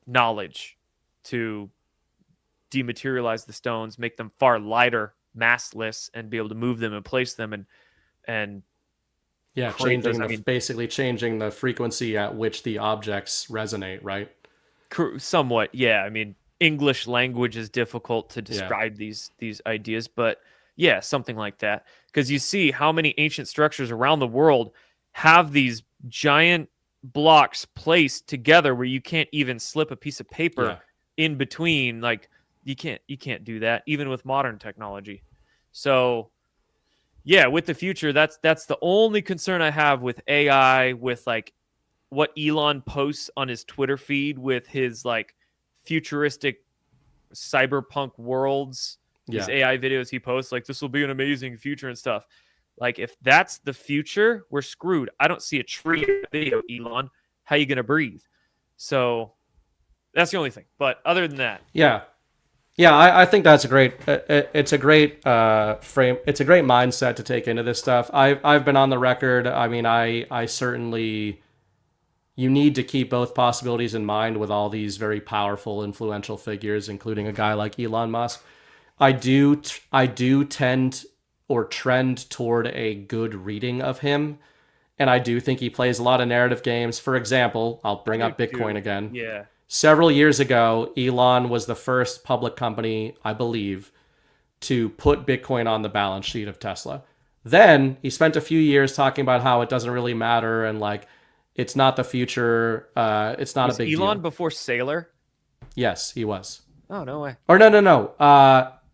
knowledge to dematerialize the stones, make them far lighter, massless, and be able to move them and place them and basically changing the frequency at which the objects resonate, right? Somewhat, yeah. I mean, English language is difficult to describe these ideas, but yeah, something like that. Because you see how many ancient structures around the world have these giant blocks placed together where you can't even slip a piece of paper in between. Like you can't do that even with modern technology. So yeah, with the future, that's the only concern I have with AI, with like what Elon posts on his Twitter feed with his like futuristic cyberpunk worlds, these AI videos he posts, like this will be an amazing future and stuff. Like if that's the future, we're screwed. I don't see a tree in the video, Elon. How you going to breathe? So that's the only thing. But other than that, I think that's a great. It's a great frame. It's a great mindset to take into this stuff. I've been on the record. I mean, I certainly. You need to keep both possibilities in mind with all these very powerful, influential figures, including a guy like Elon Musk. I do tend or trend toward a good reading of him, and I do think he plays a lot of narrative games. For example, I'll bring up Bitcoin again. Yeah. Several years ago, Elon was the first public company, I believe, to put Bitcoin on the balance sheet of Tesla. Then he spent a few years talking about how it doesn't really matter and like it's not the future. It's not a big deal. Was Elon before Saylor? Yes, he was. Oh, no way. Or no.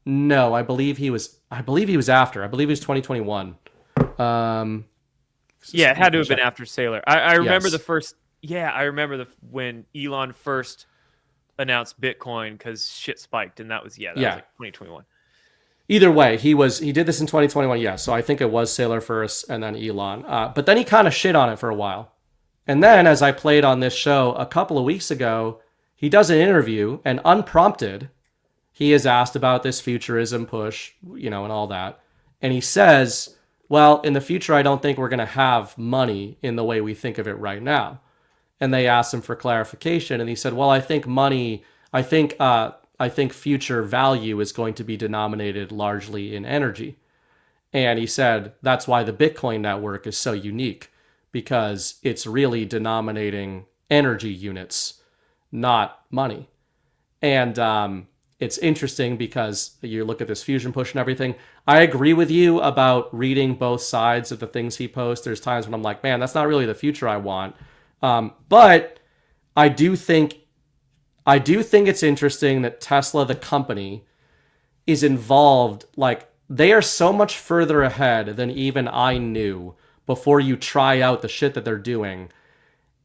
No, I believe he was after. I believe he was 2021. Yeah, it had to have been after Saylor. I remember the first. Yeah, I remember when Elon first announced Bitcoin because shit spiked, and that was like 2021. Either way, he did this in 2021. Yeah, so I think it was Saylor first, and then Elon. But then he kind of shit on it for a while, and then as I played on this show a couple of weeks ago, he does an interview, and unprompted, he is asked about this futurism push, and all that, and he says, "Well, in the future, I don't think we're going to have money in the way we think of it right now." And they asked him for clarification, and he said, "Well, I think future value is going to be denominated largely in energy." And he said that's why the Bitcoin network is so unique, because it's really denominating energy units, not money. And it's interesting because you look at this fusion push and everything. I agree with you about reading both sides of the things he posts. There's times when I'm like, man, that's not really the future I want. But I do think it's interesting that Tesla, the company, is involved. Like, they are so much further ahead than even I knew before you try out the shit that they're doing.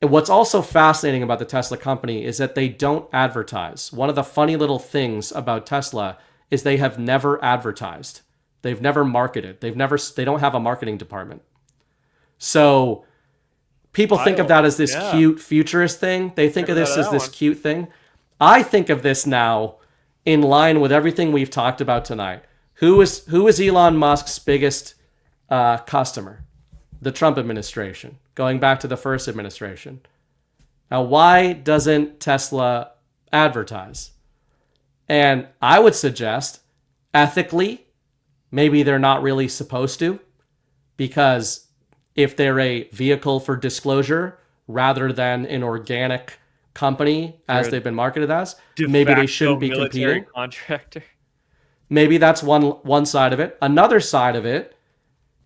And what's also fascinating about the Tesla company is that they don't advertise. One of the funny little things about Tesla is they have never advertised. They've never marketed. They don't have a marketing department. So people think of that as this cute futurist thing. They think of this as this cute thing. I think of this now in line with everything we've talked about tonight. Who is Elon Musk's biggest customer? The Trump administration, going back to the first administration. Now, why doesn't Tesla advertise? And I would suggest ethically maybe they're not really supposed to, because if they're a vehicle for disclosure rather than an organic company as they've been marketed as, maybe they shouldn't be competing. Contractor. Maybe that's one side of it. Another side of it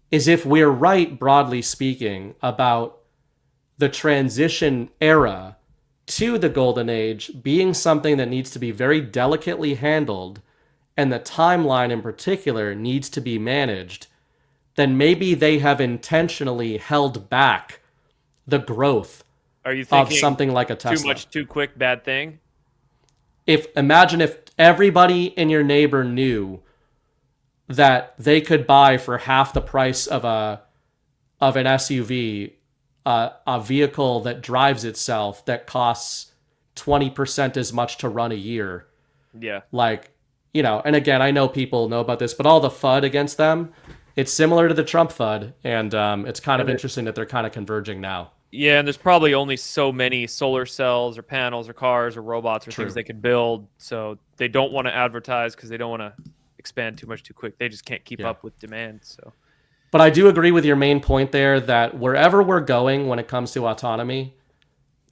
is if we're right, broadly speaking, about the transition era to the golden age being something that needs to be very delicately handled, and the timeline in particular needs to be managed, then maybe they have intentionally held back the growth Are you thinking of something like a Tesla. Too much, too quick, bad thing? Imagine if everybody in your neighbor knew that they could buy for half the price of an SUV a vehicle that drives itself that costs 20% as much to run a year. Yeah. Like, you know, and again, I know people know about this, but all the FUD against them, it's similar to the Trump FUD, and it's kind of interesting that they're kind of converging now. Yeah, and there's probably only so many solar cells or panels or cars or robots or things they could build, so they don't want to advertise because they don't want to expand too much too quick. They just can't keep up with demand. So, but I do agree with your main point there that wherever we're going when it comes to autonomy,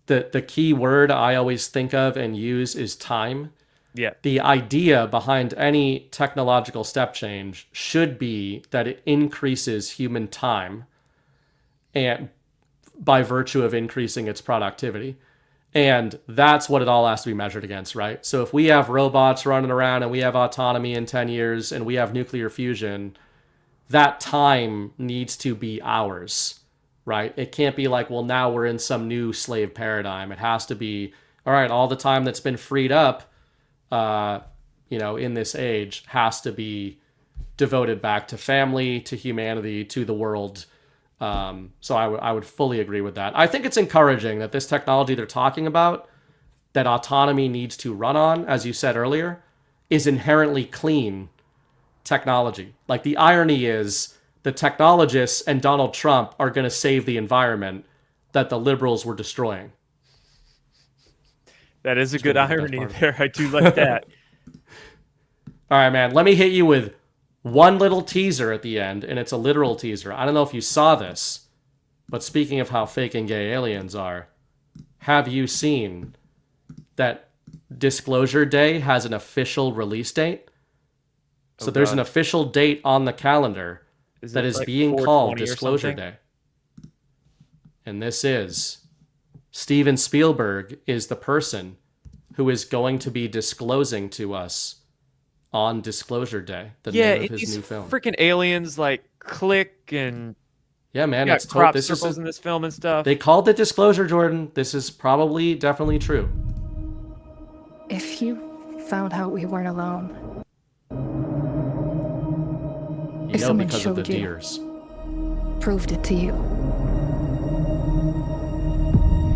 the key word I always think of and use is time. Yeah. The idea behind any technological step change should be that it increases human time, and by virtue of increasing its productivity. And that's what it all has to be measured against, right? So if we have robots running around and we have autonomy in 10 years and we have nuclear fusion, that time needs to be ours, right? It can't be like, well, now we're in some new slave paradigm. It has to be, all right, all the time that's been freed up, in this age has to be devoted back to family, to humanity, to the world. So I would fully agree with that. I think it's encouraging that this technology they're talking about, that autonomy needs to run on, as you said earlier, is inherently clean technology. Like, the irony is the technologists and Donald Trump are going to save the environment that the liberals were destroying. That is a good irony there. I do like that. All right, man. Let me hit you with one little teaser at the end, and it's a literal teaser. I don't know if you saw this, but speaking of how fake and gay aliens are, have you seen that Disclosure Day has an official release date? So there's an official date on the calendar that is being called Disclosure Day. And this is Steven Spielberg is the person who is going to be disclosing to us on Disclosure Day, the name of his new film. Freaking aliens like click and man, it's crop circles in this film and stuff. They called it Disclosure, Jordan. This is probably definitely true. If you found out we weren't alone, if someone because of the showed you, deers, proved it to you,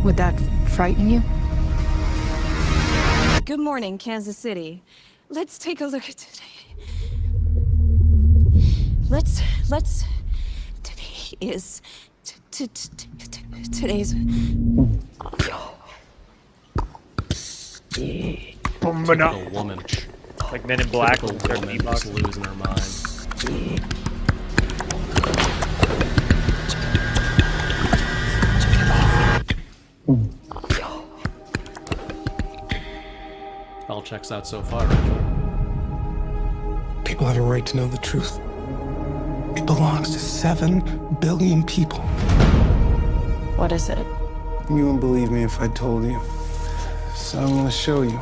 would that frighten you? Good morning, Kansas City. Let's take a look at today. Today is today's. Typical woman, like Men in Black, typical woman just losing her mind. All checks out so far, right? People have a right to know the truth. It belongs to 7 billion people. What is it? You wouldn't believe me if I told you. So I'm gonna show you.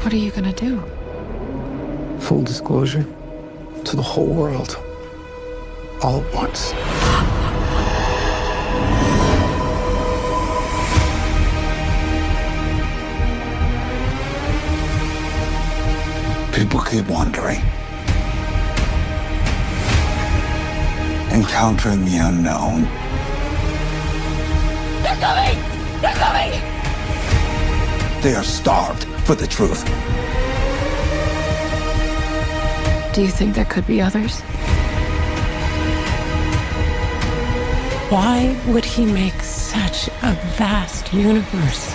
What are you gonna do? Full disclosure to the whole world. All at once. People keep wondering. Encountering the unknown. They're coming! They're coming! They are starved for the truth. Do you think there could be others? Why would he make such a vast universe?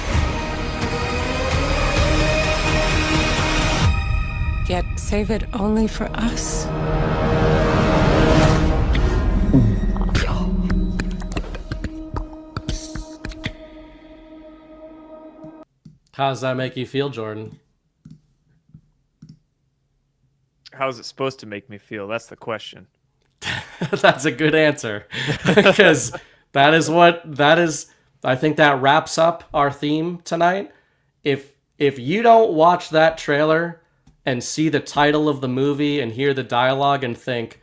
yet save it only for us. How does that make you feel, Jordan? How's it supposed to make me feel? That's the question. That's a good answer. Because that is I think that wraps up our theme tonight. If you don't watch that trailer and see the title of the movie and hear the dialogue and think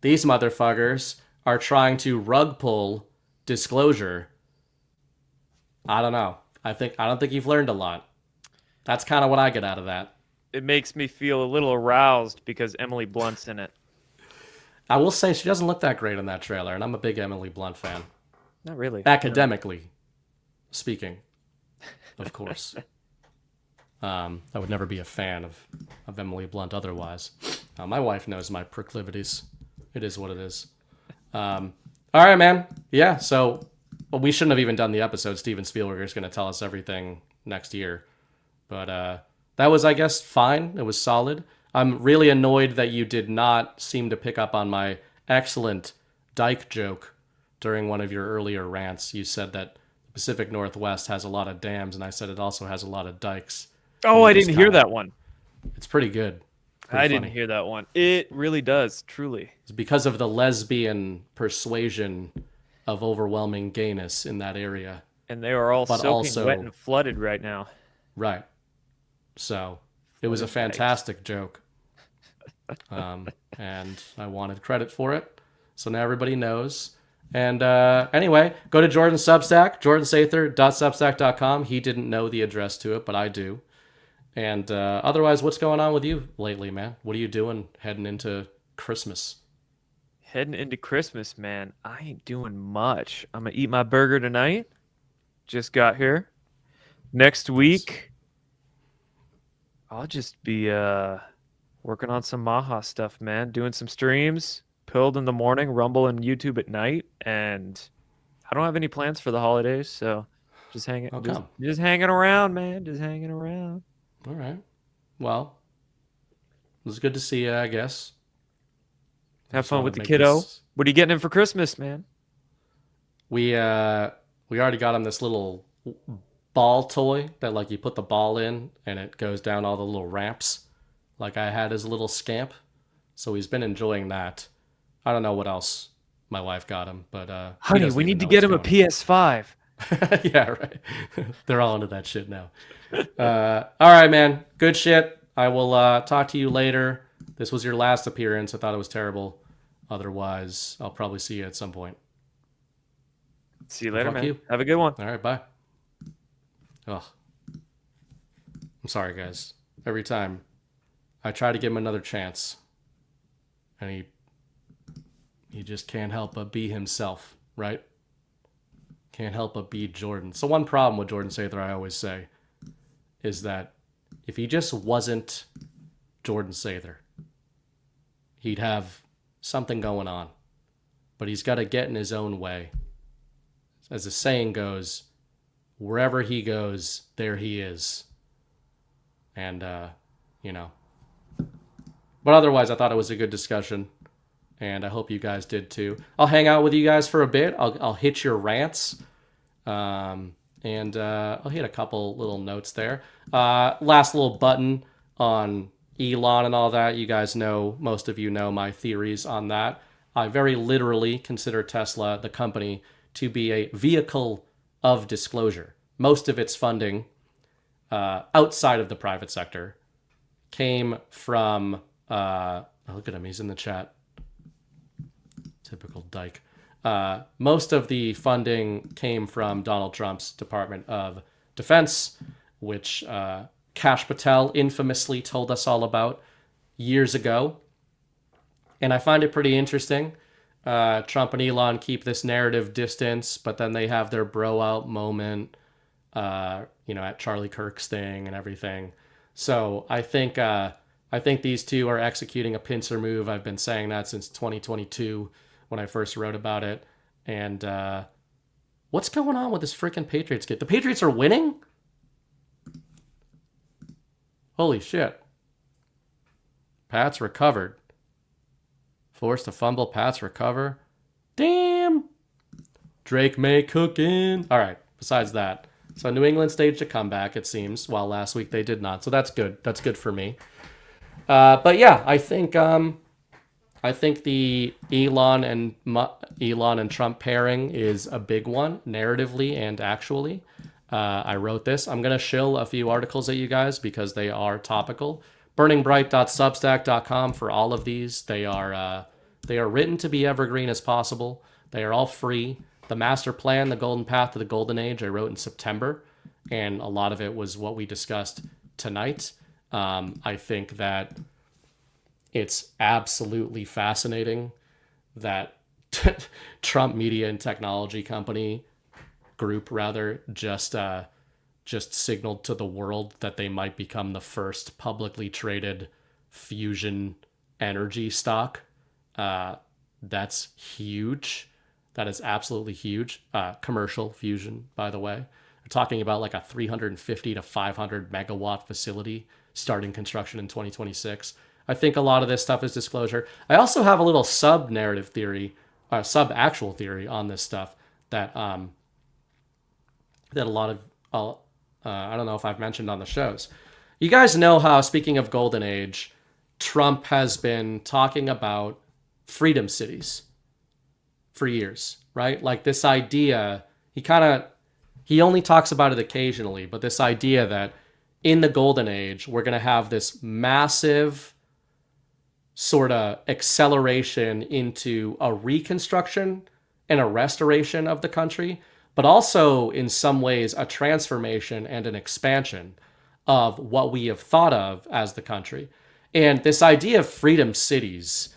these motherfuckers are trying to rug pull Disclosure, I don't know. I don't think you've learned a lot. That's kind of what I get out of that. It makes me feel a little aroused because Emily Blunt's in it. I will say she doesn't look that great in that trailer, and I'm a big Emily Blunt fan. Not really. Academically speaking, of course. I would never be a fan of Emily Blunt otherwise. My wife knows my proclivities. It is what it is. All right, man. Yeah, so we shouldn't have even done the episode. Steven Spielberg is going to tell us everything next year. But that was, I guess, fine. It was solid. I'm really annoyed that you did not seem to pick up on my excellent dike joke during one of your earlier rants. You said that the Pacific Northwest has a lot of dams, and I said it also has a lot of dikes. Oh, I didn't hear that one. It's pretty good. I didn't hear that one. It really does, truly. It's because of the lesbian persuasion of overwhelming gayness in that area. And they are all soaking wet and flooded right now. Right. So it was a fantastic joke. And I wanted credit for it. So now everybody knows. And anyway, go to Jordan's Substack, jordansather.substack.com. He didn't know the address to it, but I do. And otherwise, what's going on with you lately, man? What are you doing heading into Christmas? Heading into Christmas, man. I ain't doing much. I'm going to eat my burger tonight. Just got here. Next week, I'll just be working on some Maha stuff, man. Doing some streams. Pilled in the morning, Rumble and YouTube at night. And I don't have any plans for the holidays, so just hanging around, man. Just hanging around. All right. Well, it was good to see you, I guess. Have fun with the kiddo. What are you getting him for Christmas, man? We already got him this little ball toy that, like, you put the ball in and it goes down all the little ramps. Like I had his little scamp. So he's been enjoying that. I don't know what else my wife got him, but honey, we need to get him a PS5. Yeah, right. They're all into that shit now. All right, man. Good shit. I will talk to you later. This was your last appearance. I thought it was terrible. Otherwise, I'll probably see you at some point. See you later, man. Have a good one. All right, bye. Oh, I'm sorry, guys. Every time I try to give him another chance, and he just can't help but be himself, right? Can't help but be Jordan. So one problem with Jordan Sather, I always say, is that if he just wasn't Jordan Sather, he'd have something going on. But he's got to get in his own way. As the saying goes, wherever he goes, there he is. And, you know. But otherwise, I thought it was a good discussion. And I hope you guys did too. I'll hang out with you guys for a bit. I'll hit your rants. And I'll hit a couple little notes there. Last little button on Elon and all that. You guys know, most of you know my theories on that. I very literally consider Tesla, the company, to be a vehicle of disclosure. Most of its funding outside of the private sector came from... look at him, he's in the chat. Typical dyke. Most of the funding came from Donald Trump's Department of Defense, which Kash Patel infamously told us all about years ago. And I find it pretty interesting. Trump and Elon keep this narrative distance, but then they have their bro out moment, at Charlie Kirk's thing and everything. So I think these two are executing a pincer move. I've been saying that since 2022 when I first wrote about it. And what's going on with this freaking Patriots kid? The Patriots are winning? Holy shit. Pats recovered. Forced to fumble, Pats recover. Damn. Drake May cooking. All right, besides that. So New England staged a comeback, it seems, while last week they did not. So that's good. That's good for me. But yeah, I think the Elon and Trump pairing is a big one, narratively and actually. I wrote this. I'm going to shill a few articles at you guys because they are topical. Burningbright.substack.com for all of these. They are written to be evergreen as possible. They are all free. The master plan, the golden path to the golden age, I wrote in September, and a lot of it was what we discussed tonight. I think that it's absolutely fascinating that Trump Media and Technology Group just signaled to the world that they might become the first publicly traded fusion energy stock. That's huge. That is absolutely huge. Commercial fusion, by the way. They're talking about like a 350 to 500 megawatt facility starting construction in 2026. I think a lot of this stuff is disclosure. I also have a little sub-narrative theory, sub-actual theory on this stuff that a lot of, I don't know if I've mentioned on the shows. You guys know how, speaking of Golden Age, Trump has been talking about freedom cities for years, right? Like this idea, he only talks about it occasionally, but this idea that in the Golden Age, we're going to have this massive sort of acceleration into a reconstruction and a restoration of the country, but also in some ways a transformation and an expansion of what we have thought of as the country. And this idea of freedom cities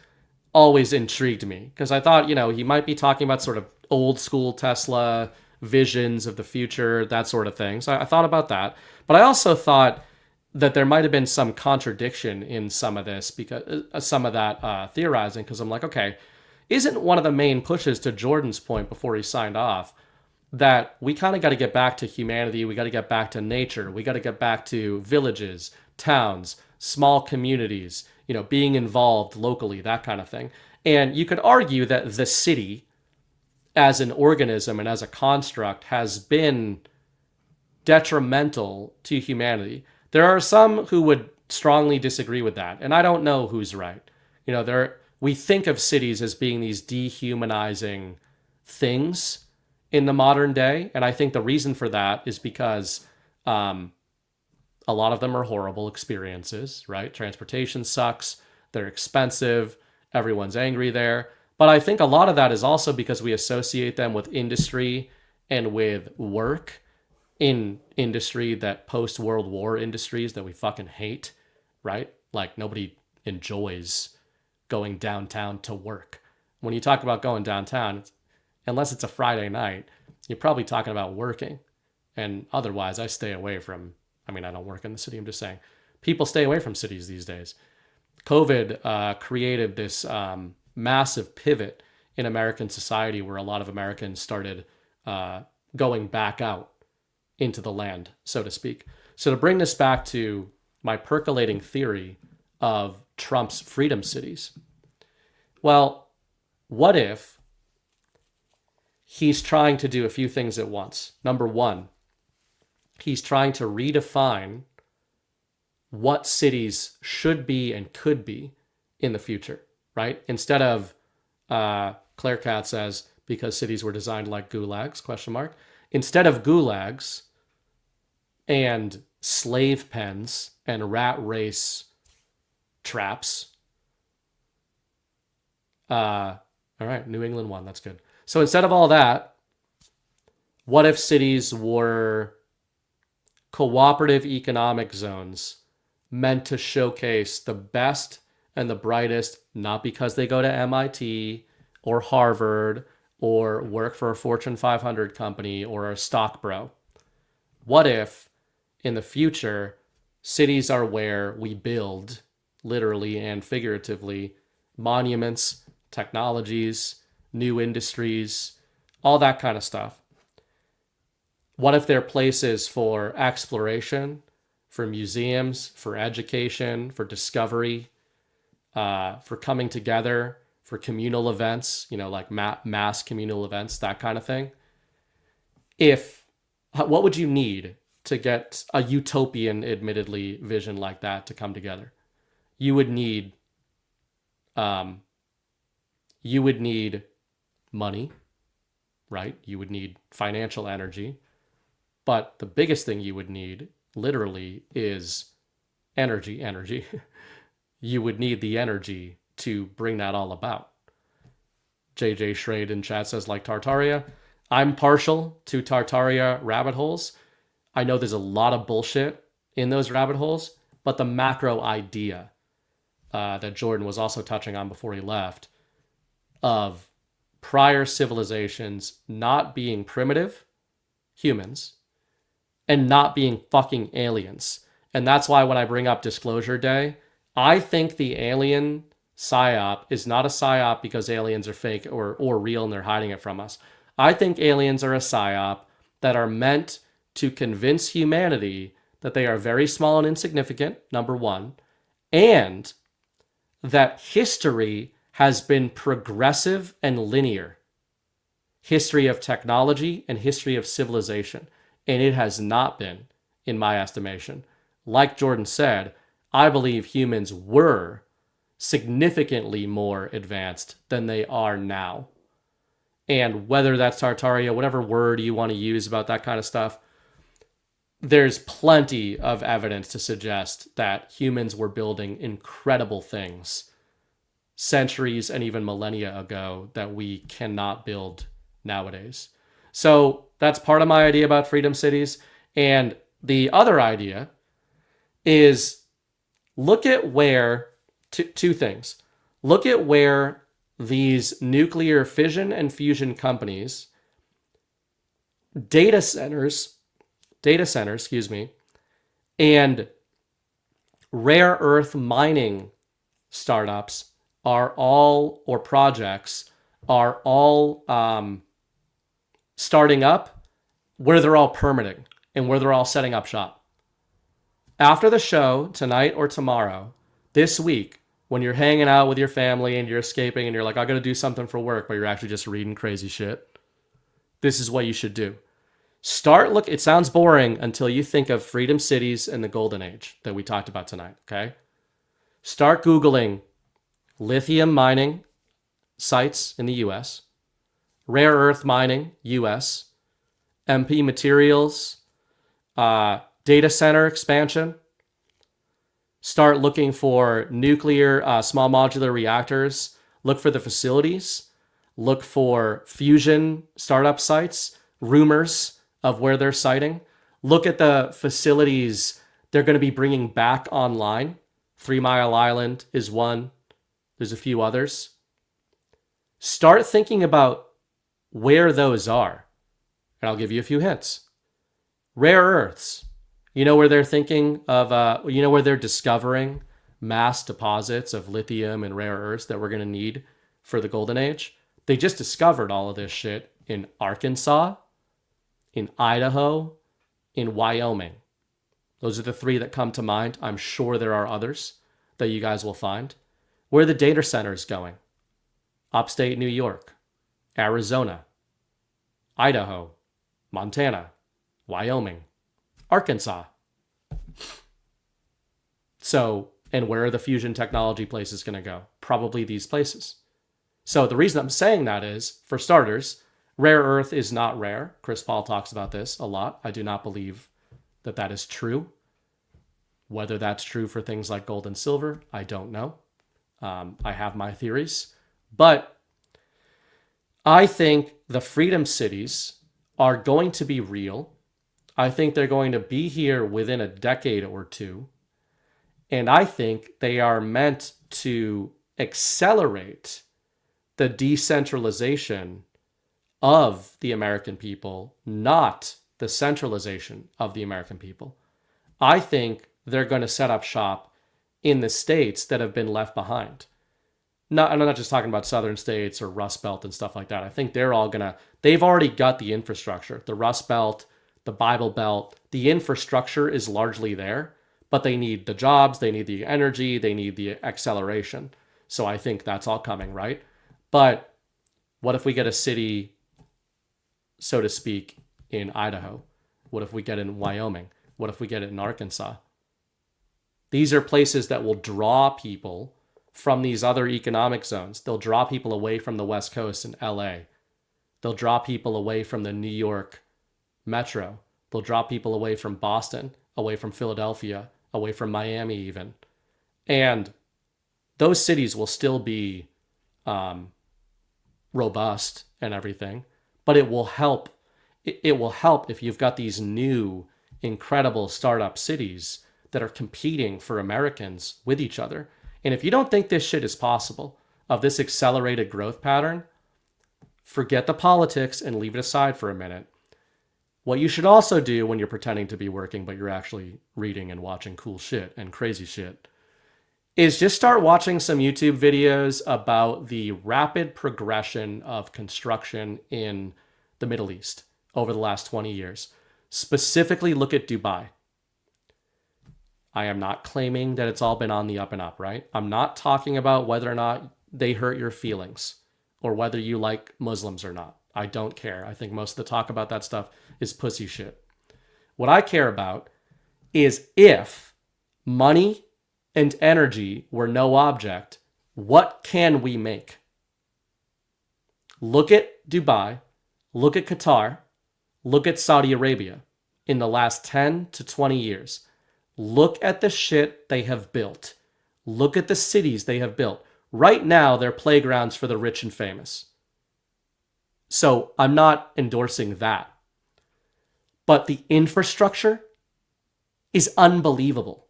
always intrigued me because I thought, he might be talking about sort of old school Tesla visions of the future, that sort of thing. So I thought about that. But I also thought that there might have been some contradiction in some of this, because some of that theorizing, because I'm like, okay, isn't one of the main pushes, to Jordan's point before he signed off, that we kind of got to get back to humanity, we got to get back to nature, we got to get back to villages, towns, small communities, being involved locally, that kind of thing. And you could argue that the city as an organism and as a construct has been detrimental to humanity. There are some who would strongly disagree with that, and I don't know who's right. We think of cities as being these dehumanizing things in the modern day, and I think the reason for that is because a lot of them are horrible experiences, right? Transportation sucks, they're expensive, everyone's angry there. But I think a lot of that is also because we associate them with industry and with work in industry that post-World War industries that we fucking hate, right? Like nobody enjoys going downtown to work. When you talk about going downtown, unless it's a Friday night, you're probably talking about working. And otherwise, I stay away from, I don't work in the city, I'm just saying. People stay away from cities these days. COVID created this massive pivot in American society where a lot of Americans started going back out into the land, so to speak. So to bring this back to my percolating theory of Trump's freedom cities, well, what if he's trying to do a few things at once? Number one, he's trying to redefine what cities should be and could be in the future, right? Instead of, Claire Cat says, because cities were designed like gulags, ? Instead of gulags and slave pens and rat race traps. All right, New England won, that's good. So instead of all that, what if cities were cooperative economic zones meant to showcase the best and the brightest, not because they go to MIT or Harvard or work for a Fortune 500 company or a stock bro? What if in the future, cities are where we build, literally and figuratively, monuments, technologies, new industries, all that kind of stuff? What if they're places for exploration, for museums, for education, for discovery, for coming together, for communal events, like mass communal events, that kind of thing. What would you need to get a utopian, admittedly, vision like that to come together? You would need money, right? You would need financial energy. But the biggest thing you would need, literally, is energy. You would need the energy to bring that all about. JJ Schrade in chat says, like Tartaria. I'm partial to Tartaria rabbit holes. I know there's a lot of bullshit in those rabbit holes, but the macro idea that Jordan was also touching on before he left of prior civilizations not being primitive humans and not being fucking aliens. And that's why when I bring up Disclosure Day, I think the alien psyop is not a psyop because aliens are fake or real and they're hiding it from us. I think aliens are a psyop that are meant to convince humanity that they are very small and insignificant, number one, and that history has been progressive and linear. History of technology and history of civilization. And it has not been, in my estimation. Like Jordan said, I believe humans were significantly more advanced than they are now. And whether that's Tartaria, whatever word you want to use about that kind of stuff, there's plenty of evidence to suggest that humans were building incredible things centuries and even millennia ago that we cannot build nowadays. So that's part of my idea about freedom cities. And the other idea is look at where, two things. Look at where these nuclear fission and fusion companies, data centers, and rare earth mining startups projects are all starting up, where they're all permitting and where they're all setting up shop. After the show, tonight or tomorrow, this week, when you're hanging out with your family and you're escaping and you're like, I gotta do something for work, but you're actually just reading crazy shit, this is what you should do. It sounds boring until you think of freedom cities and the golden age that we talked about tonight, okay? Start Googling lithium mining sites in the US, rare earth mining, US, MP materials, data center expansion. Start looking for nuclear small modular reactors. Look for the facilities. Look for fusion startup sites, rumors of where they're siting. Look at the facilities they're going to be bringing back online. 3 Mile Island is one. There's a few others. Start thinking about where those are. And I'll give you a few hints. Rare earths. You know where they're thinking of, where they're discovering mass deposits of lithium and rare earths that we're going to need for the golden age? They just discovered all of this shit in Arkansas, in Idaho, in Wyoming. Those are the three that come to mind. I'm sure there are others that you guys will find. Where are the data centers going? Upstate New York, Arizona, Idaho, Montana, Wyoming, Arkansas. So, and where are the fusion technology places going to go? Probably these places. So the reason I'm saying that is, for starters, rare earth is not rare. Chris Paul talks about this a lot. I do not believe that that is true. Whether that's true for things like gold and silver, I don't know. I have my theories. But I think the freedom cities are going to be real. I think they're going to be here within a decade or two. And I think they are meant to accelerate the decentralization of the American people, not the centralization of the American people. I think they're going to set up shop in the states that have been left behind. I'm not just talking about southern states or Rust Belt and stuff like that. I think they've already got the infrastructure. The Rust Belt, the Bible Belt, the infrastructure is largely there, but they need the jobs, they need the energy, they need the acceleration. So I think that's all coming, right? But what if we get a city, so to speak, in Idaho? What if we get it in Wyoming? What if we get it in Arkansas? These are places that will draw people from these other economic zones. They'll draw people away from the West Coast and LA. They'll draw people away from the New York metro. They'll draw people away from Boston, away from Philadelphia, away from Miami even. And those cities will still be robust and everything, but it will help. It will help if you've got these new, incredible startup cities that are competing for Americans with each other. And if you don't think this shit is possible, of this accelerated growth pattern, forget the politics and leave it aside for a minute. What you should also do when you're pretending to be working, but you're actually reading and watching cool shit and crazy shit, is just start watching some YouTube videos about the rapid progression of construction in the Middle East over the last 20 years. Specifically, look at Dubai. I am not claiming that it's all been on the up and up, right? I'm not talking about whether or not they hurt your feelings or whether you like Muslims or not. I don't care. I think most of the talk about that stuff is pussy shit. What I care about is if money and energy were no object, what can we make? Look at Dubai, look at Qatar, look at Saudi Arabia in the last 10 to 20 years. Look at the shit they have built. Look at the cities they have built. Right now, they're playgrounds for the rich and famous. So I'm not endorsing that. But the infrastructure is unbelievable.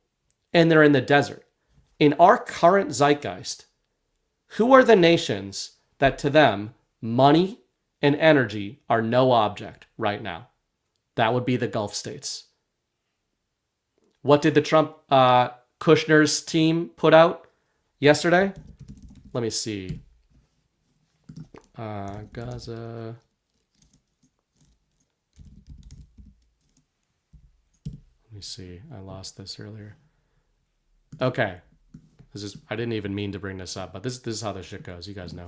And they're in the desert. In our current zeitgeist, who are the nations that to them, money and energy are no object right now? That would be the Gulf states. What did the Trump Kushner's team put out yesterday? Let me see. Gaza. Let me see. I lost this earlier. Okay. I didn't even mean to bring this up, but this is how this shit goes. You guys know.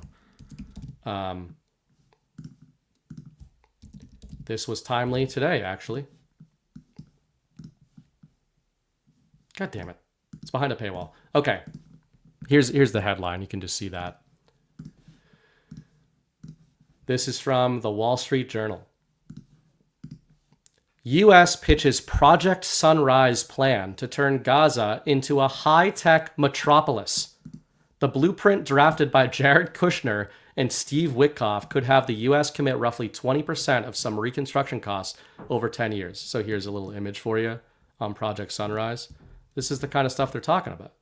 This was timely today, actually. God damn it. It's behind a paywall. Okay. Here's the headline. You can just see that. This is from the Wall Street Journal. U.S. pitches Project Sunrise plan to turn Gaza into a high-tech metropolis. The blueprint drafted by Jared Kushner and Steve Witkoff could have the U.S. commit roughly 20% of some reconstruction costs over 10 years. So here's a little image for you on Project Sunrise. This is the kind of stuff they're talking about.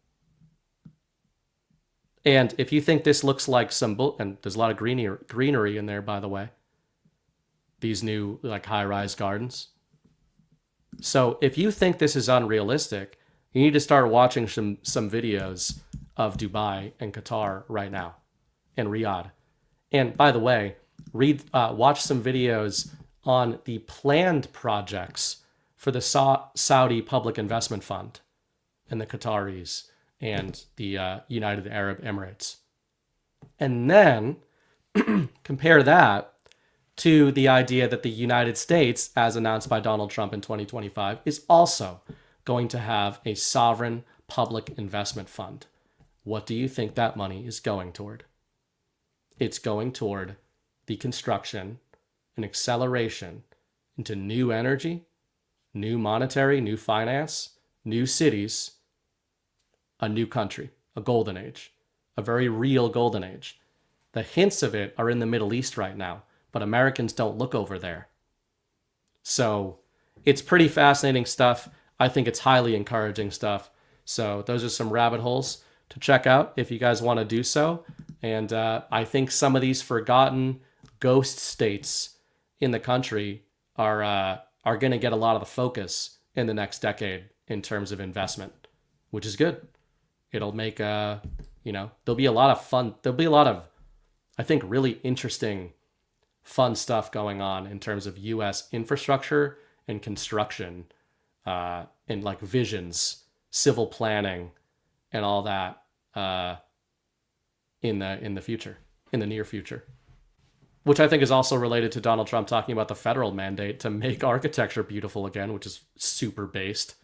And if you think this looks like and there's a lot of greenery in there, by the way. These new like high-rise gardens. So if you think this is unrealistic, you need to start watching some videos of Dubai and Qatar right now, and Riyadh. And by the way, watch some videos on the planned projects for the Saudi Public Investment Fund and the Qataris and the United Arab Emirates. And then compare that to the idea that the United States, as announced by Donald Trump in 2025, is also going to have a sovereign public investment fund. What do you think that money is going toward? It's going toward the construction and acceleration into new energy, new monetary, new finance, new cities, a new country, a golden age, a very real golden age. The hints of it are in the Middle East right now, but Americans don't look over there. So it's pretty fascinating stuff. I think it's highly encouraging stuff. So those are some rabbit holes to check out if you guys want to do so. And I think some of these forgotten ghost states in the country are going to get a lot of the focus in the next decade in terms of investment, which is good. It'll make, there'll be a lot of fun. There'll be a lot of, I think, really interesting, fun stuff going on in terms of U.S. infrastructure and construction and like visions, civil planning and all that in the future, in the near future. Which I think is also related to Donald Trump talking about the federal mandate to make architecture beautiful again, which is super based.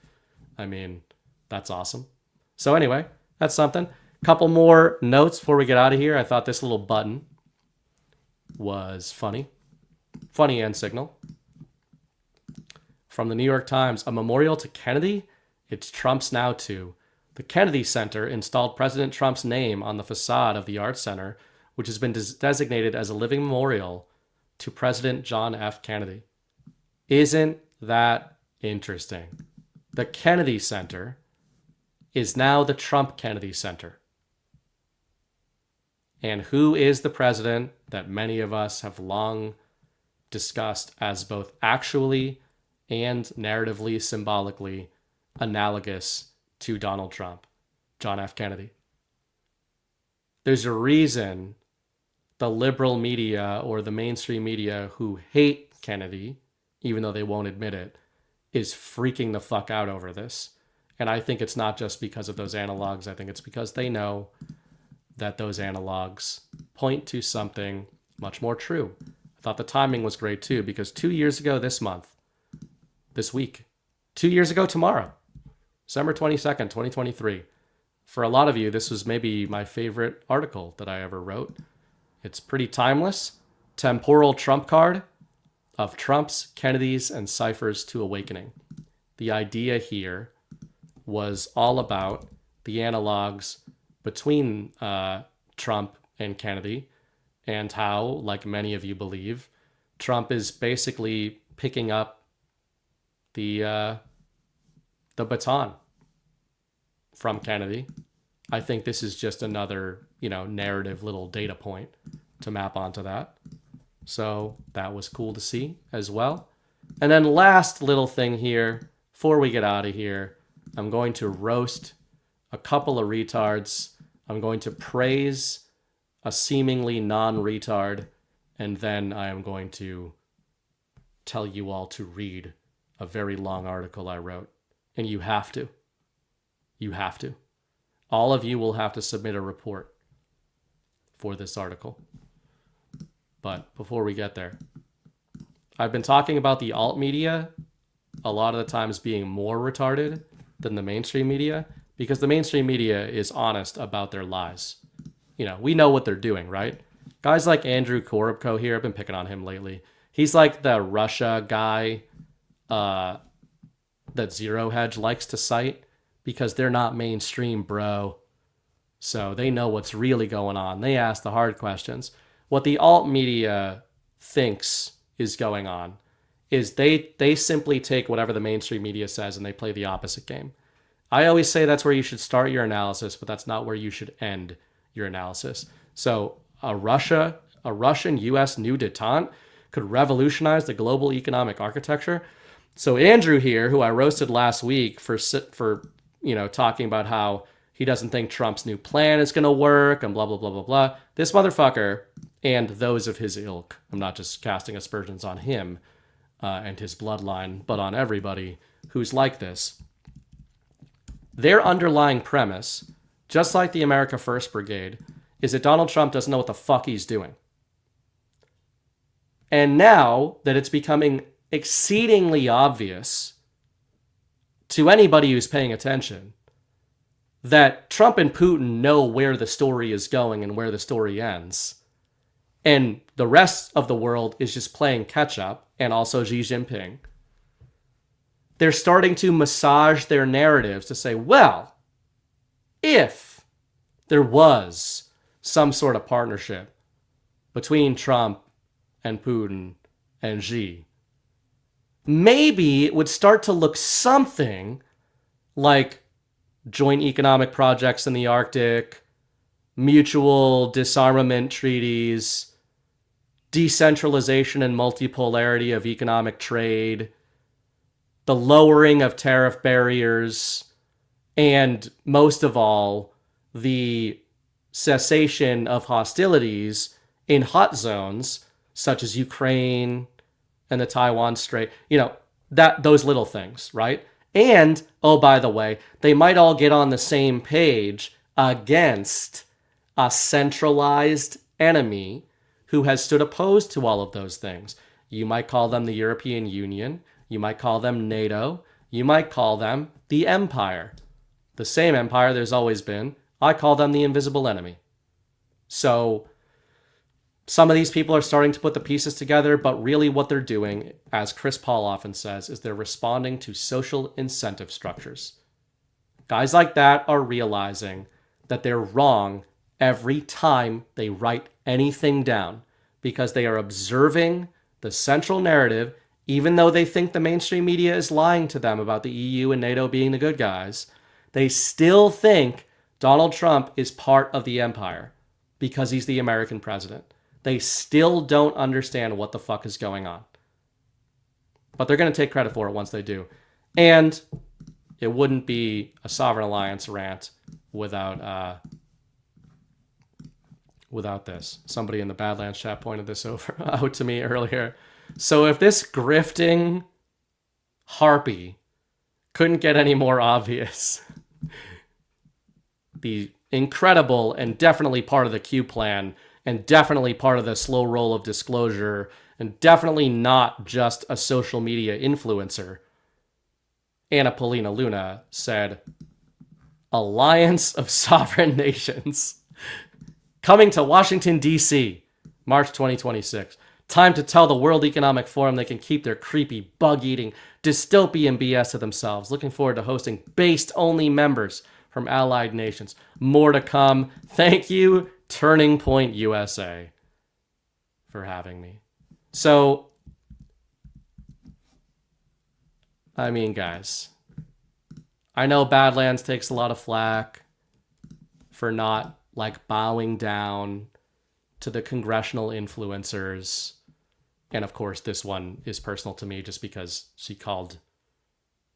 I mean, that's awesome. So anyway, that's something. Couple more notes before we get out of here. I thought this little button was funny. Funny and signal. From the New York Times, a memorial to Kennedy? It's Trump's now too. The Kennedy Center installed President Trump's name on the facade of the Art Center, which has been designated as a living memorial to President John F. Kennedy. Isn't that interesting? The Kennedy Center is now the Trump Kennedy Center. And who is the president that many of us have long discussed as both actually and narratively, symbolically analogous to Donald Trump? John F. Kennedy. There's a reason the liberal media or the mainstream media who hate Kennedy, even though they won't admit it, is freaking the fuck out over this. And I think it's not just because of those analogs. I think it's because they know that those analogs point to something much more true. I thought the timing was great too, because 2 years ago this week, 2 years ago tomorrow, December 22nd, 2023, for a lot of you, this was maybe my favorite article that I ever wrote. It's pretty timeless. Temporal trump card of Trump's, Kennedy's, and ciphers to awakening. The idea here was all about the analogs between Trump and Kennedy, and how, like many of you believe, Trump is basically picking up the baton from Kennedy. I think this is just another, narrative little data point to map onto that. So that was cool to see as well. And then last little thing here, before we get out of here, I'm going to roast a couple of retards. I'm going to praise a seemingly non-retard, and then I am going to tell you all to read a very long article I wrote. And you have to. You have to. All of you will have to submit a report for this article. But before we get there, I've been talking about the alt media a lot of the times being more retarded than the mainstream media, because the mainstream media is honest about their lies. We know what they're doing, right? Guys like Andrew Korobko here, I've been picking on him lately. He's like the Russia guy that Zero Hedge likes to cite, because they're not mainstream, bro. So they know what's really going on. They ask the hard questions. What the alt media thinks is going on is they simply take whatever the mainstream media says and they play the opposite game. I always say that's where you should start your analysis, but that's not where you should end your analysis. So a Russian U.S. new detente could revolutionize the global economic architecture. So Andrew here, who I roasted last week for talking about how he doesn't think Trump's new plan is going to work and blah, blah, blah, blah, blah. This motherfucker and those of his ilk, I'm not just casting aspersions on him and his bloodline, but on everybody who's like this. Their underlying premise, just like the America First Brigade, is that Donald Trump doesn't know what the fuck he's doing. And now that it's becoming exceedingly obvious to anybody who's paying attention that Trump and Putin know where the story is going and where the story ends, and the rest of the world is just playing catch up, and also Xi Jinping, they're starting to massage their narratives to say, well, if there was some sort of partnership between Trump and Putin and Xi, maybe it would start to look something like joint economic projects in the Arctic, mutual disarmament treaties, decentralization and multipolarity of economic trade, the lowering of tariff barriers, and most of all, the cessation of hostilities in hot zones such as Ukraine and the Taiwan Strait, those little things, right? And, oh, by the way, they might all get on the same page against a centralized enemy who has stood opposed to all of those things. You might call them the European Union. You might call them NATO. You might call them the Empire. The same empire there's always been. I call them the invisible enemy. So some of these people are starting to put the pieces together, but really what they're doing, as Chris Paul often says, is they're responding to social incentive structures. Guys like that are realizing that they're wrong every time they write anything down because they are observing the central narrative, even though they think the mainstream media is lying to them about the EU and NATO being the good guys. They still think Donald Trump is part of the empire because he's the American president. They still don't understand what the fuck is going on. But they're going to take credit for it once they do. And it wouldn't be a Sovereign Alliance rant without this. Somebody in the Badlands chat pointed this out to me earlier. So if this grifting harpy couldn't get any more obvious, the incredible and definitely part of the Q plan and definitely part of the slow roll of disclosure and definitely not just a social media influencer, Anna Paulina Luna said, Alliance of Sovereign Nations coming to Washington, D.C., March 2026. Time to tell the World Economic Forum they can keep their creepy, bug-eating, dystopian BS to themselves. Looking forward to hosting based-only members from allied nations. More to come. Thank you, Turning Point USA, for having me. So, I mean, guys, I know Badlands takes a lot of flack for not, like, bowing down to the congressional influencers. And of course, this one is personal to me just because she called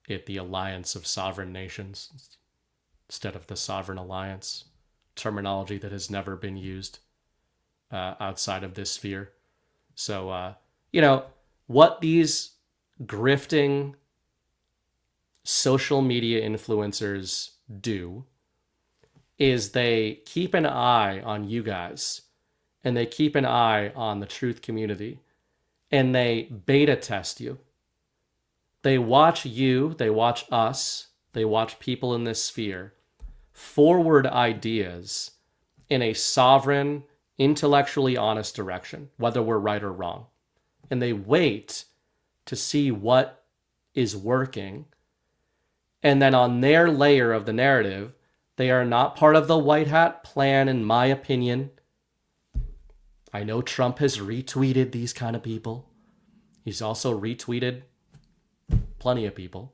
it the Alliance of Sovereign Nations instead of the Sovereign Alliance, terminology that has never been used outside of this sphere. So, what these grifting social media influencers do is they keep an eye on you guys and they keep an eye on the truth community and they beta test you. They watch you, they watch us, they watch people in this sphere forward ideas in a sovereign, intellectually honest direction, whether we're right or wrong. And they wait to see what is working. And then on their layer of the narrative, they are not part of the white hat plan, in my opinion. I know Trump has retweeted these kind of people. He's also retweeted plenty of people.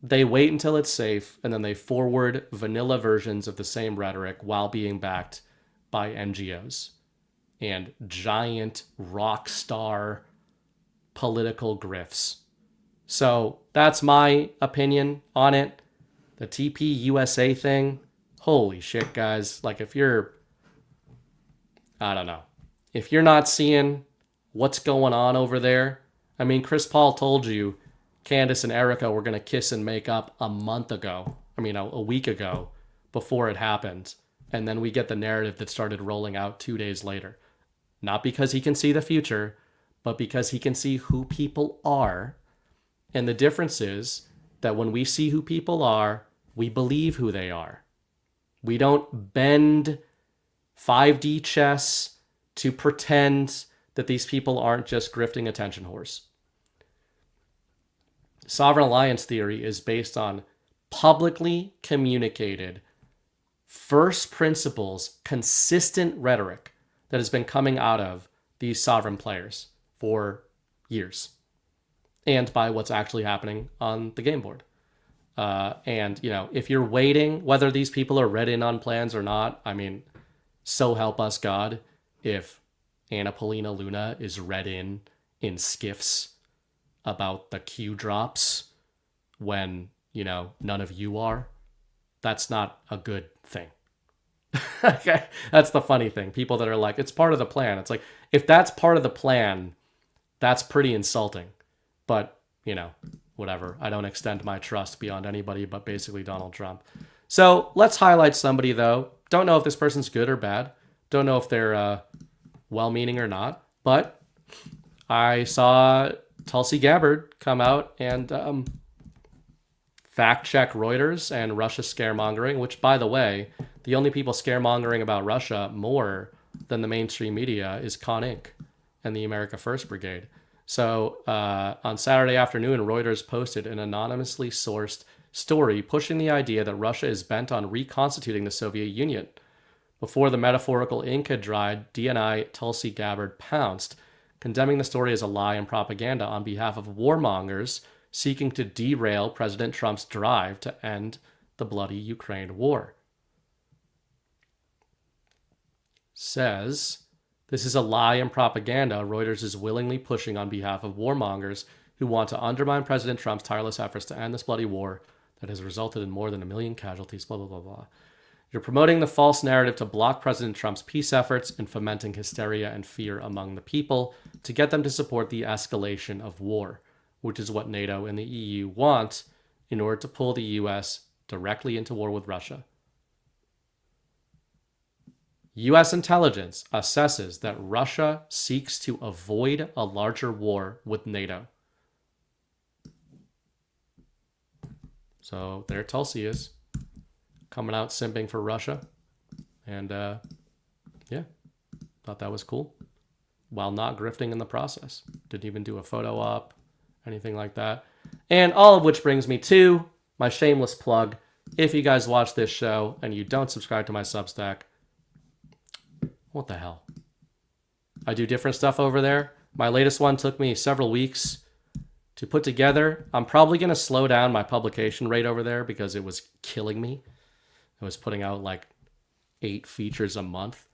They wait until it's safe, and then they forward vanilla versions of the same rhetoric while being backed by NGOs and giant rock star political grifts. So that's my opinion on it. The TP USA thing, holy shit, guys. Like, if you're not seeing what's going on over there, I mean, Chris Paul told you Candace and Erica were going to kiss and make up a week ago before it happened. And then we get the narrative that started rolling out 2 days later. Not because he can see the future, but because he can see who people are. And the difference is that when we see who people are, we believe who they are. We don't bend 5D chess to pretend that these people aren't just grifting attention whores. Sovereign Alliance theory is based on publicly communicated, first principles, consistent rhetoric that has been coming out of these sovereign players for years, and by what's actually happening on the game board. And, if you're waiting, whether these people are read in on plans or not, I mean, so help us God, if Anna Paulina Luna is read in skiffs about the Q drops when, none of you are, that's not a good thing. Okay, that's the funny thing. People that are like, it's part of the plan. It's like, if that's part of the plan, that's pretty insulting. But, whatever. I don't extend my trust beyond anybody but basically Donald Trump. So let's highlight somebody, though. Don't know if this person's good or bad. Don't know if they're well-meaning or not. But I saw Tulsi Gabbard come out and fact-check Reuters and Russia scaremongering, which, by the way, the only people scaremongering about Russia more than the mainstream media is Con Inc. and the America First Brigade. So on Saturday afternoon, Reuters posted an anonymously sourced story pushing the idea that Russia is bent on reconstituting the Soviet Union. Before the metaphorical ink had dried, DNI Tulsi Gabbard pounced, condemning the story as a lie and propaganda on behalf of warmongers seeking to derail President Trump's drive to end the bloody Ukraine war. Says, this is a lie and propaganda Reuters is willingly pushing on behalf of warmongers who want to undermine President Trump's tireless efforts to end this bloody war that has resulted in more than 1 million casualties, blah, blah, blah, blah. You're promoting the false narrative to block President Trump's peace efforts and fomenting hysteria and fear among the people to get them to support the escalation of war, which is what NATO and the EU want in order to pull the US directly into war with Russia. US intelligence assesses that Russia seeks to avoid a larger war with NATO. So there Tulsi is, coming out simping for Russia. And yeah, thought that was cool. While not grifting in the process. Didn't even do a photo op, anything like that. And all of which brings me to my shameless plug. If you guys watch this show and you don't subscribe to my Substack, what the hell? I do different stuff over there. My latest one took me several weeks to put together. I'm probably going to slow down my publication rate over there because it was killing me. I was putting out like 8 features a month.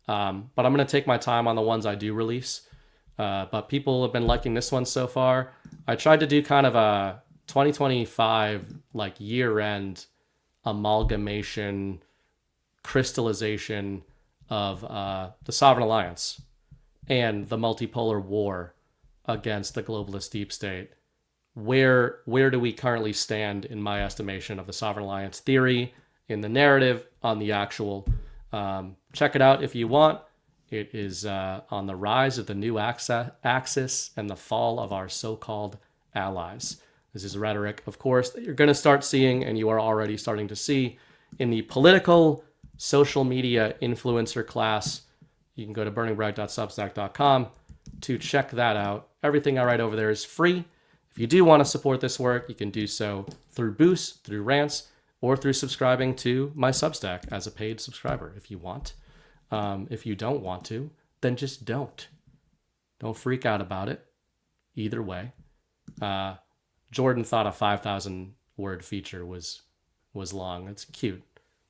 But I'm going to take my time on the ones I do release. But people have been liking this one so far. I tried to do kind of a 2025 like year-end amalgamation, crystallization of the Sovereign Alliance and the multipolar war against the globalist deep state. Where do we currently stand, in my estimation, of the Sovereign Alliance theory, in the narrative, on the actual? Check it out if you want. It is on the rise of the new axis and the fall of our so-called allies. This is rhetoric, of course, that you're going to start seeing, and you are already starting to see, in the political social media influencer class. You can go to burningbright.substack.com to check that out. Everything I write over there is free. If you do want to support this work, you can do so through boosts, through rants, or through subscribing to my Substack as a paid subscriber if you want. If you don't want to, then just don't. Don't freak out about it. Either way. Jordan thought a 5,000 word feature was long. It's cute.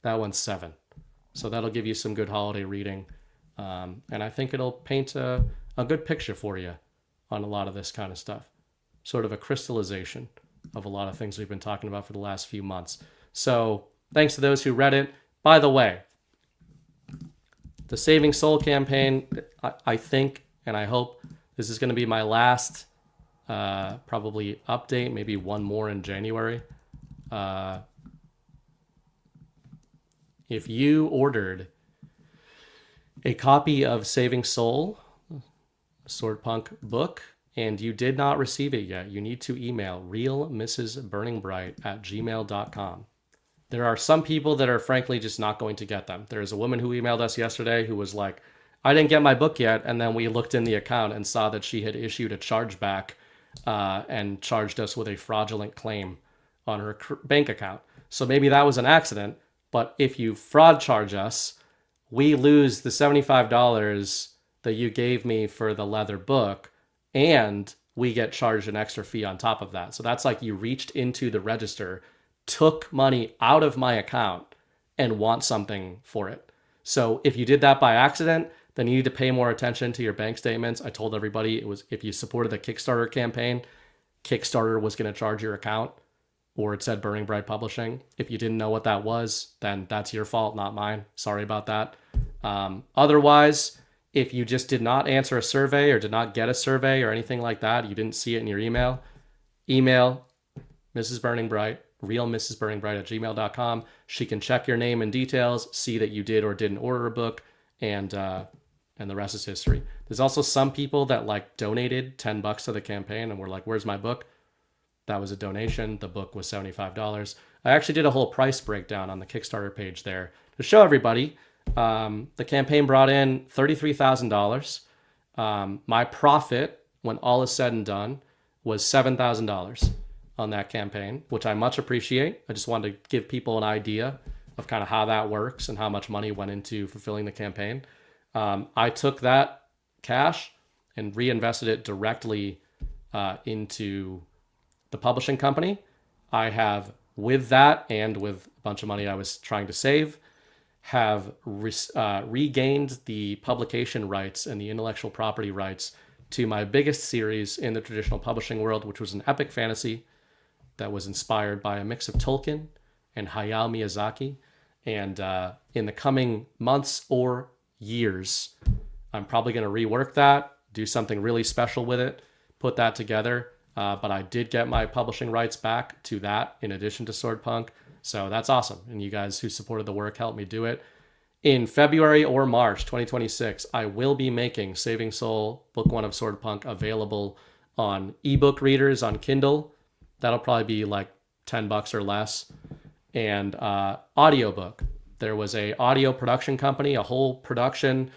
That one's 7. So that'll give you some good holiday reading. And I think it'll paint a good picture for you on a lot of this kind of stuff. Sort of a crystallization of a lot of things we've been talking about for the last few months. So thanks to those who read it. By the way, the Saving Soul campaign, I think and I hope this is going to be my last probably update, maybe one more in January. If you ordered a copy of Saving Soul, Swordpunk book, and you did not receive it yet, you need to email realmrsburningbright@gmail.com. There are some people that are frankly just not going to get them. There's a woman who emailed us yesterday who was like, I didn't get my book yet, and then we looked in the account and saw that she had issued a chargeback and charged us with a fraudulent claim on her bank account. So maybe that was an accident, but if you fraud charge us, we lose the $75 that you gave me for the leather book, and we get charged an extra fee on top of that. So that's like you reached into the register, took money out of my account, and want something for it. So if you did that by accident, then you need to pay more attention to your bank statements. I told everybody it was, if you supported the Kickstarter campaign, Kickstarter was going to charge your account, or it said Burning Bright Publishing. If you didn't know what that was, then that's your fault, not mine. Sorry about that. Otherwise, if you just did not answer a survey or did not get a survey or anything like that, you didn't see it in your email, email Mrs. Burning Bright realmrsburningbright@gmail.com. She can check your name and details, see that you did or didn't order a book, and the rest is history. There's also some people that like donated $10 to the campaign and were like, where's my book? That was a donation. The book was $75. I actually did a whole price breakdown on the Kickstarter page there to show everybody. The campaign brought in $33,000. My profit, when all is said and done, was $7,000 on that campaign, which I much appreciate. I just wanted to give people an idea of kind of how that works and how much money went into fulfilling the campaign. I took that cash and reinvested it directly into the publishing company. I have, with that and with a bunch of money I was trying to save, have regained the publication rights and the intellectual property rights to my biggest series in the traditional publishing world, which was an epic fantasy that was inspired by a mix of Tolkien and Hayao Miyazaki. And in the coming months or years, I'm probably going to rework that, do something really special with it, put that together. But I did get my publishing rights back to that in addition to Swordpunk. So that's awesome. And you guys who supported the work helped me do it. In February or March 2026, I will be making Saving Soul Book 1 of Swordpunk available on ebook readers on Kindle. That'll probably be like $10 or less. And audiobook. There was a audio production company, a whole production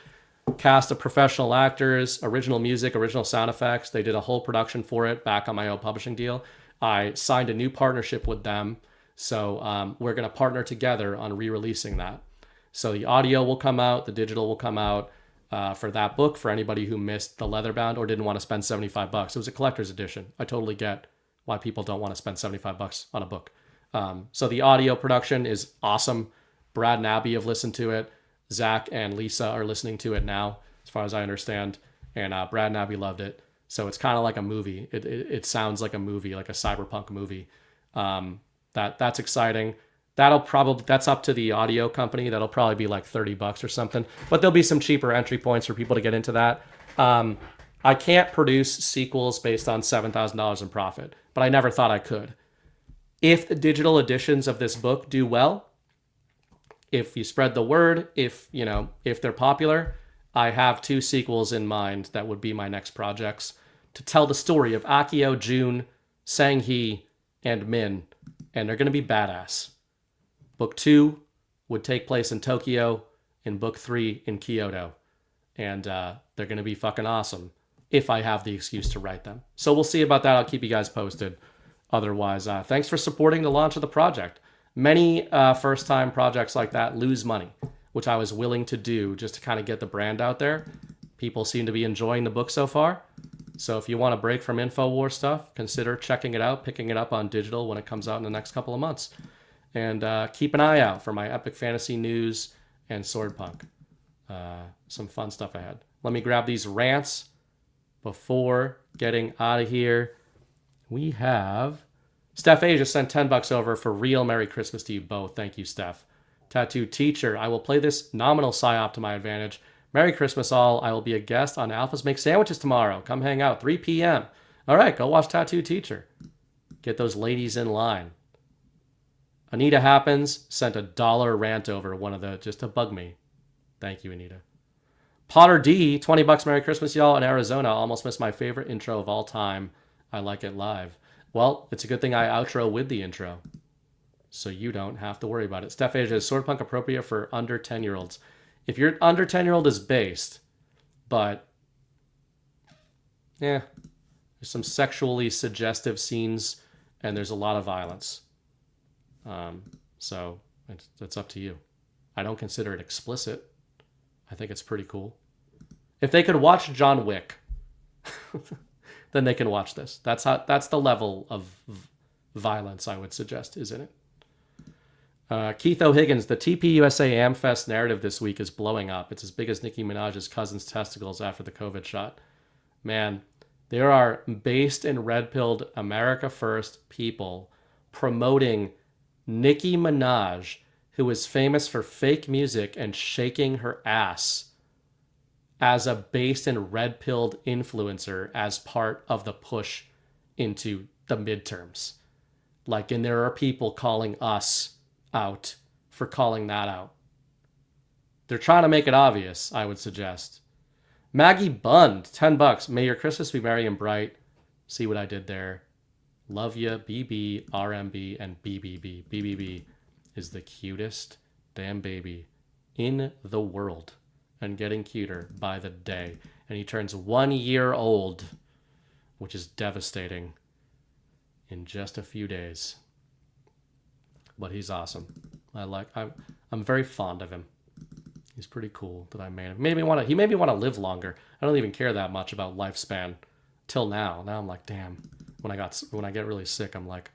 cast of professional actors, original music, original sound effects. They did a whole production for it back on my old publishing deal. I signed a new partnership with them. So we're going to partner together on re-releasing that. So the audio will come out, the digital will come out for that book for anybody who missed the leatherbound or didn't want to spend $75. It was a collector's edition. I totally get why people don't want to spend $75 on a book. So the audio production is awesome. Brad and Abby have listened to it. Zach and Lisa are listening to it now, as far as I understand. And Brad and Abby loved it. So it's kind of like a movie. It sounds like a movie, like a cyberpunk movie. That's exciting. That's up to the audio company. That'll probably be like $30 or something. But there'll be some cheaper entry points for people to get into that. I can't produce sequels based on $7,000 in profit, but I never thought I could. If the digital editions of this book do well, if you spread the word, if they're popular, I have 2 sequels in mind that would be my next projects to tell the story of Akio, June, Sang-hee, and Min, and they're going to be badass. Book 2 would take place in Tokyo, and Book 3 in Kyoto, and they're going to be fucking awesome if I have the excuse to write them. So we'll see about that. I'll keep you guys posted. Otherwise, thanks for supporting the launch of the project. Many first-time projects like that lose money, which I was willing to do just to kind of get the brand out there. People seem to be enjoying the book so far. So if you want a break from InfoWars stuff, consider checking it out, picking it up on digital when it comes out in the next couple of months. And keep an eye out for my epic fantasy news and Swordpunk. Some fun stuff ahead. Let me grab these rants before getting out of here. We have Steph A just sent $10 over for real. Merry Christmas to you both. Thank you, Steph. Tattoo Teacher, I will play this nominal psyop to my advantage. Merry Christmas all. I will be a guest on Alphas Make Sandwiches tomorrow. Come hang out, 3 p.m. All right, go watch Tattoo Teacher. Get those ladies in line. Anita Happens sent $1 rant over one of the, just to bug me. Thank you, Anita. Potter D, $20. Merry Christmas, y'all. In Arizona, almost missed my favorite intro of all time. I like it live. Well, it's a good thing I outro with the intro, so you don't have to worry about it. Steph Asia, is Swordpunk appropriate for under 10-year-olds? If your under 10-year-old is based, but there's some sexually suggestive scenes and there's a lot of violence. So it's up to you. I don't consider it explicit. I think it's pretty cool. If they could watch John Wick, then they can watch this. That's the level of violence I would suggest is in it. Keith O'Higgins, the TPUSA AmFest narrative this week is blowing up. It's as big as Nicki Minaj's cousin's testicles after the COVID shot. Man, there are based and red-pilled America First people promoting Nicki Minaj, who is famous for fake music and shaking her ass, as a based and red-pilled influencer as part of the push into the midterms. Like, and there are people calling us out for calling that out. They're trying to make it obvious, I would suggest. Maggie Bund, $10. May your Christmas be merry and bright. See what I did there. Love ya, BB, RMB, and BBB. BBB is the cutest damn baby in the world and getting cuter by the day. And he turns 1 year old, which is devastating, in just a few days. But he's awesome. I'm very fond of him. He's pretty cool that I made him. He made me want to live longer. I don't even care that much about lifespan till now. Now I'm like, damn. When I get really sick, I'm like,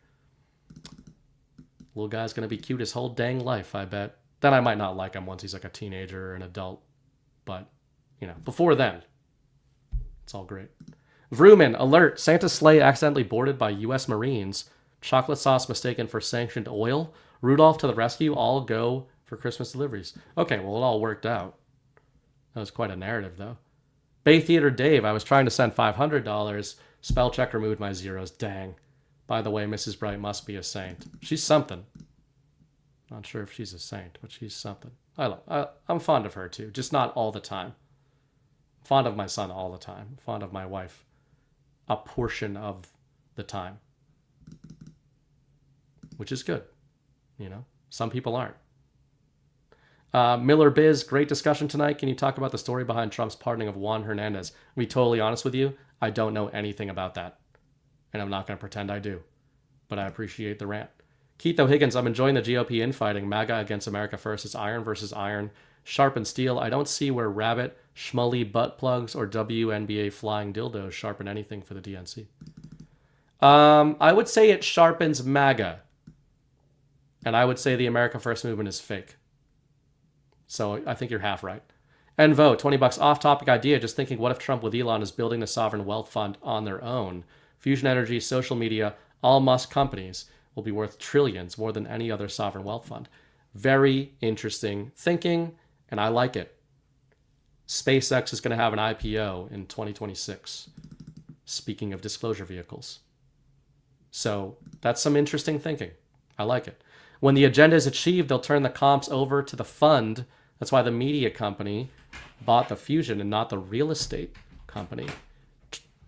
little guy's gonna be cute his whole dang life, I bet. Then I might not like him once he's like a teenager or an adult. But, before then, it's all great. Vrooman, alert. Santa's sleigh accidentally boarded by U.S. Marines. Chocolate sauce mistaken for sanctioned oil. Rudolph to the rescue. All go for Christmas deliveries. Okay, well, it all worked out. That was quite a narrative, though. Bay Theater Dave, I was trying to send $500. Spell check removed my zeros. Dang. By the way, Mrs. Bright must be a saint. She's something. Not sure if she's a saint, but she's something. I'm fond of her, too. Just not all the time. Fond of my son all the time. Fond of my wife a portion of the time. Which is good. Some people aren't. Miller Biz, great discussion tonight. Can you talk about the story behind Trump's pardoning of Juan Hernandez? To be totally honest with you, I don't know anything about that. And I'm not going to pretend I do. But I appreciate the rant. Keith O'Higgins, I'm enjoying the GOP infighting. MAGA against America first. It's iron versus iron. Sharp and steel. I don't see where rabbit, schmully butt plugs, or WNBA flying dildos sharpen anything for the DNC. I would say it sharpens MAGA. And I would say the America First movement is fake. So I think you're half right. Envo, $20 off-topic idea. Just thinking, what if Trump with Elon is building the sovereign wealth fund on their own? Fusion Energy, social media, all Musk companies will be worth trillions, more than any other sovereign wealth fund. Very interesting thinking, and I like it. SpaceX is going to have an IPO in 2026. Speaking of disclosure vehicles. So that's some interesting thinking. I like it. When the agenda is achieved, they'll turn the comps over to the fund. That's why the media company bought the fusion and not the real estate company.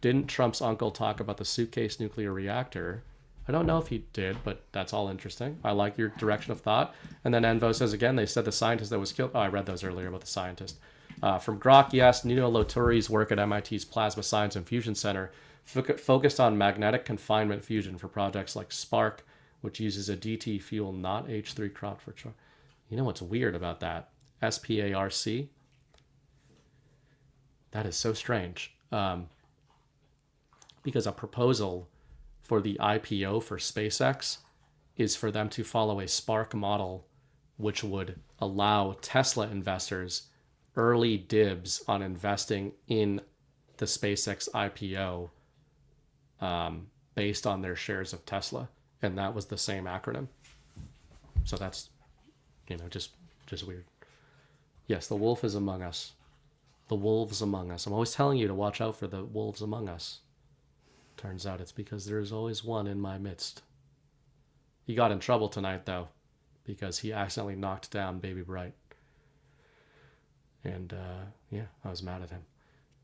Didn't Trump's uncle talk about the suitcase nuclear reactor? I don't know if he did, but that's all interesting. I like your direction of thought. And then Envo says again, they said the scientist that was killed. Oh, I read those earlier about the scientist. From Grok, yes, Nino Loturi's work at MIT's Plasma Science and Fusion Center focused on magnetic confinement fusion for projects like Spark, which uses a DT fuel, not H3 crop for truck. You know what's weird about that? SPARC? That is so strange. Because a proposal for the IPO for SpaceX is for them to follow a Spark model, which would allow Tesla investors early dibs on investing in the SpaceX IPO based on their shares of Tesla. And that was the same acronym. So that's, just weird. Yes, the wolf is among us. The wolves among us. I'm always telling you to watch out for the wolves among us. Turns out it's because there's always one in my midst. He got in trouble tonight, though, because he accidentally knocked down Baby Bright. And, I was mad at him.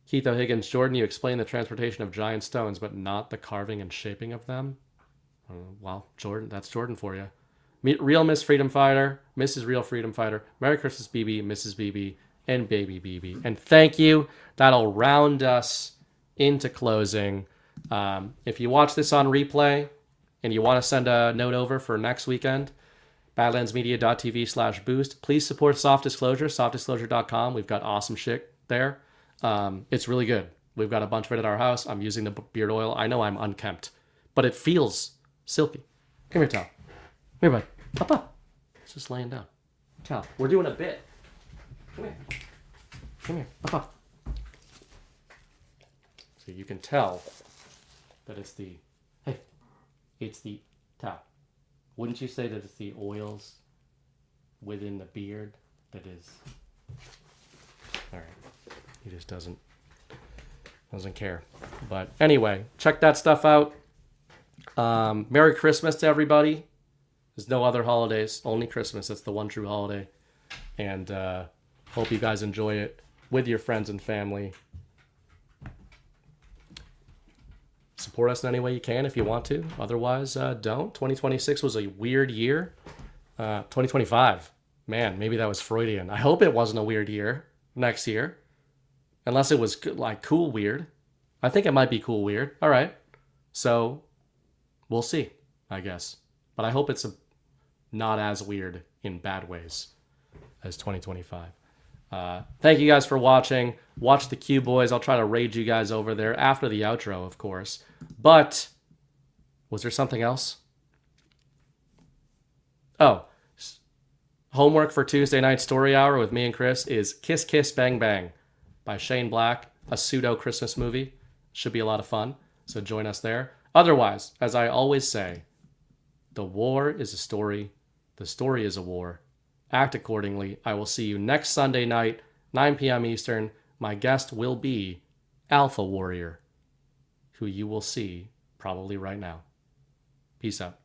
Keith O'Higgins, Jordan, you explained the transportation of giant stones, but not the carving and shaping of them? Well, Jordan, that's Jordan for you. Real Miss Freedom Fighter, Mrs. Real Freedom Fighter, Merry Christmas BB, Mrs. BB, and Baby BB. And thank you. That'll round us into closing. If you watch this on replay and you want to send a note over for next weekend, badlandsmedia.tv/boost. Please support Soft Disclosure, softdisclosure.com. We've got awesome shit there. It's really good. We've got a bunch of it at our house. I'm using the beard oil. I know I'm unkempt, but it feels silky. Come here, Tal. Come here, bud. Papa. It's just laying down. Tal, we're doing a bit. Come here. Come here. Papa. So you can tell that it's the... Hey. It's the... Tal. Wouldn't you say that it's the oils within the beard that is... Alright. He just doesn't care. But anyway, check that stuff out. Merry Christmas to everybody. There's no other holidays, only Christmas. That's the one true holiday. And hope you guys enjoy it with your friends and family. Support us in any way you can if you want to. Otherwise, don't. 2026 was a weird year. 2025, man, maybe that was Freudian. I hope it wasn't a weird year next year. Unless it was like cool weird. I think it might be cool weird. All right. So we'll see, I guess. But I hope it's not as weird in bad ways as 2025. Thank you guys for watching. Watch the Q Boys. I'll try to raid you guys over there after the outro, of course. But was there something else? Oh, homework for Tuesday night story hour with me and Chris is Kiss Kiss Bang Bang by Shane Black, a pseudo Christmas movie. Should be a lot of fun, so join us there. Otherwise, as I always say, the war is a story, the story is a war. Act accordingly. I will see you next Sunday night, 9 p.m. Eastern. My guest will be Alpha Warrior, who you will see probably right now. Peace out.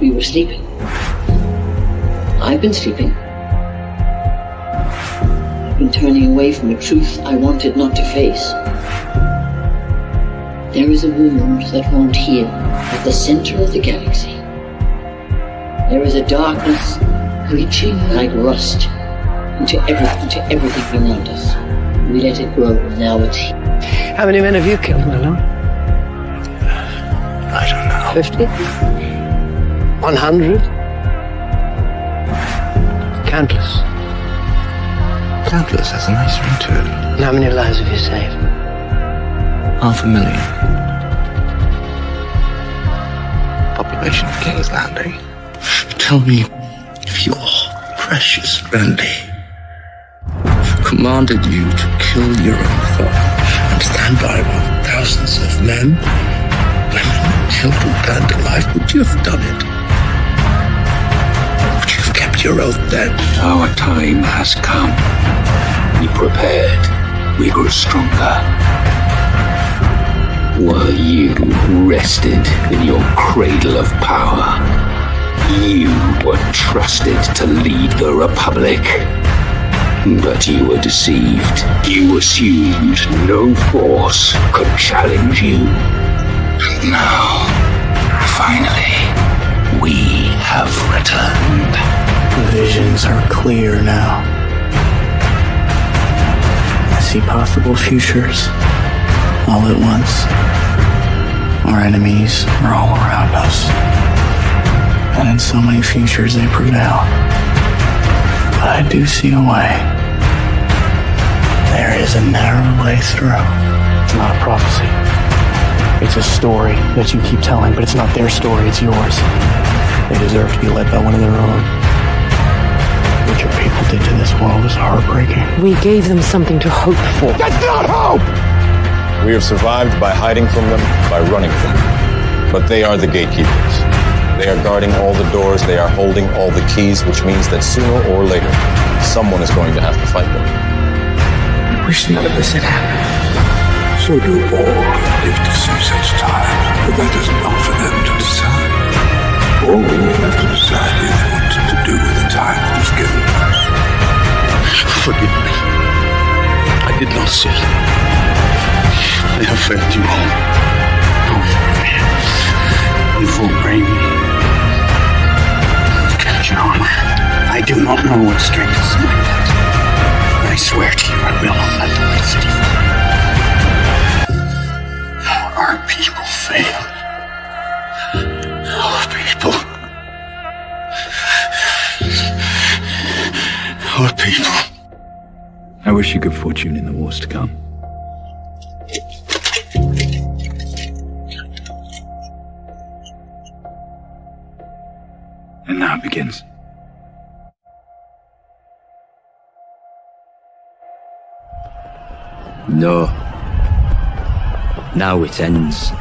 We were sleeping. I've been sleeping. I've been turning away from a truth I wanted not to face. There is a wound that won't heal at the center of the galaxy. There is a darkness reaching like rust into everything around us. We let it grow, and now it's here. How many men have you killed, Milo? I don't know. 50? 100? Countless. Countless has a nice ring to it. And how many lives have you saved? 500,000. Population of King's Landing. Tell me if your precious Randy commanded you to kill your own father and stand by while thousands of men, women, children burned alive, would you have done it? Would you have kept your oath then? Our time has come. We prepared. We grew stronger. Were you rested in your cradle of power? You were trusted to lead the Republic. But you were deceived. You assumed no force could challenge you. And now, finally, we have returned. The visions are clear now. I see possible futures all at once. Our enemies are all around us. And in so many futures they prevail. But I do see a way. There is a narrow way through. It's not a prophecy. It's a story that you keep telling, but it's not their story, it's yours. They deserve to be led by one of their own. What your people did to this world is heartbreaking. We gave them something to hope for. That's not hope! We have survived by hiding from them, by running from them. But they are the gatekeepers. They are guarding all the doors, they are holding all the keys, which means that sooner or later, someone is going to have to fight them. I wish none of this had happened. So do all who live to see such times, but that is not for them to decide. All we have to decide is what to do with the time that is given us. Forgive me. I did not see. I have failed you all. You will bring me. Captain Armor, I do not know what strength is in my blood. I swear to you, I will not let the White City fall. Our people fail. Our people. Our people. I wish you good fortune in the wars to come. And now it begins. No. Now it ends.